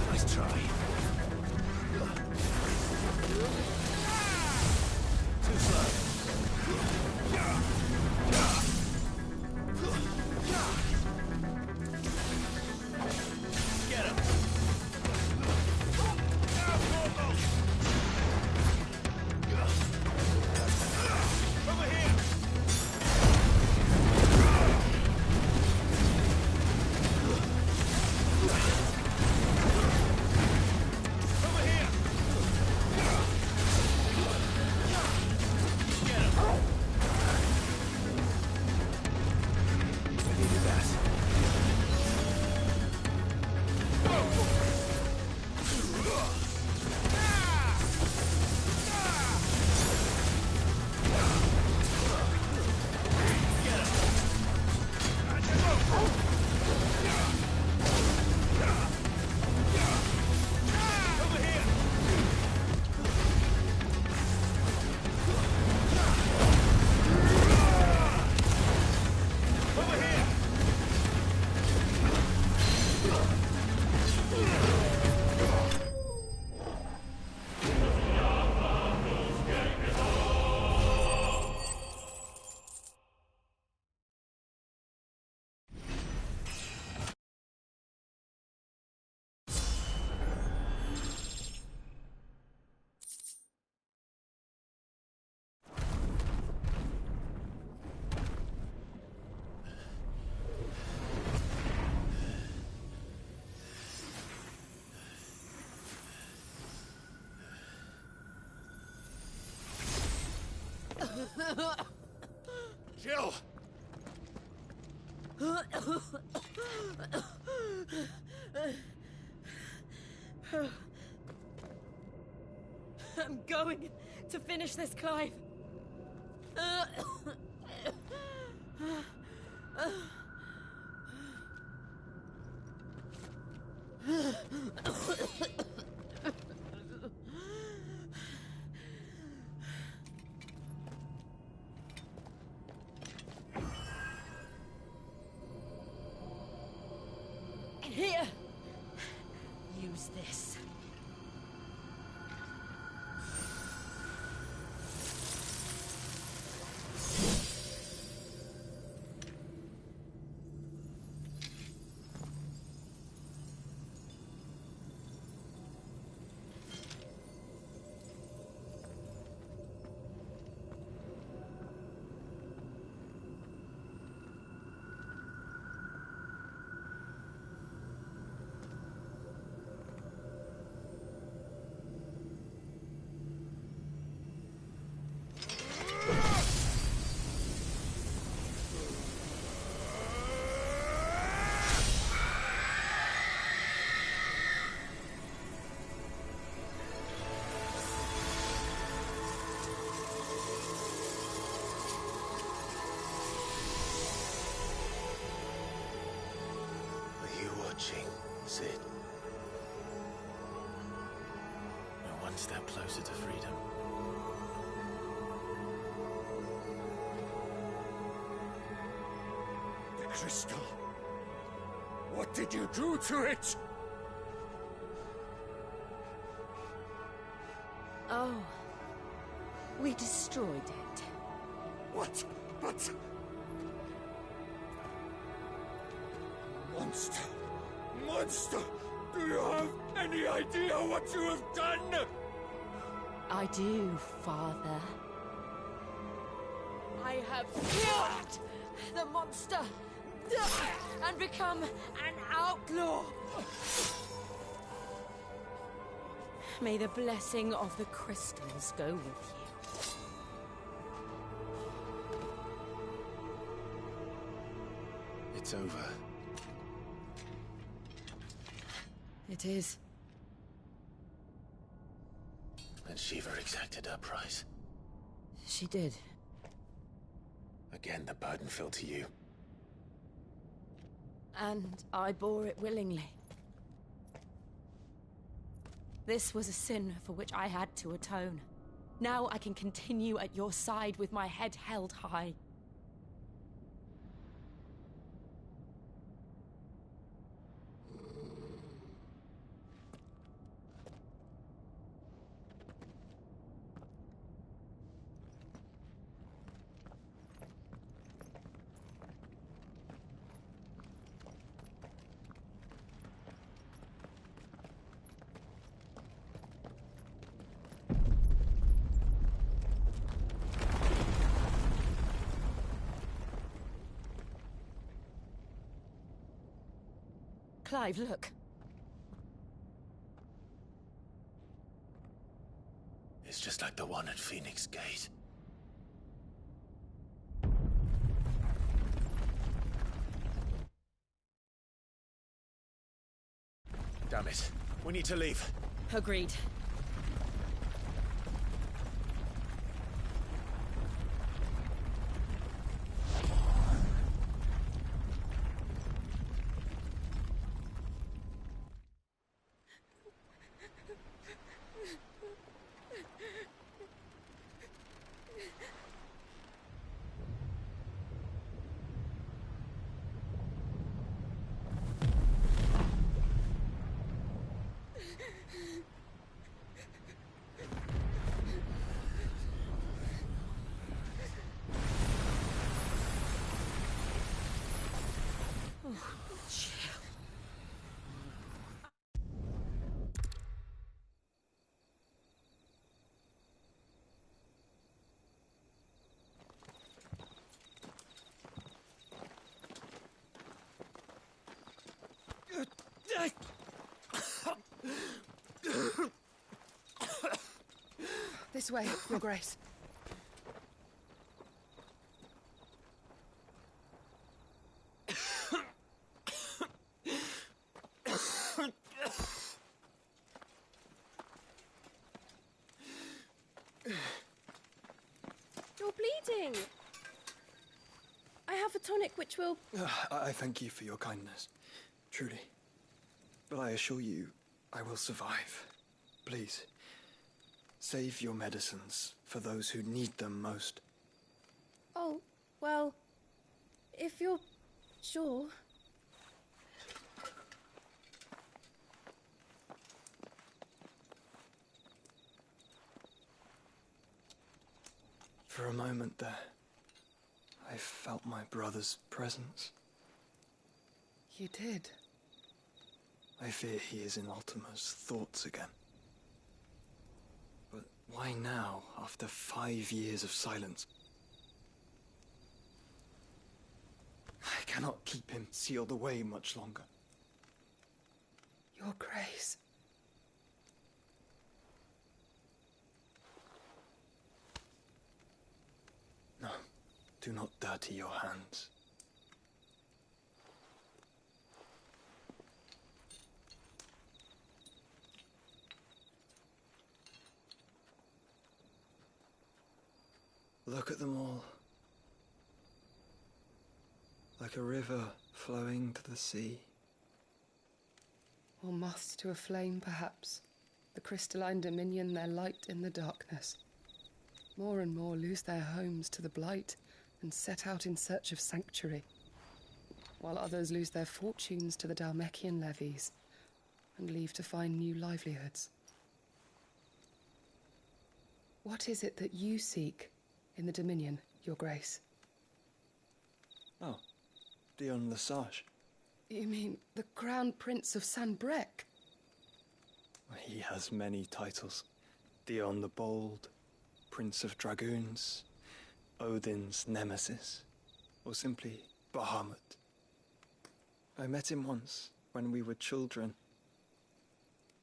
Nice try. Too slow. Get him. Over here. Jill! I'm going to finish this, Clive. Here. Use this. watching, Cid. We're one step closer to freedom. The crystal. What did you do to it? Oh. We destroyed it. What? But... Monster! Monster! Do you have any idea what you have done? I do, Father. I have killed the monster and become an outlaw. May the blessing of the crystals go with you. It's over. It is. And Shiva exacted her price. She did. Again, the burden fell to you. And I bore it willingly. This was a sin for which I had to atone. Now I can continue at your side with my head held high. Clive, look. It's just like the one at Phoenix Gate. Damn it. We need to leave. Agreed. This way, Your Grace. You're bleeding. I have a tonic which will... I thank you for your kindness, truly. But I assure you, I will survive. Please, save your medicines for those who need them most. Oh, well, if you're sure... For a moment there, I felt my brother's presence. You did? I fear he is in Ultima's thoughts again. But why now, after 5 years of silence? I cannot keep him sealed away much longer. Your Grace. No, do not dirty your hands. Look at them all. Like a river flowing to the sea. Or moths to a flame, perhaps. The crystalline dominion their light in the darkness. More and more lose their homes to the blight and set out in search of sanctuary, while others lose their fortunes to the Dhalmekian levies and leave to find new livelihoods. What is it that you seek in the Dominion, Your Grace? Oh, Dion Lesage. You mean the Crown Prince of Sanbreque? He has many titles. Dion the Bold, Prince of Dragoons, Odin's Nemesis, or simply Bahamut. I met him once, when we were children.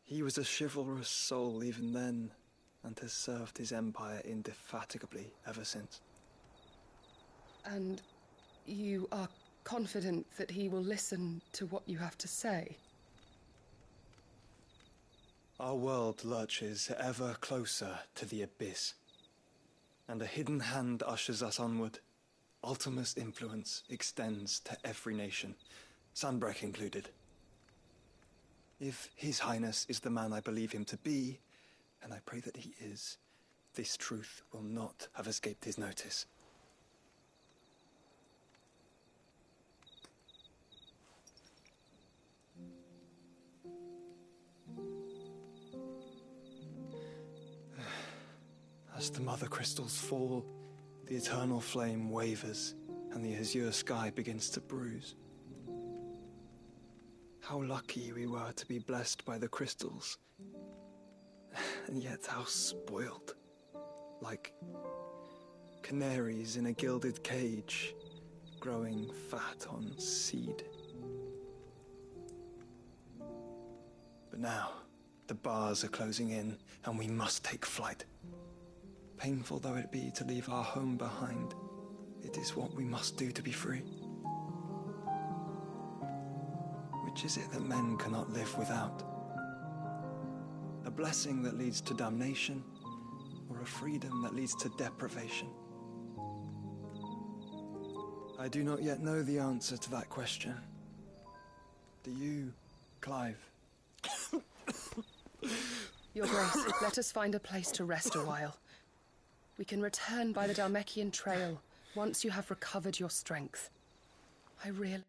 He was a chivalrous soul even then, and has served his empire indefatigably ever since. And you are confident that he will listen to what you have to say? Our world lurches ever closer to the abyss, and a hidden hand ushers us onward. Ultima's influence extends to every nation, Sanbreque included. If His Highness is the man I believe him to be, and I pray that he is, this truth will not have escaped his notice. As the mother crystals fall, the eternal flame wavers, and the azure sky begins to bruise. How lucky we were to be blessed by the crystals, and yet how spoiled. Like canaries in a gilded cage, growing fat on seed. But now, the bars are closing in, and we must take flight. Painful though it be to leave our home behind, it is what we must do to be free. Which is it that men cannot live without? A blessing that leads to damnation, or a freedom that leads to deprivation? I do not yet know the answer to that question. Do you, Clive? Your Grace, let us find a place to rest a while. We can return by the Dhalmekian trail once you have recovered your strength. I realize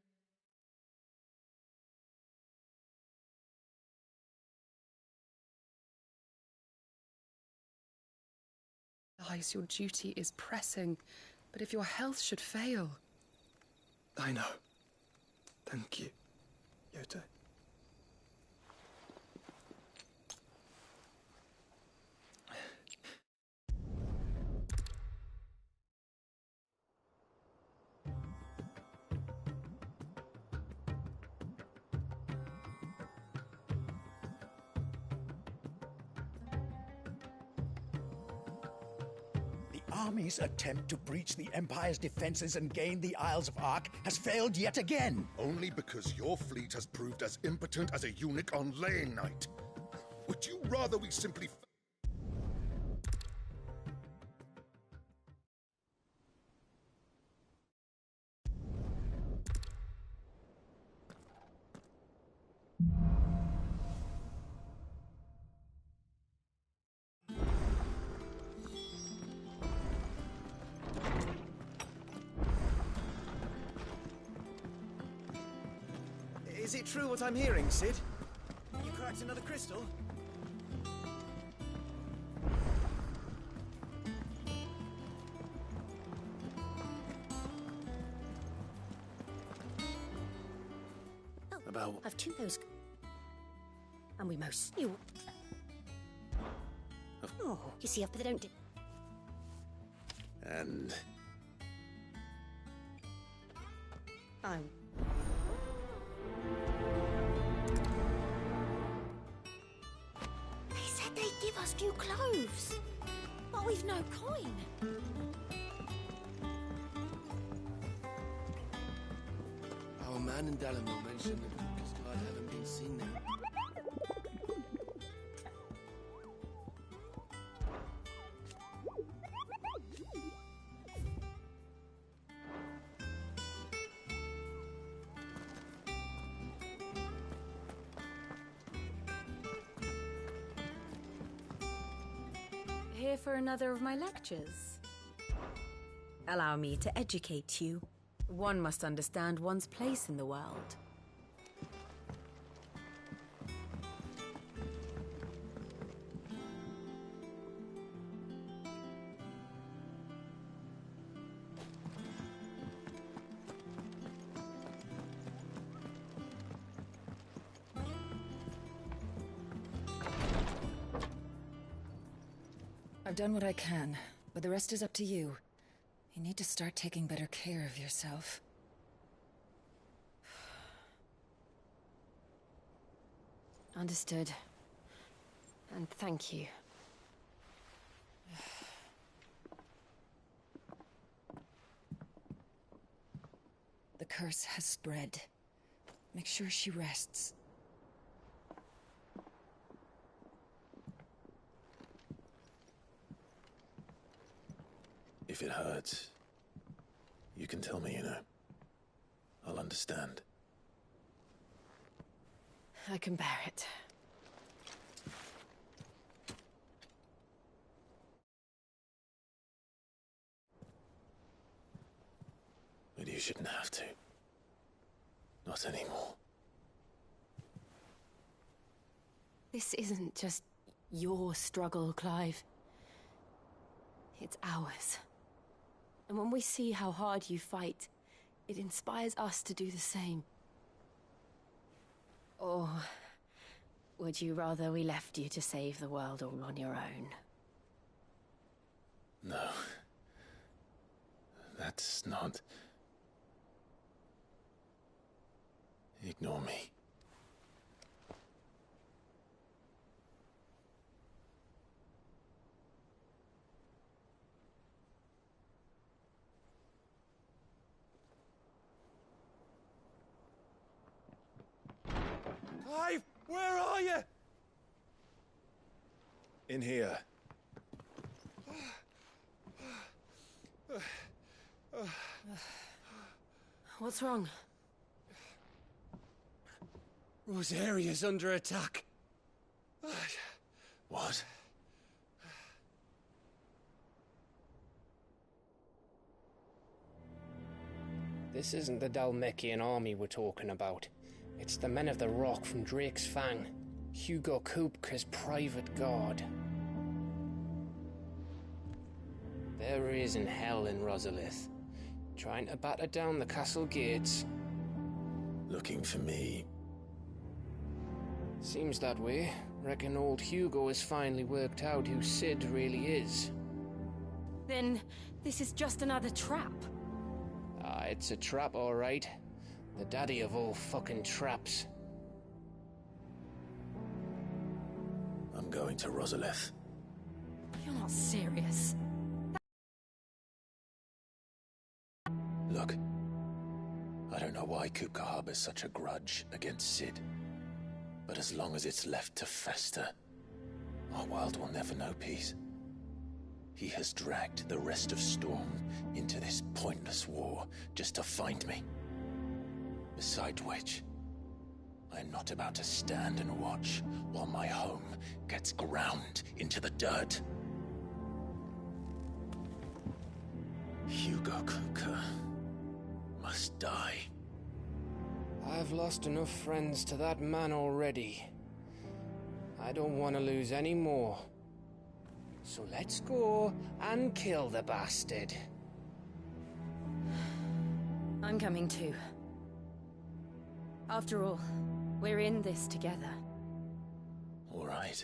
your duty is pressing, but if your health should fail... I know. Thank you, Yote. Army's attempt to breach the Empire's defenses and gain the Isles of Ark has failed yet again. Only because your fleet has proved as impotent as a eunuch on laying night. Would you rather we simply... Is it true what I'm hearing, Cid? You cracked another crystal? About... I've tuned those... And we most... You... Oh, you see, but they don't... And... I'm... They said they'd give us new clothes, but we've no coin. Our man in Dalamo mentioned that Lucas card haven't been seen there. here for another of my lectures? Allow me to educate you. One must understand one's place in the world. I've done what I can, but the rest is up to you. You need to start taking better care of yourself. Understood. And thank you. The curse has spread. Make sure she rests. If it hurts, you can tell me, you know. I'll understand. I can bear it. But you shouldn't have to. Not anymore. This isn't just your struggle, Clive. It's ours. And when we see how hard you fight, it inspires us to do the same. Or would you rather we left you to save the world all on your own? No. That's not... Ignore me. Clive, where are you? In here. What's wrong? Rosaria's under attack. What? This isn't the Dhalmekian army we're talking about. It's the Men of the Rock from Drake's Fang. Hugo Kupka's private guard. There he is in hell in Rosalith, trying to batter down the castle gates. Looking for me? Seems that way. Reckon old Hugo has finally worked out who Sid really is. Then this is just another trap. Ah, it's a trap, all right. The daddy of all fucking traps. I'm going to Rosalith. You're not serious. Look, I don't know why Kupka harbors such a grudge against Sid. But as long as it's left to fester, our world will never know peace. He has dragged the rest of Storm into this pointless war just to find me. Besides which, I am not about to stand and watch while my home gets ground into the dirt. Hugo Kupka must die. I've lost enough friends to that man already. I don't want to lose any more. So let's go and kill the bastard. I'm coming too. After all, we're in this together. All right.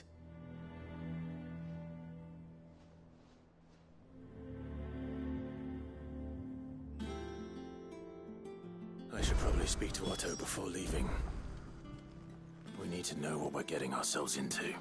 I should probably speak to Otto before leaving. We need to know what we're getting ourselves into.